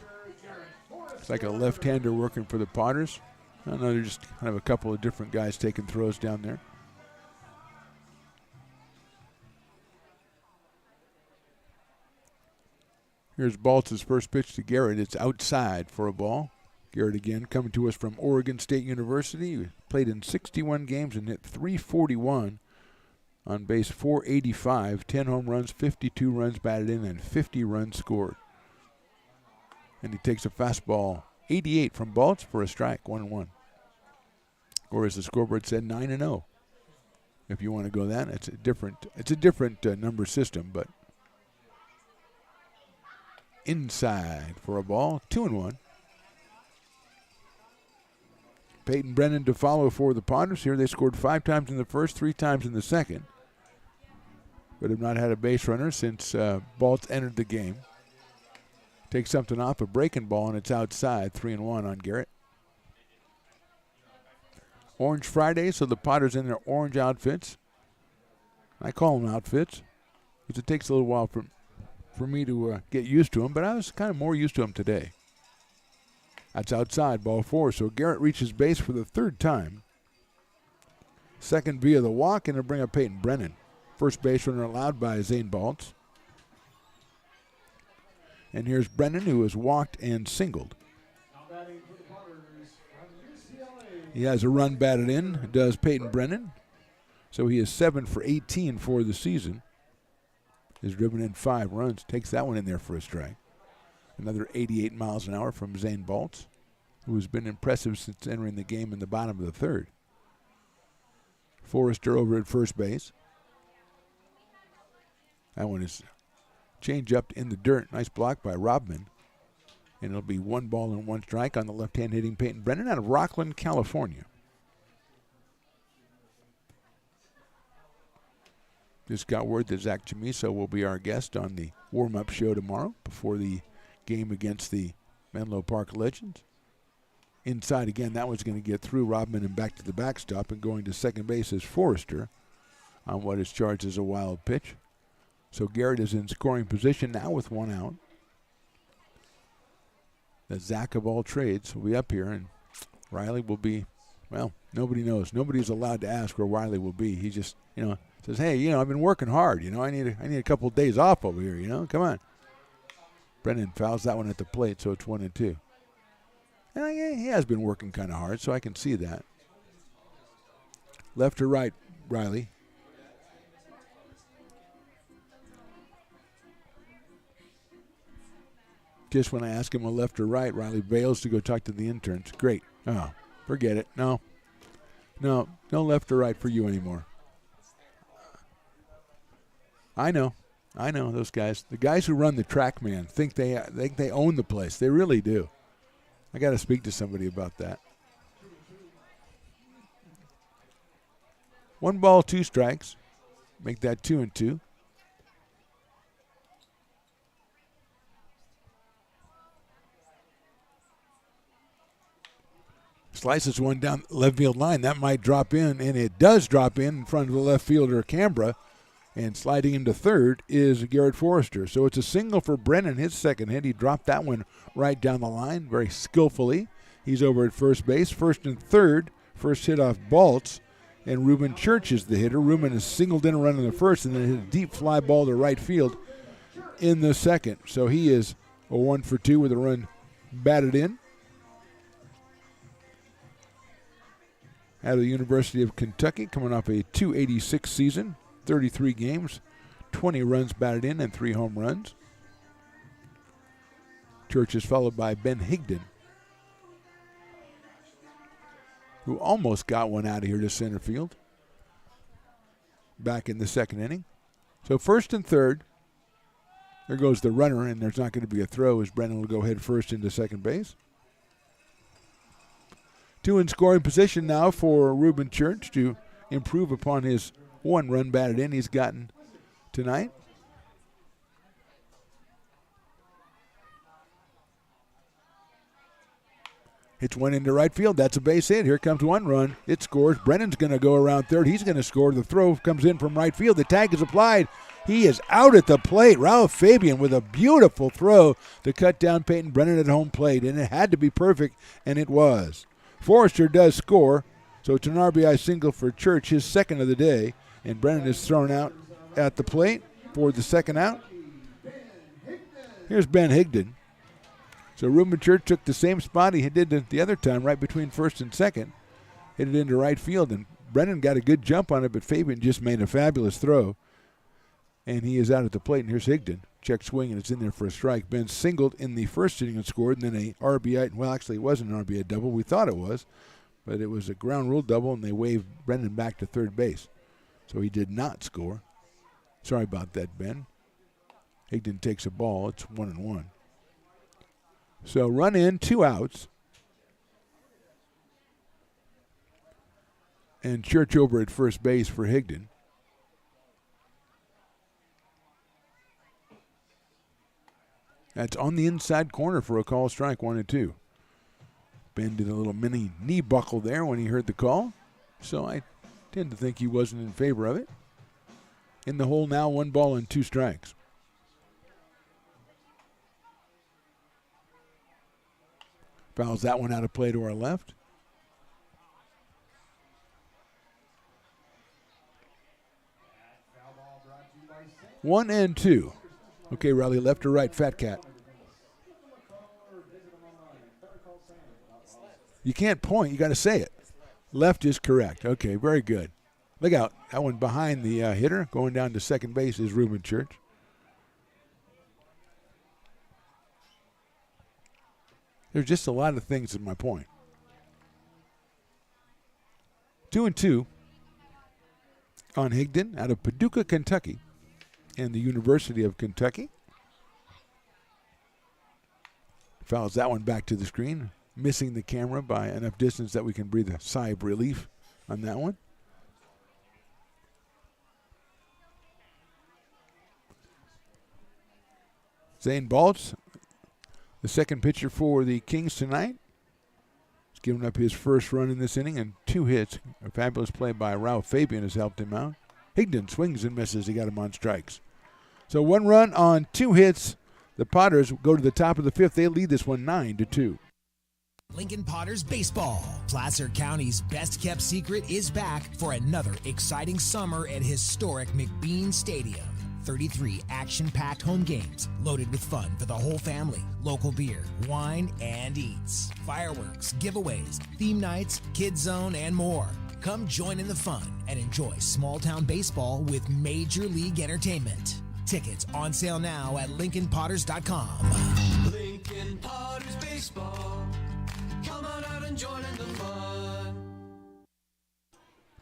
Speaker 2: It's like a left-hander working for the Potters. I don't know, they're just kind of a couple of different guys taking throws down there. Here's Baltz's first pitch to Garrett. It's outside for a ball. Garrett again coming to us from Oregon State University. He played in 61 games and hit .341. On base .485, 10 home runs, 52 runs batted in, and 50 runs scored. And he takes a fastball 88 from Baltz for a strike, 1-1. Or as the scoreboard said, 9-0. If you want to go that, it's a different number system, but inside for a ball, 2-1. Peyton Brennan to follow for the Potters. Here they scored 5 times in the first, 3 times in the second, but have not had a base runner since Baltz entered the game. Takes something off a breaking ball, and it's outside, 3-1 on Garrett. Orange Friday, so the Potters in their orange outfits. I call them outfits because it takes a little while for me to get used to them, but I was kind of more used to them today. That's outside, ball 4. So Garrett reaches base for the 3rd time. Second via the walk, and it'll bring up Peyton Brennan. First base runner allowed by Zane Baltz. And here's Brennan, who has walked and singled. He has a run batted in, does Peyton Brennan. So he is 7 for 18 for the season. Has driven in 5 runs. Takes that one in there for a strike. Another 88 miles an hour from Zane Baltz, who has been impressive since entering the game in the bottom of the 3rd. Forrester over at first base. That one is changed up in the dirt. Nice block by Robman. And it'll be 1 ball and 1 strike on the left-hand hitting Peyton Brennan out of Rockland, California. Just got word that Zach Chamiso will be our guest on the warm-up show tomorrow before the game against the Menlo Park Legends. Inside again, that one's going to get through Robman and back to the backstop, and going to second base is Forrester on what is charged as a wild pitch. So Garrett is in scoring position now with 1 out. The Zach of all trades will be up here, and Riley will be, well, nobody knows. Nobody's allowed to ask where Riley will be. He just, says, hey, I've been working hard. I need a couple of days off over here, come on. Brennan fouls that one at the plate, so it's 1-2. And he has been working kind of hard, so I can see that. Left or right, Riley? Just when I ask him a left or right, Riley bails to go talk to the interns. Great. Oh, forget it. No left or right for you anymore. I know those guys. The guys who run the track, man, think they own the place. They really do. I got to speak to somebody about that. 1 ball, 2 strikes. Make that 2-2. Slices one down the left field line. That might drop in, and it does drop in front of the left fielder, Canberra. And sliding into third is Garrett Forrester. So it's a single for Brennan, his second hit. He dropped that one right down the line very skillfully. He's over at first base. First and third, first hit off Baltz. And Ruben Church is the hitter. Ruben has singled in a run in the first and then hit a deep fly ball to right field in the second. So he is a 1 for 2 with a run batted in. Out of the University of Kentucky, coming off a .286 season, 33 games, 20 runs batted in, and 3 home runs. Church is followed by Ben Higdon, who almost got one out of here to center field back in the second inning. So first and third, there goes the runner, and there's not going to be a throw as Brennan will go head first into second base. 2 in scoring position now for Ruben Church to improve upon his 1 run batted in he's gotten tonight. Hits one into right field. That's a base hit. Here comes 1 run. It scores. Brennan's going to go around third. He's going to score. The throw comes in from right field. The tag is applied. He is out at the plate. Ralph Fabian with a beautiful throw to cut down Peyton Brennan at home plate. And it had to be perfect, and it was. Forrester does score, so it's an RBI single for Church, his second of the day. And Brennan is thrown out at the plate for the second out. Here's Ben Higdon. So Ruben Church took the same spot he did the other time, right between first and second. Hit it into right field, and Brennan got a good jump on it, but Fabian just made a fabulous throw. And he is out at the plate, and here's Higdon. Check swing, and it's in there for a strike. Ben singled in the first inning and scored, and then a RBI. Well, actually, it wasn't an RBI double. We thought it was, but it was a ground rule double, and they waved Brennan back to third base. So he did not score. Sorry about that, Ben. Higdon takes a ball. It's 1-1. So run in, 2 outs. And Church over at first base for Higdon. That's on the inside corner for a call strike, 1-2. Ben did a little mini knee buckle there when he heard the call. So I tend to think he wasn't in favor of it. In the hole now, 1 ball and 2 strikes. Fouls that one out of play to our left. One and 2. Okay, Riley, left or right, Fat Cat? You can't point. You got to say it. Left is correct. Okay, very good. Look out. That one behind the hitter. Going down to second base is Ruben Church. There's just a lot of things at my point. 2-2 on Higdon out of Paducah, Kentucky, and the University of Kentucky. Fouls that one back to the screen, missing the camera by enough distance that we can breathe a sigh of relief on that one. Zane Baltz, the second pitcher for the Kings tonight. He's given up his first run in this inning and 2 hits. A fabulous play by Ralph Fabian has helped him out. Higdon swings and misses. He got him on strikes. So 1 run on 2 hits. The Potters go to the top of the 5th. They lead this one 9-2.
Speaker 4: Lincoln Potters Baseball. Placer County's best-kept secret is back for another exciting summer at historic McBean Stadium. 33 action-packed home games loaded with fun for the whole family. Local beer, wine, and eats. Fireworks, giveaways, theme nights, kids zone, and more. Come join in the fun and enjoy small-town baseball with Major League Entertainment. Tickets on sale now at LincolnPotters.com.
Speaker 7: Lincoln Potters Baseball. Come on out and join in the fun.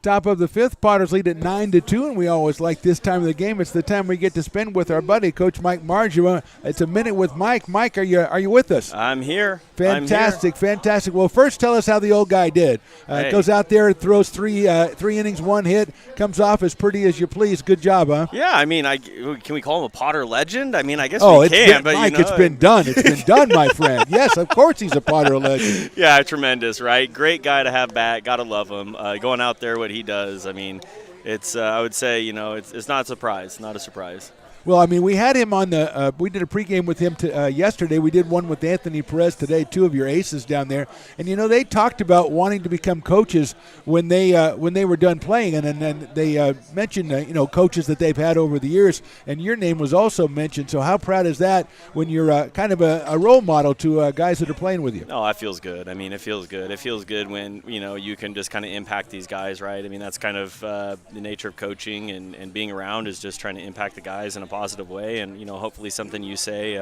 Speaker 2: Top of the 5th, Potters lead at 9-2, and we always like this time of the game. It's the time we get to spend with our buddy, Coach Mike Marge. It's a minute with Mike. Mike, are you with us?
Speaker 5: I'm here.
Speaker 2: Fantastic. Well, first tell us how the old guy did.
Speaker 5: Hey.
Speaker 2: Goes out there, throws three innings, 1 hit, comes off as pretty as you please. Good job, huh?
Speaker 5: Yeah, I mean, can we call him a Potter legend? I mean, I guess we can. But
Speaker 2: Mike,
Speaker 5: you know,
Speaker 2: it's been done. It's been done, my friend. Yes, of course he's a Potter legend.
Speaker 5: Yeah, tremendous, right? Great guy to have back. Gotta love him. Going out there, what he does. I mean, it's I would say, you know, it's not a surprise. Not a surprise.
Speaker 2: Well, I mean, we had him on the we did a pregame with him yesterday. We did one with Anthony Perez today, 2 of your aces down there. And, you know, they talked about wanting to become coaches when they were done playing. And then they mentioned, you know, coaches that they've had over the years. And your name was also mentioned. So how proud is that when you're kind of a role model to guys that are playing with you?
Speaker 5: No, that feels good. I mean, it feels good. It feels good when, you know, you can just kind of impact these guys, right? I mean, that's kind of the nature of coaching and being around is just trying to impact the guys in a positive way, and you know, hopefully something you say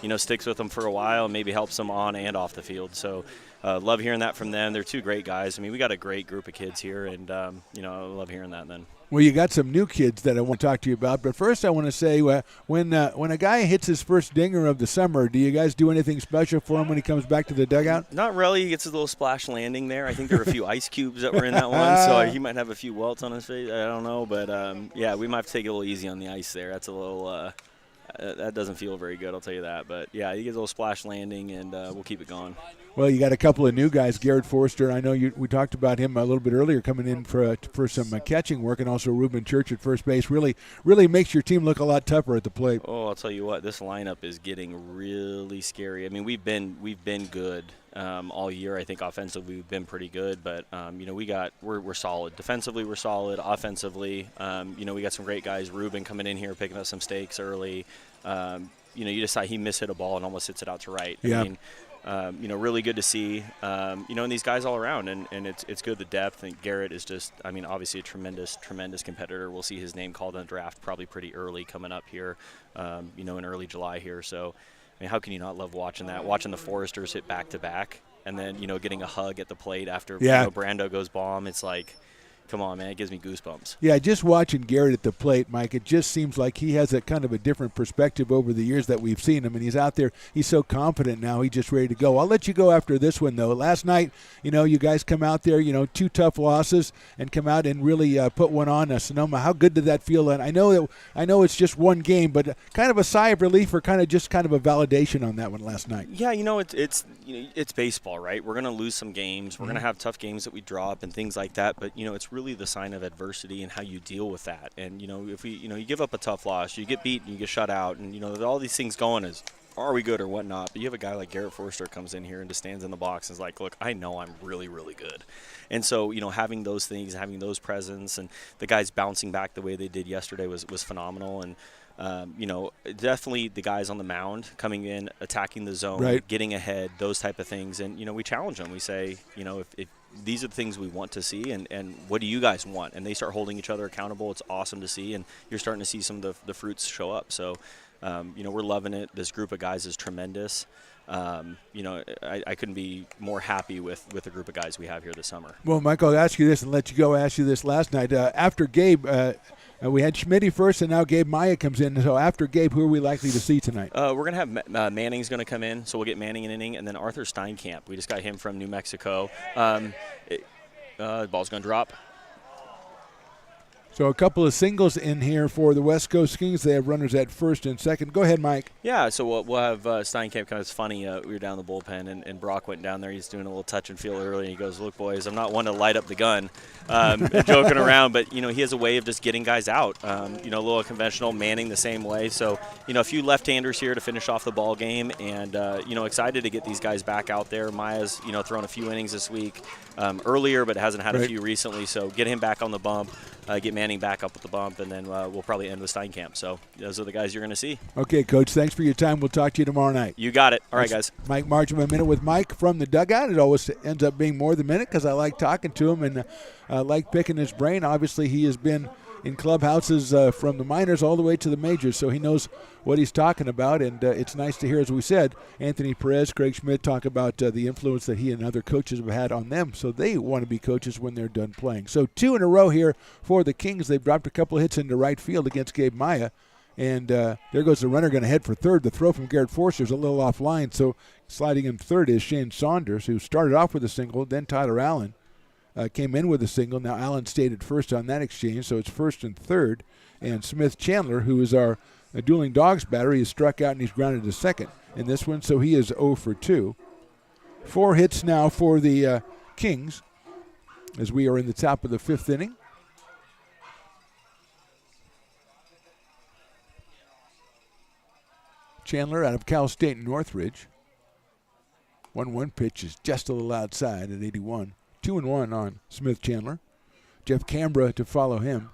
Speaker 5: you know, sticks with them for a while and maybe helps them on and off the field. So love hearing that from them. They're 2 great guys. I mean, we got a great group of kids here, and you know, I love hearing that. Then
Speaker 2: well, you got some new kids that I want to talk to you about, but first I want to say when a guy hits his first dinger of the summer, do you guys do anything special for him when he comes back to the dugout?
Speaker 5: Not really. He gets his little splash landing there. I think there were a few ice cubes that were in that one, so he might have a few welts on his face. I don't know, but yeah, we might have to take it a little easy on the ice there. That's a little that doesn't feel very good, I'll tell you that. But yeah, he gets a little splash landing, and we'll keep it going.
Speaker 2: Well, you got a couple of new guys, Garrett Forrester. I know we talked about him a little bit earlier, coming in for some catching work, and also Ruben Church at first base. Really makes your team look a lot tougher at the plate.
Speaker 5: Oh, I'll tell you what, this lineup is getting really scary. I mean, we've been good all year. I think offensively we've been pretty good, but you know, we're solid. Defensively we're solid. Offensively, you know, we got some great guys. Ruben coming in here picking up some stakes early. You know, you decide he mishit a ball and almost hits it out to right.
Speaker 2: Yeah.
Speaker 5: I mean, you know, really good to see, you know, and these guys all around, and it's good, the depth. And Garrett is just, I mean, obviously a tremendous competitor. We'll see his name called in the draft probably pretty early coming up here, you know, in early July here. So, I mean, how can you not love watching that? Watching the Forresters hit back-to-back, and then, you know, getting a hug at the plate after you know, Brando goes bomb. It's like, come on, man, it gives me goosebumps.
Speaker 2: Yeah, just watching Garrett at the plate, Mike, it just seems like he has a kind of a different perspective over the years that we've seen him, and he's out there. He's so confident now. He's just ready to go. I'll let you go after this one, though. Last night, you know, you guys come out there, you know, 2 tough losses, and come out and really put one on Sonoma. How good did that feel? And I know it's just one game, but kind of a sigh of relief or kind of a validation on that one last night.
Speaker 5: Yeah, you know, it's you know, it's baseball, right? We're going to lose some games. We're going to have tough games that we drop and things like that, but, you know, it's really the sign of adversity and how you deal with that. And, you know, if you give up a tough loss, you get beat and you get shut out, and, you know, all these things going is, are we good or whatnot? But you have a guy like Garrett Forrester comes in here and just stands in the box and is like, look, I know I'm really, really good. And so, you know, having those things, having those presence, and the guys bouncing back the way they did yesterday was phenomenal. And, you know, definitely the guys on the mound coming in, attacking the zone,
Speaker 2: right,
Speaker 5: getting ahead, those type of things. And, you know, we challenge them. We say, you know, if these are the things we want to see, and what do you guys want? And they start holding each other accountable. It's awesome to see, and you're starting to see some of the fruits show up. So, you know, we're loving it. This group of guys is tremendous. You know, I couldn't be more happy with the group of guys we have here this summer.
Speaker 2: Well, Mike, I'll ask you this and let you go. I asked you this last night. After Gabe, we had Schmitty first, and now Gabe Maya comes in. So after Gabe, who are we likely to see tonight?
Speaker 5: We're going to have Manning's going to come in, so we'll get Manning an inning, and then Arthur Steinkamp. We just got him from New Mexico. The ball's going to drop.
Speaker 2: So a couple of singles in here for the West Coast Kings. They have runners at first and second. Go ahead, Mike.
Speaker 5: Yeah, so we'll have Steinkamp. Kind of, it's funny, we were down the bullpen, and Brock went down there. He's doing a little touch and feel early, and he goes, look, boys, I'm not one to light up the gun, joking around, but, you know, he has a way of just getting guys out. You know, a little conventional, Manning the same way. So, you know, a few left-handers here to finish off the ball game, and, you know, excited to get these guys back out there. Maya's, you know, thrown a few innings this week earlier, but hasn't had a few recently, so get him back on the bump. Get Manning back up with the bump, and then we'll probably end with Steinkamp. So those are the guys you're going to see.
Speaker 2: Okay, Coach, thanks for your time. We'll talk to you tomorrow night.
Speaker 5: You got it. All right, guys.
Speaker 2: Mike Marcham, A Minute with Mike from the dugout. It always ends up being more than a minute because I like talking to him and like picking his brain. Obviously, he has been in clubhouses from the minors all the way to the majors, so he knows what he's talking about, and it's nice to hear, as we said, Anthony Perez, Craig Schmidt talk about the influence that he and other coaches have had on them, so they want to be coaches when they're done playing. So 2 in a row here for the Kings. They've dropped a couple of hits into right field against Gabe Maya, And there goes the runner, going to head for third. The throw from Garrett Forster is a little offline, so sliding him third is Shane Saunders, who started off with a single. Then Tyler Allen came in with a single. Now Allen stayed at first on that exchange, so it's first and third. And Smith Chandler, who is our dueling dogs batter, he is struck out and he's grounded to second in this one, so he is 0 for 2. 4 hits now for the Kings as we are in the top of the 5th inning. Chandler out of Cal State Northridge. 1-1 pitch is just a little outside at 81. 2-1 on Smith Chandler. Jeff Canberra to follow him.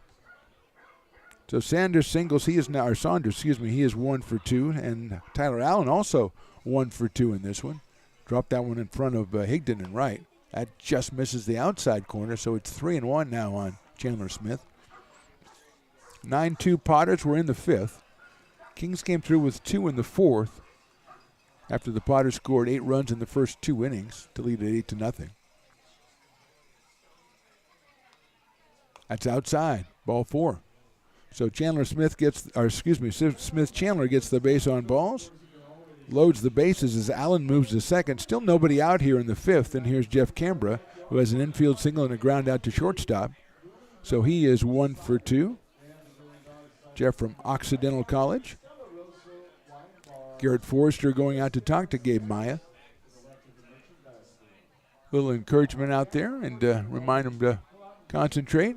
Speaker 2: So Saunders singles. He is 1 for 2, and Tyler Allen also 1 for 2 in this one. Dropped that one in front of Higdon and right. That just misses the outside corner, so it's 3-1 now on Chandler Smith. 9-2 Potters. We're in the 5th. Kings came through with 2 in the 4th after the Potters scored 8 runs in the first 2 innings to lead it 8-0. That's outside, ball 4. So Smith Chandler gets the base on balls, loads the bases as Allen moves to second. Still nobody out here in the 5th, and here's Jeff Canberra, who has an infield single and a ground out to shortstop. So he is 1 for 2. Jeff from Occidental College. Garrett Forrester going out to talk to Gabe Maya. Little encouragement out there and remind him to concentrate.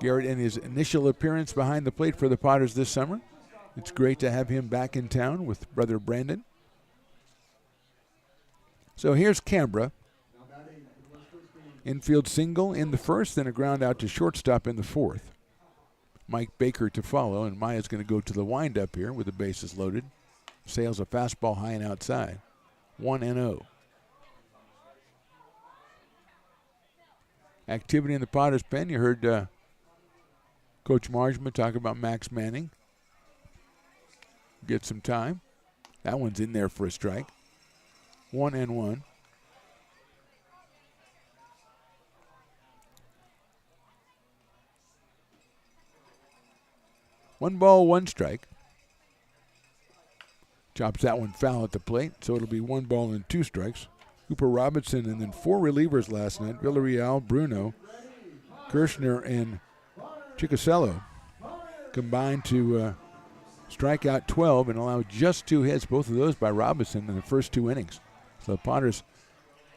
Speaker 2: Garrett in his initial appearance behind the plate for the Potters this summer. It's great to have him back in town with brother Brandon. So here's Canberra. Infield single in the 1st, then a ground out to shortstop in the 4th. Mike Baker to follow, and Maya's going to go to the windup here with the bases loaded. Sails a fastball high and outside. 1-0. Activity in the Potters pen. You heard Coach Marsman talk about Max Manning. Get some time. That one's in there for a strike. 1-1. One ball, 1 strike. Chops that one foul at the plate, so it'll be 1 ball and 2 strikes. Cooper Robinson and then 4 relievers last night. Villarreal, Bruno, Kirshner, and Chicasello combined to strike out 12 and allow just 2 hits, both of those by Robinson in the first 2 innings. So the Potters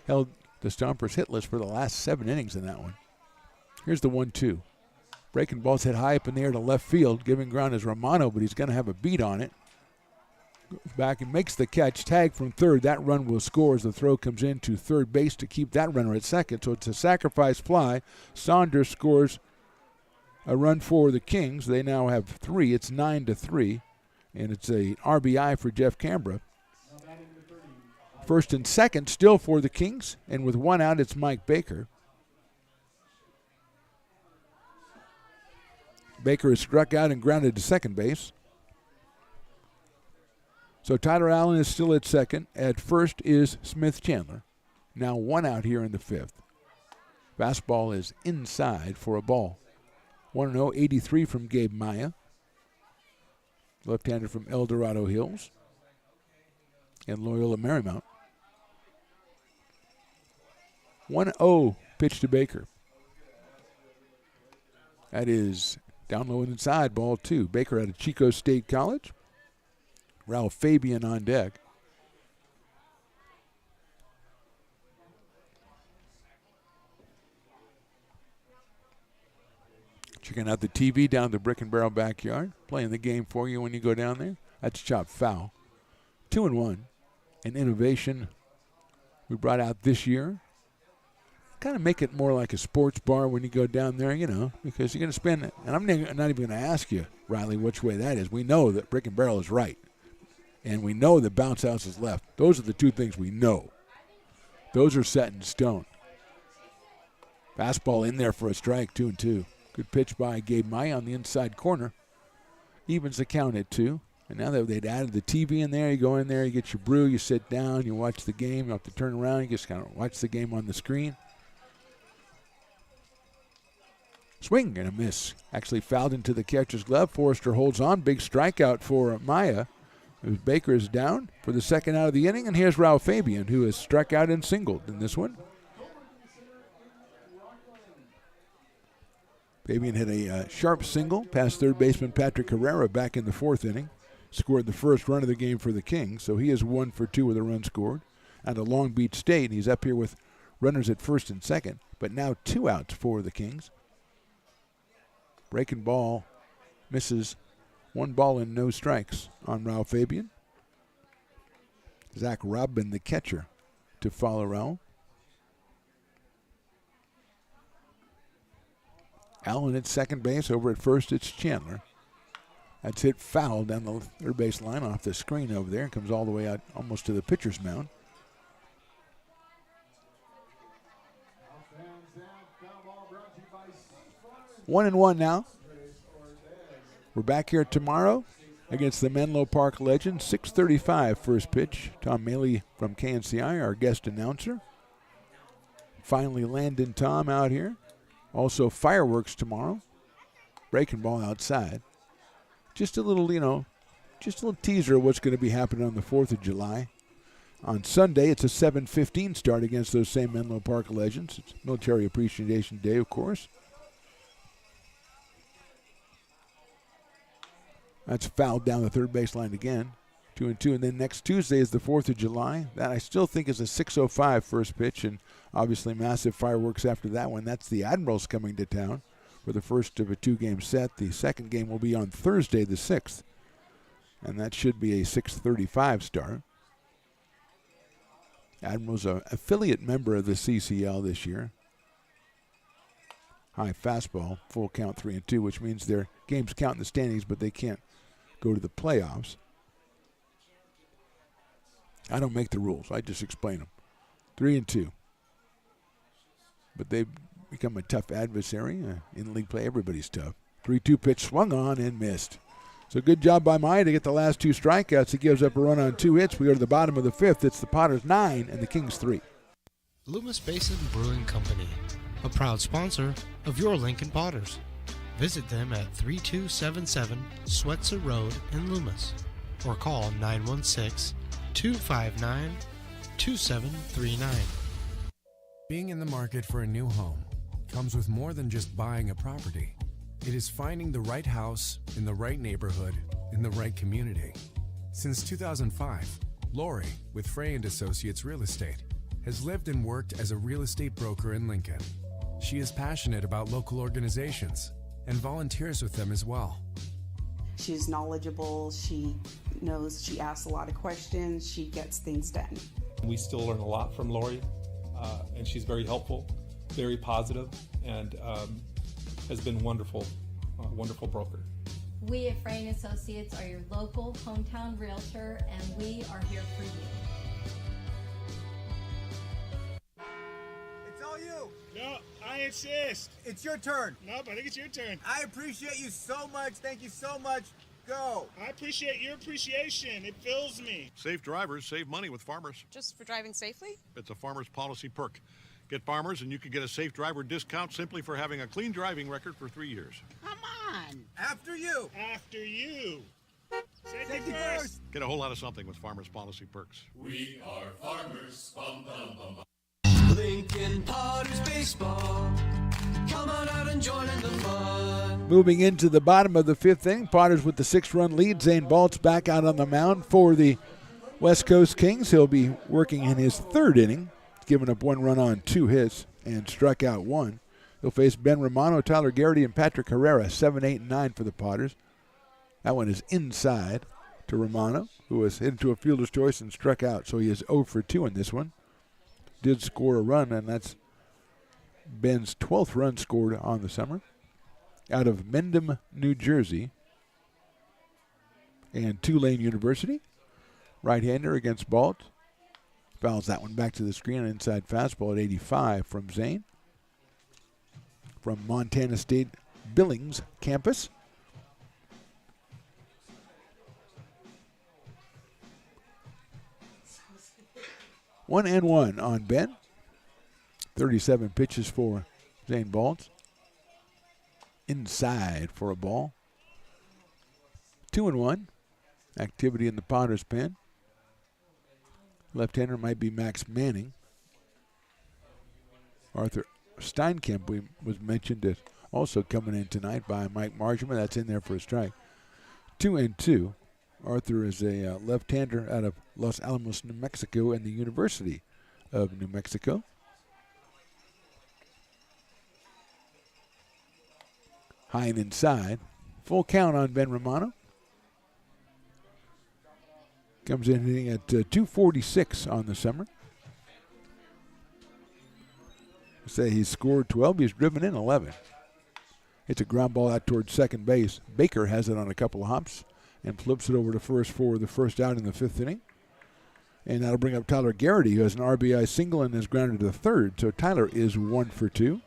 Speaker 2: held the Stompers hitless for the last 7 innings in that one. Here's the 1-2. Breaking ball's hit high up in the air to left field. Giving ground is Romano, but he's going to have a beat on it. Goes back and makes the catch. Tag from third. That run will score as the throw comes in to third base to keep that runner at second. So it's a sacrifice fly. Saunders scores a run for the Kings. They now have 3. It's 9-3. And it's a RBI for Jeff Canberra. First and second still for the Kings. And with 1 out, it's Mike Baker. Baker is struck out and grounded to second base. So Tyler Allen is still at second. At first is Smith Chandler. Now 1 out here in the 5th. Fastball is inside for a ball. 1-0, 83 from Gabe Maya. Left-hander from El Dorado Hills and Loyola Marymount. 1-0 pitch to Baker. That is down low and inside, ball 2. Baker out of Chico State College. Ralph Fabian on deck. Checking out the TV down the Brick and Barrel backyard. Playing the game for you when you go down there. That's chopped foul. 2-1. An innovation we brought out this year. Kind of make it more like a sports bar when you go down there, because you're going to spend, and I'm not even going to ask you, Riley, which way that is. We know that Brick and Barrel is right, and we know that Bounce House is left. Those are the 2 things we know. Those are set in stone. Fastball in there for a strike, 2-2. Good pitch by Gabe Maya on the inside corner. Evens the count at 2. And now that they'd added the TV in there, you go in there, you get your brew, you sit down, you watch the game. You have to turn around, you just kind of watch the game on the screen. Swing and a miss. Actually fouled into the catcher's glove. Forrester holds on. Big strikeout for Maya. Baker is down for the second out of the inning, and here's Ralph Fabian, who has struck out and singled in this one. Fabian hit a sharp single past third baseman Patrick Herrera back in the fourth inning. Scored the first run of the game for the Kings, so he is 1 for 2 with a run scored. And a Long Beach State, he's up here with runners at first and second, but now 2 outs for the Kings. Breaking ball misses. 1 ball and no strikes on Ralph Fabian. Zach Robin, the catcher, to follow Ralph. Allen at second base. Over at first, it's Chandler. That's hit foul down the third base line off the screen over there. Comes all the way out almost to the pitcher's mound. One and one now. We're back here tomorrow against the Menlo Park Legends. 6:35 first pitch. Tom Maley from KNCI, our guest announcer. Finally Landon Tom out here. Also fireworks tomorrow. Breaking ball outside. Just a little, just a little teaser of what's going to be happening on the 4th of July. On Sunday, it's a 7:15 start against those same Menlo Park Legends. It's Military Appreciation Day, of course. That's fouled down the third baseline again. 2-2. And then next Tuesday is the 4th of July. That I still think is a 6:05 first pitch, and obviously massive fireworks after that one. That's the Admirals coming to town for the first of a 2-game set. The second game will be on Thursday the 6th, and that should be a 6:35 start. Admirals an affiliate member of the CCL this year. High fastball, full count 3-2, which means their games count in the standings, but they can't go to the playoffs. I don't make the rules. I just explain them. 3-2. But they've become a tough adversary. In league play, everybody's tough. 3-2 pitch swung on and missed. So good job by Maya to get the last 2 strikeouts. He gives up a run on 2 hits. We go to the bottom of the 5th. It's the Potters 9 and the Kings 3.
Speaker 1: Loomis Basin Brewing Company, a proud sponsor of your Lincoln Potters. Visit them at 3277 Swetzer Road in Loomis or call 916-259-2739.
Speaker 21: Being in the market for a new home comes with more than just buying a property. It is finding the right house in the right neighborhood in the right community. Since 2005, Lori with Frey & Associates Real Estate has lived and worked as a real estate broker in Lincoln. She is passionate about local organizations and volunteers with them as well.
Speaker 22: She's knowledgeable, she knows, she asks a lot of questions, she gets things done.
Speaker 23: We still learn a lot from Lori, and she's very helpful, very positive, and has been wonderful broker.
Speaker 24: We at Frey & Associates are your local hometown realtor, and we are here for you.
Speaker 8: It's all you.
Speaker 12: No, I insist.
Speaker 8: It's your turn.
Speaker 12: Nope, I think it's your turn.
Speaker 8: I appreciate you so much. Thank you so much. Go.
Speaker 12: I appreciate your appreciation. It fills me.
Speaker 15: Safe drivers save money with Farmers.
Speaker 16: Just for driving safely?
Speaker 15: It's a Farmers policy perk. Get Farmers and you can get a safe driver discount simply for having a clean driving record for 3 years.
Speaker 8: Come on. After you.
Speaker 12: After you.
Speaker 8: Safety first.
Speaker 15: Get a whole lot of something with Farmers policy perks.
Speaker 19: We are farmers. Bum, bum, bum, bum.
Speaker 7: Lincoln Potters Baseball. Come on out and join in the fun.
Speaker 2: Moving into the bottom of the 5th inning, Potters with the 6-run lead. Zane Baltz back out on the mound for the West Coast Kings. He'll be working in his 3rd inning, giving up 1 run on 2 hits and struck out 1. He'll face Ben Romano, Tyler Garrity, and Patrick Herrera, 7, 8, and 9 for the Potters. That one is inside to Romano, who was hit into a fielder's choice and struck out, so he is 0 for 2 in this one. Did score a run, and that's Ben's 12th run scored on the summer. Out of Mendham, New Jersey, and Tulane University. Right-hander against Baltz. Fouls that one back to the screen, an inside fastball at 85 from Zane. From Montana State Billings campus. One and one on Ben. 37 pitches for Zane Baltz. inside for a ball. 2-1. Activity in the Potters pen. Left-hander might be Max Manning. Arthur Steinkamp was mentioned as also coming in tonight by Mike Marjman. That's in there for a strike. 2-2. Arthur is a left-hander out of Los Alamos, New Mexico, and the University of New Mexico. High and inside. Full count on Ben Romano. Comes in hitting at 246 on the summer. Say he's scored 12. He's driven in 11. It's a ground ball out towards second base. Baker has it on a couple of hops and flips it over to first for the first out in the fifth inning. And that'll bring up Tyler Garrity, who has an RBI single and is grounded to third. So Tyler is 1 for 2.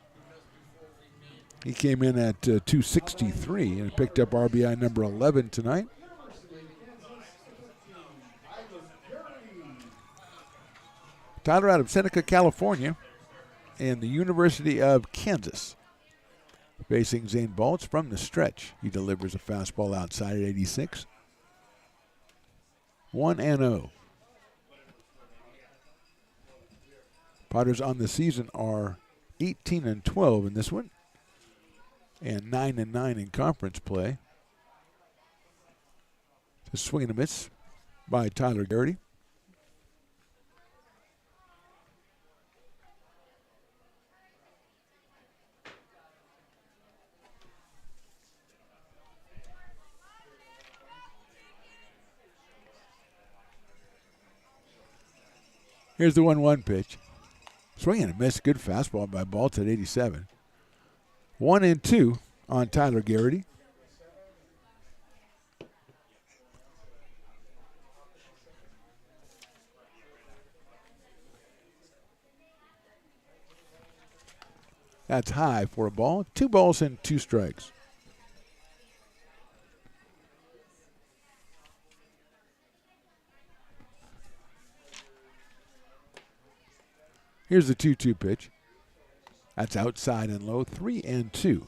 Speaker 2: He came in at 263 and picked up RBI number 11 tonight. Tyler out of Seneca, California, and the University of Kansas. Facing Zane Baltz from the stretch. He delivers a fastball outside at 86. 1-0. Potters on the season are 18-12 in this one, and 9-9 in conference play. A swing and a miss by Tyler Garrity. Here's the 1-1 pitch. Swing and a miss. Good fastball by Baltz at 87. 1-2 on Tyler Garrity. That's high for a ball. 2 balls and 2 strikes. Here's the 2-2 pitch. That's outside and low. 3-2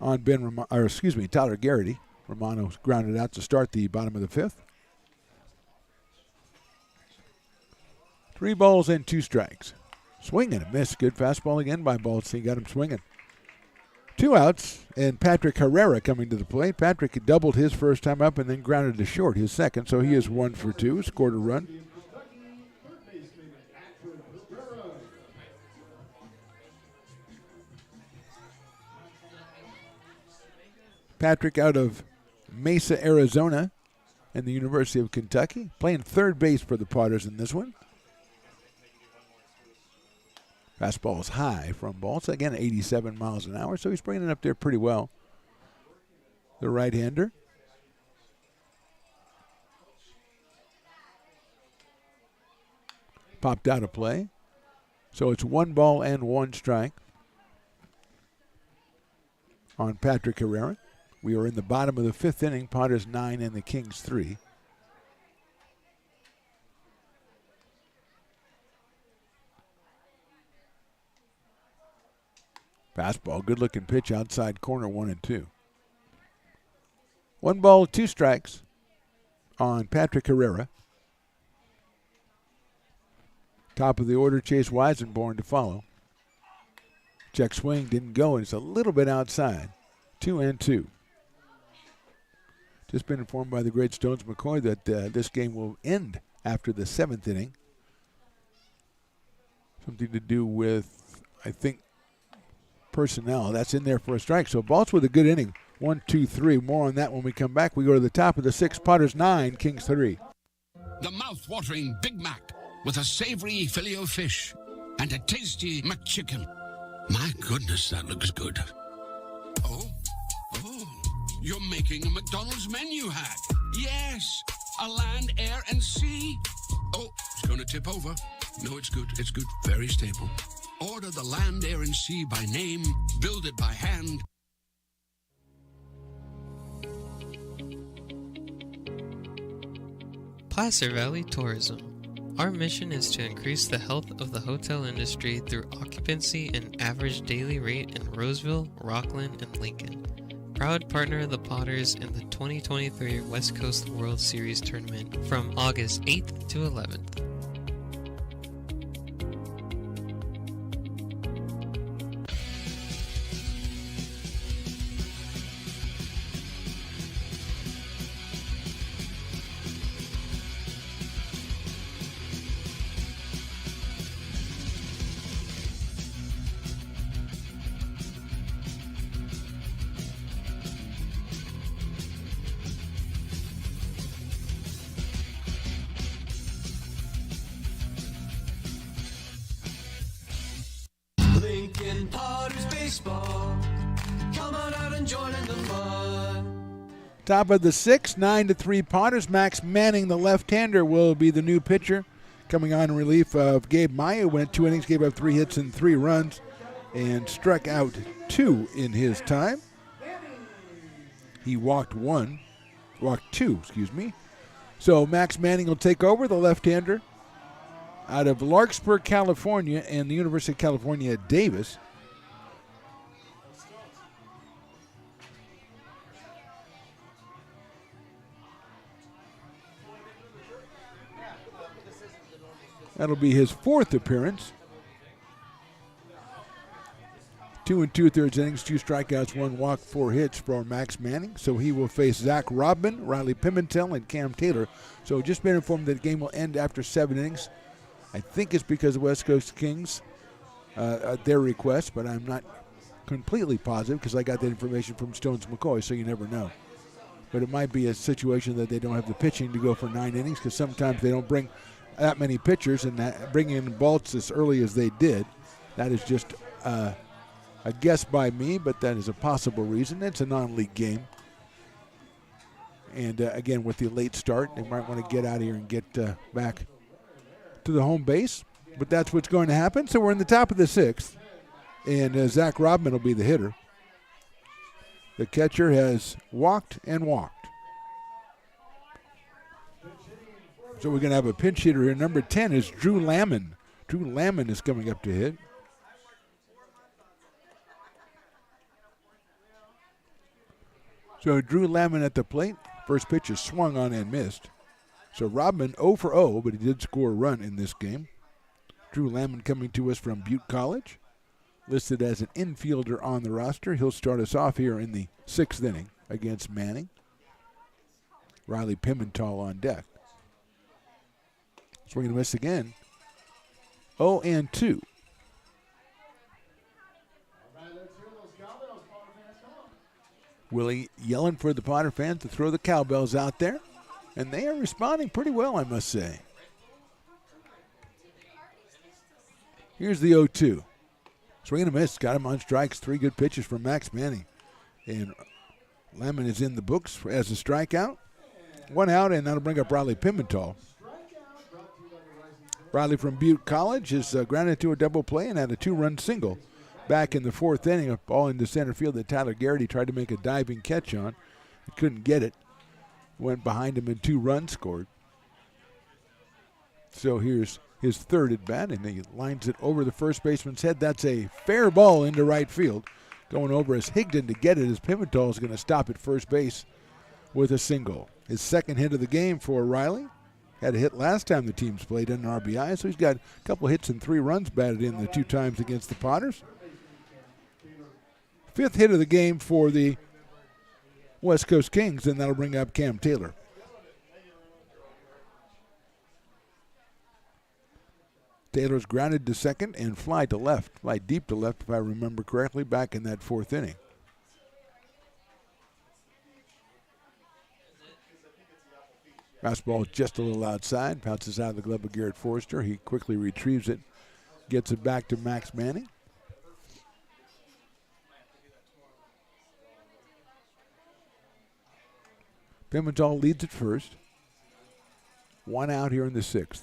Speaker 2: on Tyler Garrity. Romano's grounded out to start the bottom of the fifth. 3 balls and 2 strikes. Swing and a miss. Good fastball again by Baltz. He got him swinging. 2 outs, and Patrick Herrera coming to the plate. Patrick doubled his first time up and then grounded to short his second, so he is 1 for 2. Scored a run. Patrick out of Mesa, Arizona, and the University of Kentucky, playing third base for the Potters in this one. Fastball is high from Baltz, again 87 miles an hour, so he's bringing it up there pretty well. The right-hander. Popped out of play. So it's 1 ball and 1 strike on Patrick Herrera. We are in the bottom of the fifth inning. Potters 9 and the Kings 3. Fastball, good-looking pitch outside corner, 1-2. 1 ball, 2 strikes on Patrick Herrera. Top of the order, Chase Weisenborn to follow. Check swing, didn't go, and it's a little bit outside. 2-2. Just been informed by the great Stones McCoy that this game will end after the 7th inning. Something to do with, I think, personnel. That's in there for a strike. So Baltz with a good inning. 1, 2, 3. More on that when we come back. We go to the top of the 6th. Potters 9, Kings 3.
Speaker 3: The mouth-watering Big Mac with a savory Filet-O-Fish and a tasty McChicken. My goodness, that looks good. Oh, you're making a McDonald's menu hack. Yes, a land, air, and sea. Oh, it's going to tip over. No, it's good. It's good. Very stable. Order the land, air, and sea by name. Build it by hand.
Speaker 13: Placer Valley Tourism. Our mission is to increase the health of the hotel industry through occupancy and average daily rate in Roseville, Rockland, and Lincoln. Proud partner of the Potters in the 2023 West Coast World Series Tournament from August 8th to 11th.
Speaker 7: Lincoln Potters Baseball. Come on out and join in the fun.
Speaker 2: Top of the 6th, 9-3 Potters. Max Manning, the left-hander, will be the new pitcher. Coming on in relief of Gabe Maya, went 2 innings, gave up 3 hits and 3 runs, and struck out 2 in his time. He walked 2, So Max Manning will take over, the left-hander, out of Larkspur, California, and the University of California at Davis. That'll be his 4th appearance. 2 2/3 innings, 2 strikeouts, 1 walk, 4 hits for Max Manning. So he will face Zach Rodman, Riley Pimentel, and Cam Taylor. So just been informed that the game will end after 7 innings. I think it's because of West Coast Kings, at their request, but I'm not completely positive because I got that information from Stones McCoy, so you never know. But it might be a situation that they don't have the pitching to go for 9 innings because sometimes they don't bring that many pitchers, and that bringing in Baltz as early as they did, that is just a guess by me, but that is a possible reason. It's a non-league game. And again, with the late start, they might want to get out of here and get back to the home base, but that's what's going to happen. So we're in the top of the 6th, and Zach Rodman will be the hitter. The catcher has walked and walked. So we're going to have a pinch hitter here. Number 10 is Drew Lamon. Drew Lamon is coming up to hit. So Drew Lamon at the plate. First pitch is swung on and missed. So Rodman 0 for 0, but he did score a run in this game. Drew Lamon coming to us from Butte College. Listed as an infielder on the roster. He'll start us off here in the 6th inning against Manning. Riley Pimentel on deck. Swing and miss again. 0-2. Willie yelling for the Potter fans to throw the cowbells out there. And they are responding pretty well, I must say. Here's the 0-2. Swing and a miss. Got him on strikes. 3 good pitches from Max Manning. And Lemon is in the books as a strikeout. 1 out, and that'll bring up Riley Pimentel. Riley from Butte College is grounded to a double play and had a 2-run single back in the 4th inning. A ball into center field that Tyler Garrity tried to make a diving catch on. He couldn't get it. Went behind him and 2 runs scored. So here's his 3rd at bat, and he lines it over the first baseman's head. That's a fair ball into right field. Going over as Higdon to get it, as Pimentel is going to stop at first base with a single. His 2nd hit of the game for Riley. Had a hit last time the teams played in an RBI, so he's got a couple hits and 3 runs batted in the 2 times against the Potters. 5th hit of the game for the West Coast Kings, and that'll bring up Cam Taylor. Taylor's grounded to second and fly to left, fly deep to left if I remember correctly, back in that 4th inning. Fastball just a little outside, bounces out of the glove of Garrett Forrester. He quickly retrieves it, gets it back to Max Manning. Pimentel leads at first. 1 out here in the 6th.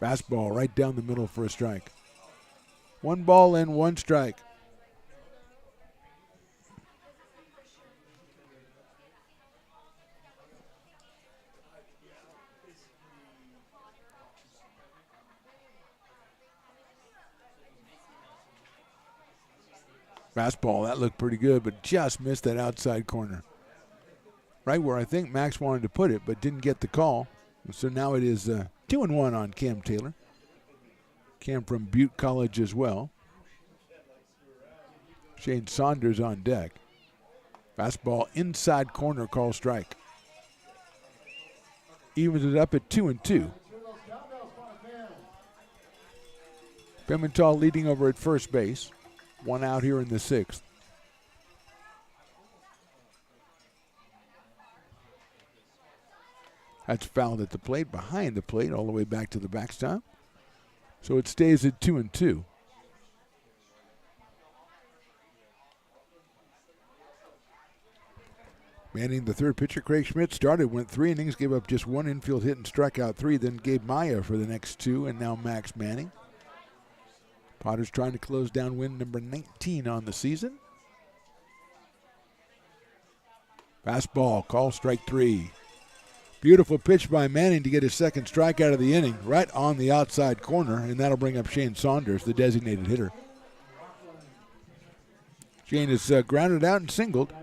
Speaker 2: Fastball right down the middle for a strike. 1 ball and 1 strike. Fastball, that looked pretty good, but just missed that outside corner. Right where I think Max wanted to put it, but didn't get the call. So now it is 2-1 on Cam Taylor. Cam from Butte College as well. Shane Saunders on deck. Fastball inside corner, call strike. Evens it up at 2-2. Pimentel leading over at first base. One out here in the sixth. That's fouled at the plate, behind the plate, all the way back to the backstop. So it stays at 2-2. Manning, the third pitcher, Craig Schmidt, started, went 3 innings, gave up just 1 infield hit and struck out 3, then Gabe Maya for the next 2, and now Max Manning. Potters trying to close down win number 19 on the season. Fastball, call strike 3. Beautiful pitch by Manning to get his second strikeout of the inning, right on the outside corner, and that'll bring up Shane Saunders, the designated hitter. Shane is grounded out and singled.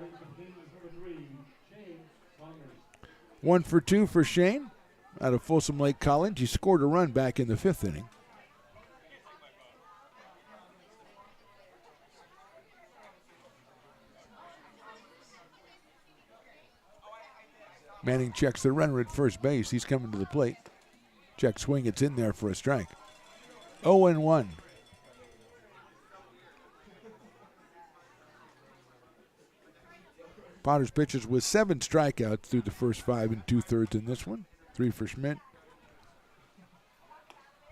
Speaker 2: 1 for 2 for Shane out of Folsom Lake College. He scored a run back in the 5th inning. Manning checks the runner at first base. He's coming to the plate. Check swing. It's in there for a strike. 0-1. Potters pitches with 7 strikeouts through the first 5 2/3 in this one. 3 for Schmidt,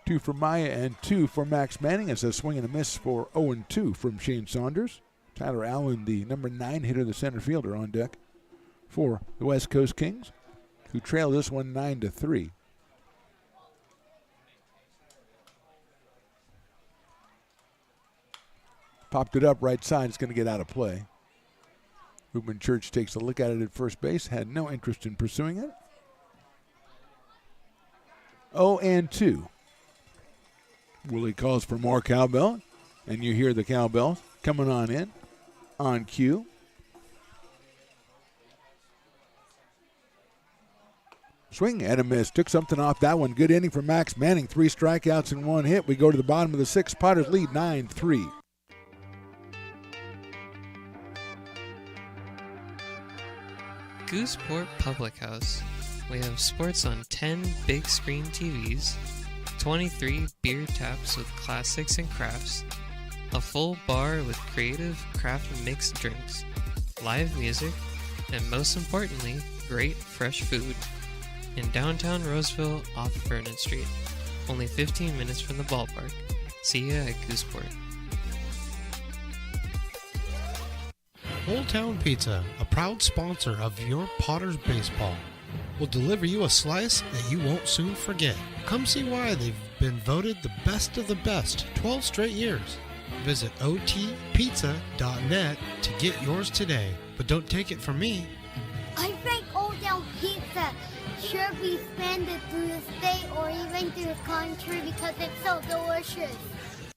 Speaker 2: 2 for Maya, and 2 for Max Manning. It's a swing and a miss for 0-2 from Shane Saunders. Tyler Allen, the number 9 hitter, the center fielder, on deck for the West Coast Kings, who trail this one 9-3. Popped it up right side. It's going to get out of play. Ruben Church takes a look at it at first base. Had no interest in pursuing it. 0-2. Willie calls for more cowbell, and you hear the cowbells coming on in on cue. Swing and a miss. Took something off that one. Good inning for Max Manning. 3 strikeouts and 1 hit. We go to the bottom of the 6th. Potters lead 9-3.
Speaker 13: Gooseport Public House. We have sports on 10 big screen TVs, 23 beer taps with classics and crafts, a full bar with creative craft mixed drinks, live music, and most importantly, great fresh food. In downtown Roseville off Vernon Street, only 15 minutes from the ballpark. See ya at Gooseport.
Speaker 1: Old Town Pizza, a proud sponsor of your Potters baseball, will deliver you a slice that you won't soon forget. Come see why they've been voted the best of the best 12 straight years. Visit otpizza.net to get yours today. But don't take it from me.
Speaker 6: I think Old Town Pizza should be expanded through the state or even through the country because it's so delicious.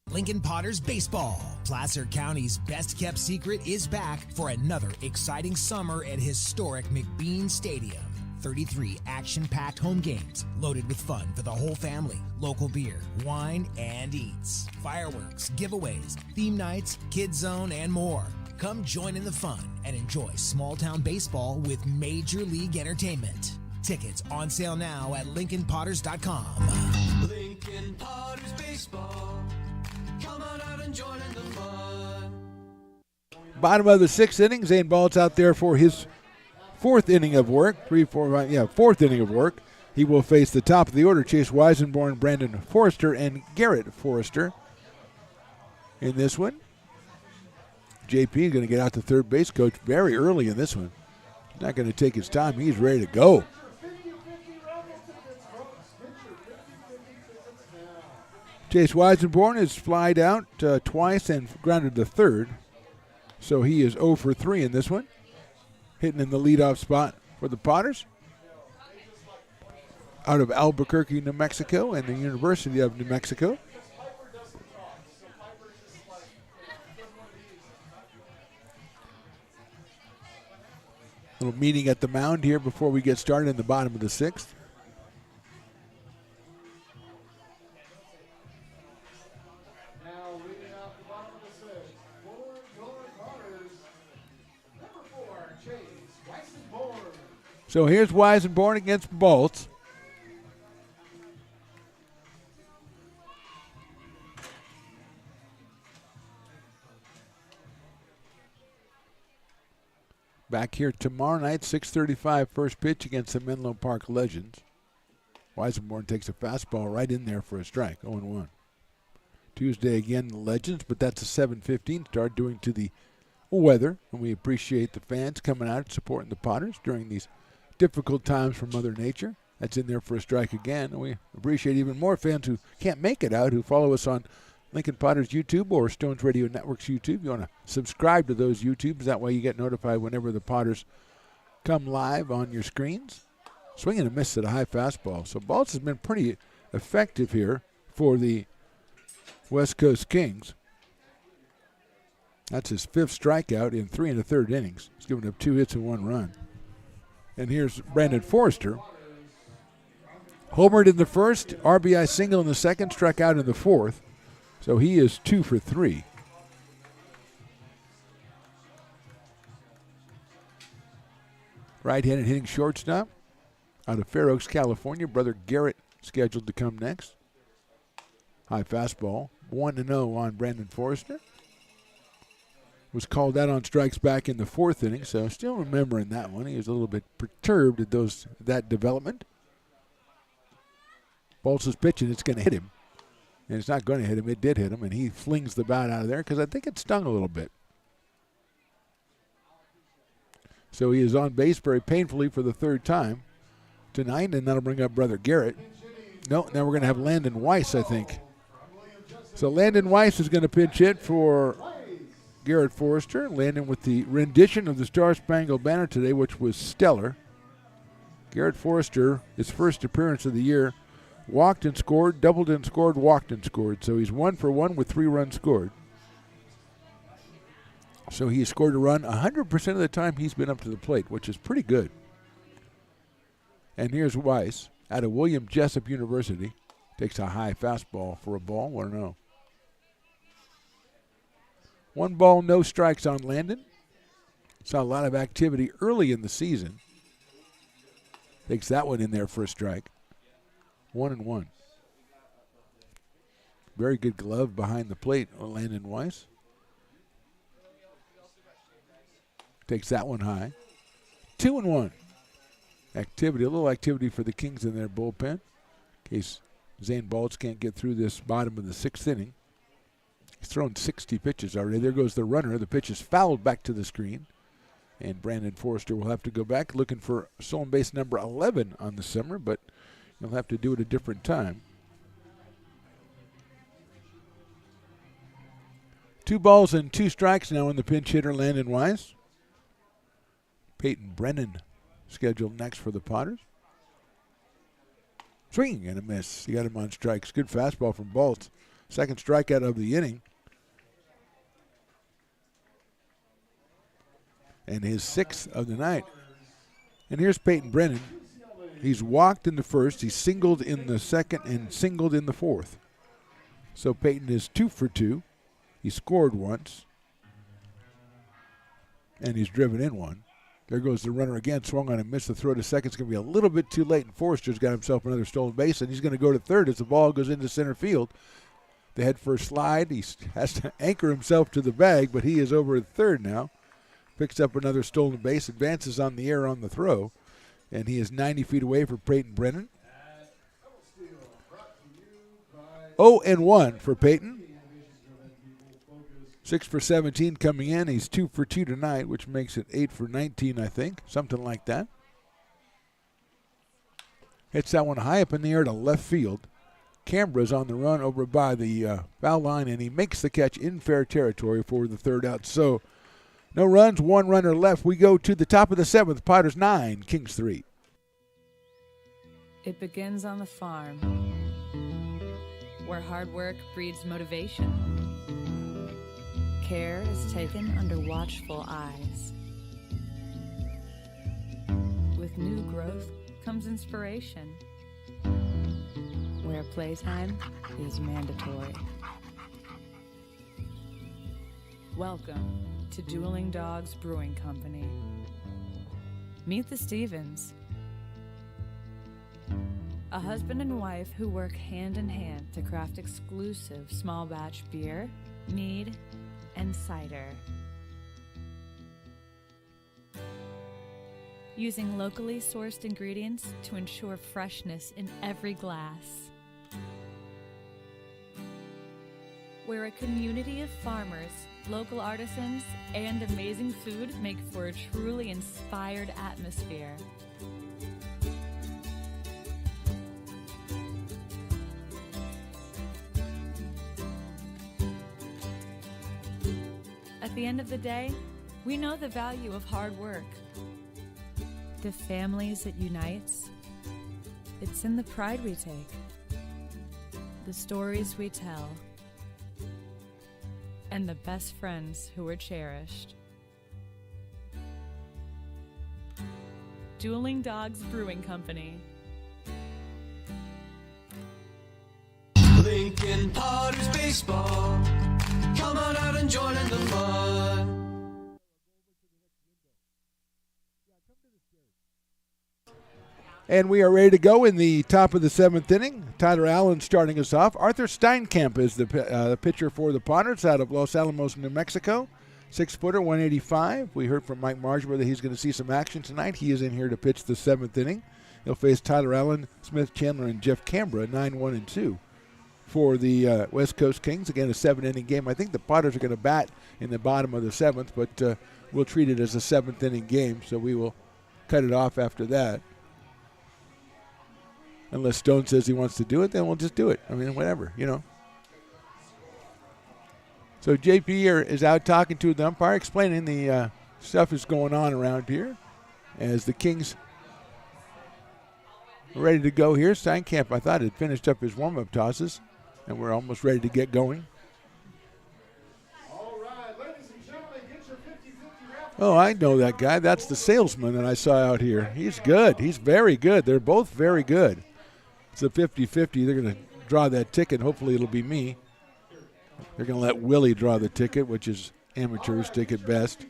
Speaker 4: Lincoln Potters Baseball. Placer County's best-kept secret is back for another exciting summer at historic McBean Stadium. 33 action-packed home games loaded with fun for the whole family. Local beer, wine, and eats. Fireworks, giveaways, theme nights, Kids Zone, and more. Come join in the fun and enjoy small-town baseball with Major League Entertainment. Tickets on sale now at LincolnPotters.com.
Speaker 7: Lincoln Potters Baseball. Come on out and join in the fun.
Speaker 2: Bottom of the 6th inning, Zane Balt's out there for his 4th inning of work. 4th inning of work. He will face the top of the order, Chase Weisenborn, Brandon Forrester, and Garrett Forrester in this one. JP is going to get out to third base coach very early in this one. He's not going to take his time. He's ready to go. Chase Weisenborn has flied out twice and grounded to third. So he is 0 for 3 in this one. Hitting in the leadoff spot for the Potters. Out of Albuquerque, New Mexico, and the University of New Mexico. Little meeting at the mound here before we get started in the bottom of the 6th. So here's Weisenborn against Bolts. Back here tomorrow night, 6:35 first pitch against the Menlo Park Legends. Weisenborn takes a fastball right in there for a strike, 0-1. Tuesday again, the Legends, but that's a 7:15 start due to the weather, and we appreciate the fans coming out and supporting the Potters during these difficult times for Mother Nature. That's in there for a strike again, and we appreciate even more fans who can't make it out, who follow us on Lincoln Potters YouTube or Stones Radio Network's YouTube. You want to subscribe to those YouTubes. That way you get notified whenever the Potters come live on your screens. Swing and a miss at a high fastball. So Baltz has been pretty effective here for the West Coast Kings. That's his 5th strikeout in 3 1/3 innings. He's given up 2 hits and 1 run. And here's Brandon Forrester. Homered in the 1st, RBI single in the 2nd, struck out in the 4th. So he is 2 for 3. Right-handed hitting shortstop out of Fair Oaks, California. Brother Garrett scheduled to come next. High fastball. 1-0 on Brandon Forrester. Was called out on strikes back in the 4th inning, so still remembering that one. He was a little bit perturbed at that development. Bolts is pitching. It's going to hit him. And it's not going to hit him. It did hit him, and he flings the bat out of there because I think it stung a little bit. So he is on base very painfully for the 3rd time tonight, and that'll bring up Brother Garrett. No, now we're going to have Landon Weiss, I think. So Landon Weiss is going to pinch hit for Garrett Forrester. Landon with the rendition of the Star Spangled Banner today, which was stellar. Garrett Forrester, his first appearance of the year, walked and scored, doubled and scored, walked and scored. So he's 1 for 1 with 3 runs scored. So he scored a run 100% of the time he's been up to the plate, which is pretty good. And here's Weiss out of William Jessup University. Takes a high fastball for a ball, 1-0. 1 ball, no strikes on Landon. Saw a lot of activity early in the season. Takes that one in there for a strike. 1-1. Very good glove behind the plate on Landon Weiss. Takes that one high. 2-1. Activity, a little activity for the Kings in their bullpen. In case Zane Baltz can't get through this bottom of the 6th inning. He's thrown 60 pitches already. There goes the runner. The pitch is fouled back to the screen. And Brandon Forrester will have to go back looking for stolen base number 11 on the summer, but he'll have to do it a different time. 2 balls and 2 strikes now in the pinch hitter, Landon Weiss. Peyton Brennan scheduled next for the Potters. Swinging and a miss. He got him on strikes. Good fastball from Baltz. 2nd strikeout of the inning. And his 6th of the night. And here's Peyton Brennan. He's walked in the 1st. He's singled in the 2nd and singled in the 4th. So Peyton is 2 for 2. He scored once. And he's driven in 1. There goes the runner again. Swung on and missed the throw to second. It's going to be a little bit too late. And Forrester's got himself another stolen base. And he's going to go to 3rd as the ball goes into center field. The head first slide. He has to anchor himself to the bag, but he is over at 3rd now. Picks up another stolen base. Advances on the air on the throw. And he is 90 feet away for Peyton Brennan. 0-1 for Peyton. 6 for 17 coming in. He's 2 for 2 tonight, which makes it 8 for 19, I think. Something like that. Hits that one high up in the air to left field. Canberra's on the run over by the foul line, and he makes the catch in fair territory for the 3rd out. So no runs, 1 runner left. We go to the top of the 7th. Potters 9, Kings 3.
Speaker 9: It begins on the farm, where hard work breeds motivation. Care is taken under watchful eyes. comes inspiration. Where playtime is mandatory. Welcome to Dueling Dogs Brewing Company. Meet the Stevens, a husband and wife who work hand in hand to craft exclusive small batch beer, mead, and cider. Using locally sourced ingredients to ensure freshness in every glass. Where a community of farmers, local artisans, and amazing food make for a truly inspired atmosphere. At the end of the day, we know the value of hard work. The families it unites, it's in the pride we take, the stories we tell, and the best friends who are cherished. Dueling Dogs Brewing Company.
Speaker 7: Lincoln Potters Baseball. Come on out and join in the fun.
Speaker 2: And we are ready to go in the top of the 7th inning. Tyler Allen starting us off. Arthur Steinkamp is the pitcher for the Potters out of Los Alamos, New Mexico. 6-footer, 185. We heard from Mike Marshall that he's going to see some action tonight. He is in here to pitch the 7th inning. He'll face Tyler Allen, Smith Chandler, and Jeff Cambra, 9-1-2 for the West Coast Kings. Again, a 7-inning game. I think the Potters are going to bat in the bottom of the 7th, but we'll treat it as a 7th-inning game, so we will cut it off after that. Unless Stone says he wants to do it, then we'll just do it. I mean, whatever, you know. So JP is out talking to the umpire, explaining the stuff that's going on around here as the Kings are ready to go here. Steinkamp, I thought, had finished up his warm-up tosses, and we're almost ready to get going. Oh, I know that guy. That's the salesman that I saw out here. He's good. He's very good. They're both very good. It's a 50-50. They're going to draw that ticket. Hopefully it'll be me. They're going to let Willie draw the ticket, which is amateuristic at best.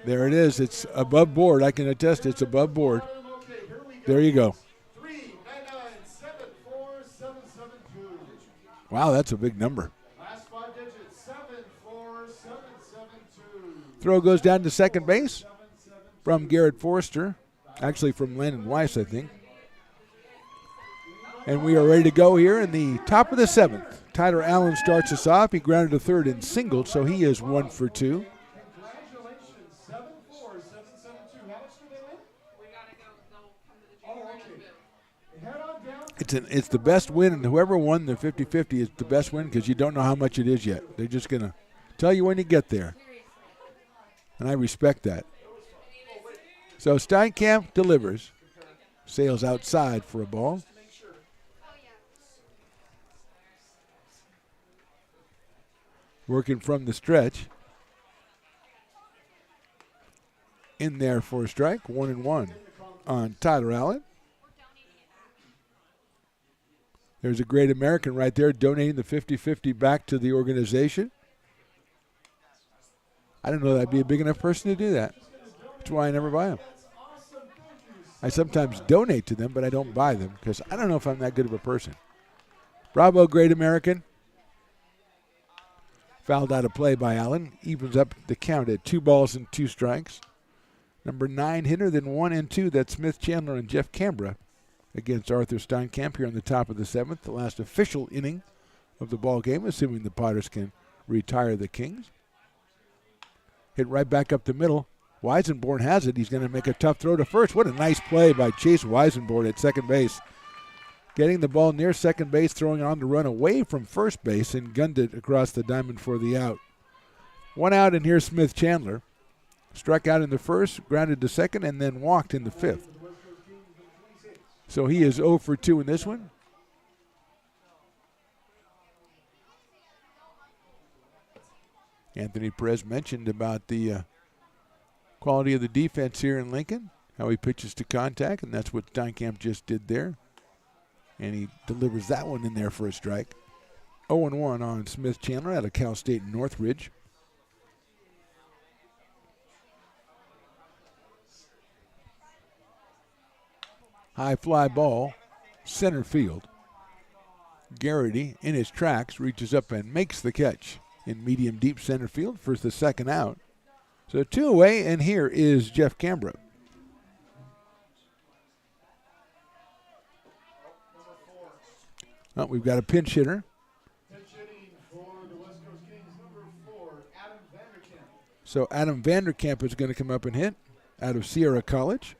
Speaker 2: There it is. It's above board. I can attest it's above board. There you go. Wow, that's a big number. Throw goes down to second base from Garrett Forster. Actually from Landon Weiss, I think. And we are ready to go here in the top of the 7th. Tyler Allen starts us off. He grounded to third and singled, so he is 1 for 2. It's the best win, and whoever won the 50-50 is the best win because you don't know how much it is yet. They're just going to tell you when you get there. And I respect that. So Steinkamp delivers. Sails outside for a ball. Working from the stretch. In there for a strike. 1-1 on Tyler Allen. There's a great American right there donating the 50-50 back to the organization. I don't know that I'd be a big enough person to do that. That's why I never buy them. I sometimes donate to them, but I don't buy them because I don't know if I'm that good of a person. Bravo, great American. Fouled out of play by Allen. Evens up the count at 2 balls and 2 strikes. Number 9 hitter, then 1 and 2. That's Smith Chandler and Jeff Cambra against Arthur Steinkamp here on the top of the 7th. The last official inning of the ball game, assuming the Potters can retire the Kings. Hit right back up the middle. Weisenborn has it. He's going to make a tough throw to first. What a nice play by Chase Weisenborn at second base. Getting the ball near second base, throwing it on the run away from first base, and gunned it across the diamond for the out. 1 out, and here's Smith Chandler. Struck out in the first, grounded to second, and then walked in the 5th. So he is 0 for 2 in this one. Anthony Perez mentioned about the quality of the defense here in Lincoln, how he pitches to contact, and that's what Steinkamp just did there. And he delivers that one in there for a strike. 0-1 on Smith Chandler out of Cal State Northridge. High fly ball, center field. Garrity in his tracks reaches up and makes the catch in medium deep center field for the second out. So 2 away, and here is Jeff Cambra. Oh, we've got a pinch hitter. So Adam Vanderkamp is going to come up and hit out of Sierra College.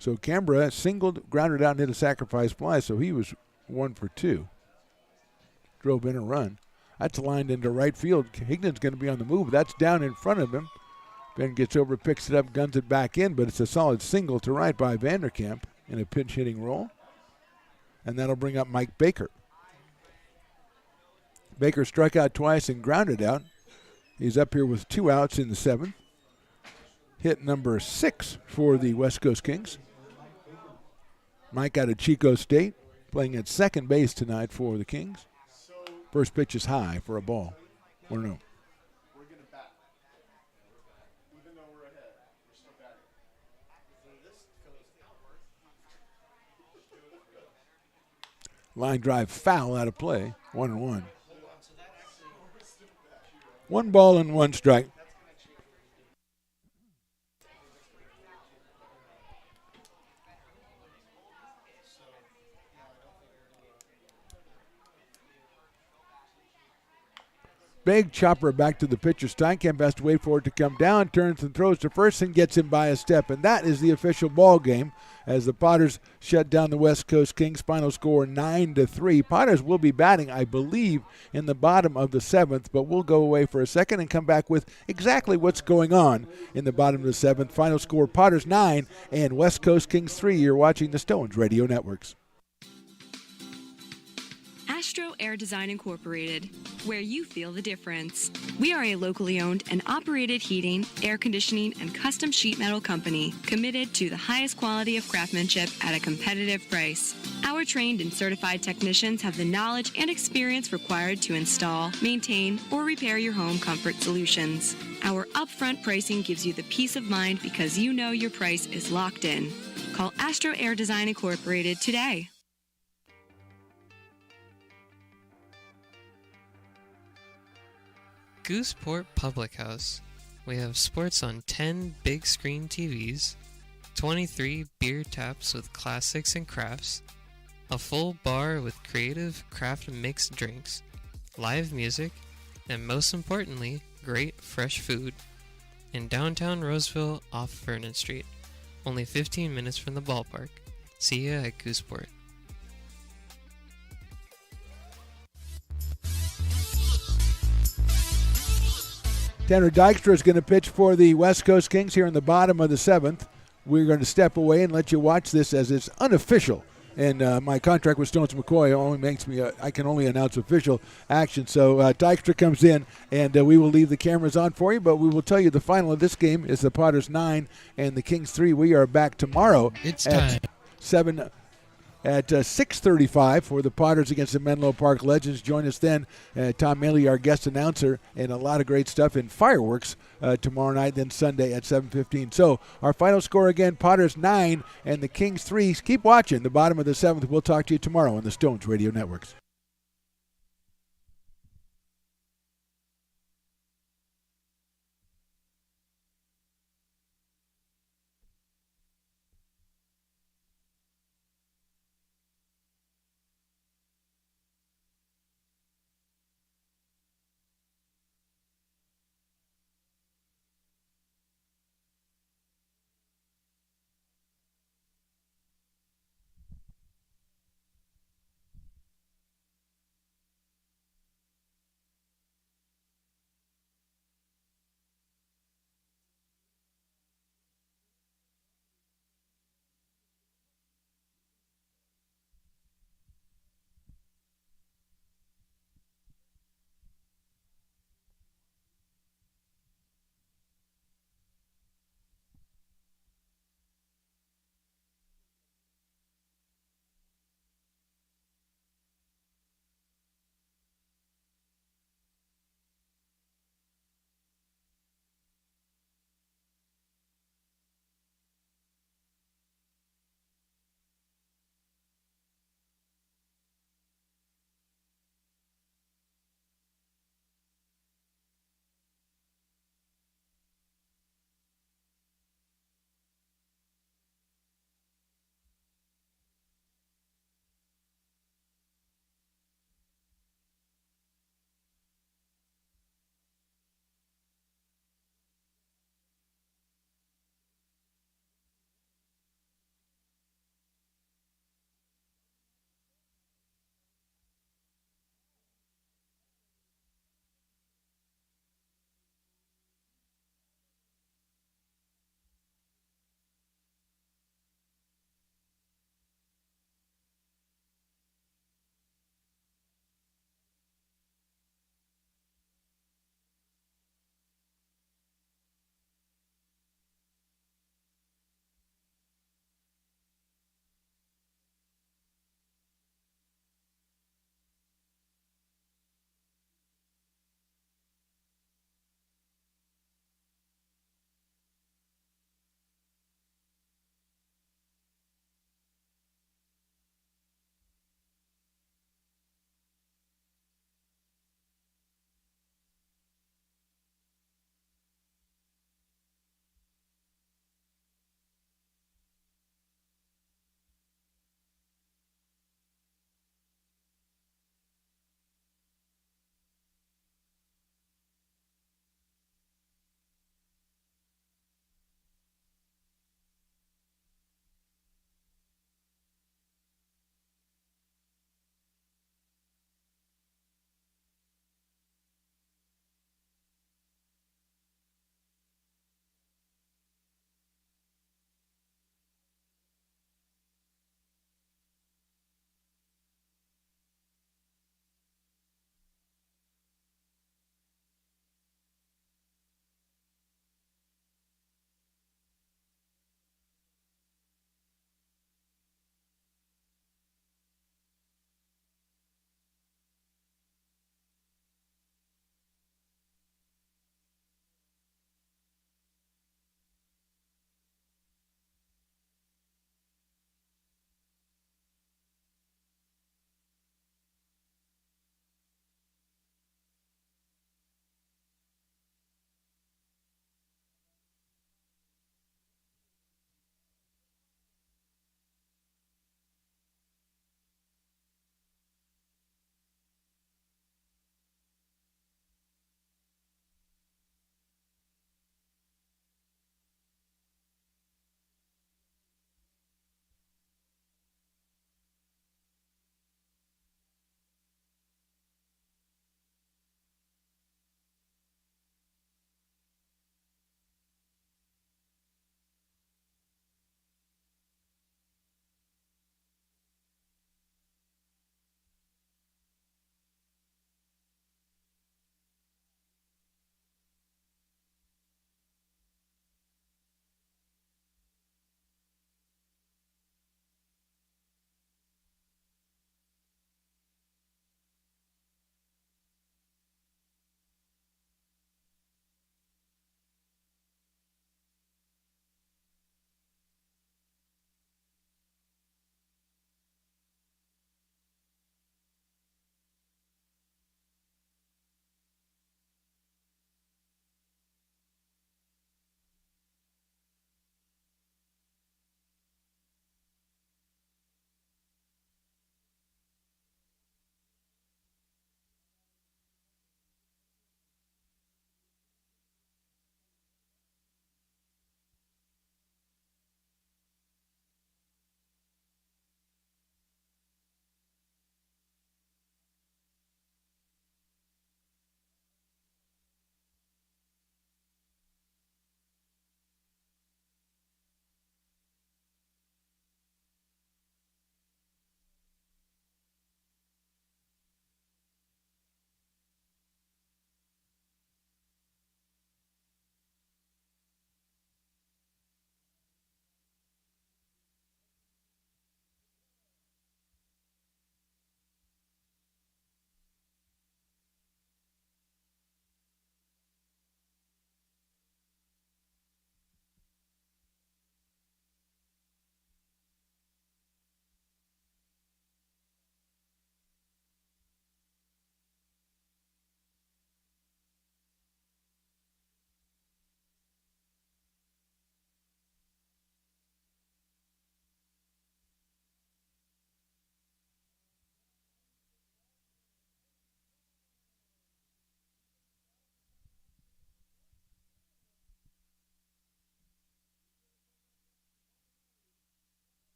Speaker 2: So Canberra singled, grounded out, and hit a sacrifice fly, so he was 1 for 2. Drove in a run. That's lined into right field. Hignan's going to be on the move. That's down in front of him. Ben gets over, picks it up, guns it back in, but it's a solid single to right by Vanderkamp in a pinch-hitting role. And that'll bring up Mike Baker. Baker struck out twice and grounded out. He's up here with 2 outs in the 7th. Hit number 6 for the West Coast Kings. Mike out of Chico State, playing at second base tonight for the Kings. First pitch is high for a ball. Or no. Line drive foul out of play. 1-1. 1 ball and 1 strike. Big chopper back to the pitcher. Steinkamp has to wait for it to come down, turns and throws to first and gets him by a step. And that is the official ball game as the Potters shut down the West Coast Kings. Final score 9-3. Potters will be batting, I believe, in the bottom of the 7th, but we'll go away for a second and come back with exactly what's going on in the bottom of the 7th. Final score Potters 9 and West Coast Kings 3. You're watching the Stones Radio Networks.
Speaker 10: Astro Air Design Incorporated, where you feel the difference. We are a locally owned and operated heating, air conditioning, and custom sheet metal company committed to the highest quality of craftsmanship at a competitive price. Our trained and certified technicians have the knowledge and experience required to install, maintain, or repair your home comfort solutions. Our upfront pricing gives you the peace of mind because you know your price is locked in. Call Astro Air Design Incorporated today.
Speaker 13: Gooseport Public House. We have sports on 10 big screen TVs, 23 beer taps with classics and crafts, a full bar with creative craft mixed drinks, live music, and most importantly, great fresh food. In downtown Roseville off Vernon Street, only 15 minutes from the ballpark. See ya at Gooseport.
Speaker 2: Tanner Dykstra is going to pitch for the West Coast Kings here in the bottom of the 7th. We're going to step away and let you watch this as it's unofficial. And my contract with Stones McCoy only makes me, I can only announce official action. So Dykstra comes in, and we will leave the cameras on for you, but we will tell you the final of this game is the Potters 9 and the Kings 3. We are back tomorrow.
Speaker 1: It's time.
Speaker 2: 6:35 for the Potters against the Menlo Park Legends. Join us then. Tom Maley, our guest announcer, and a lot of great stuff in fireworks tomorrow night, then Sunday at 7:15. So our final score again, Potters 9 and the Kings 3. Keep watching the bottom of the 7th. We'll talk to you tomorrow on the Stones Radio Networks.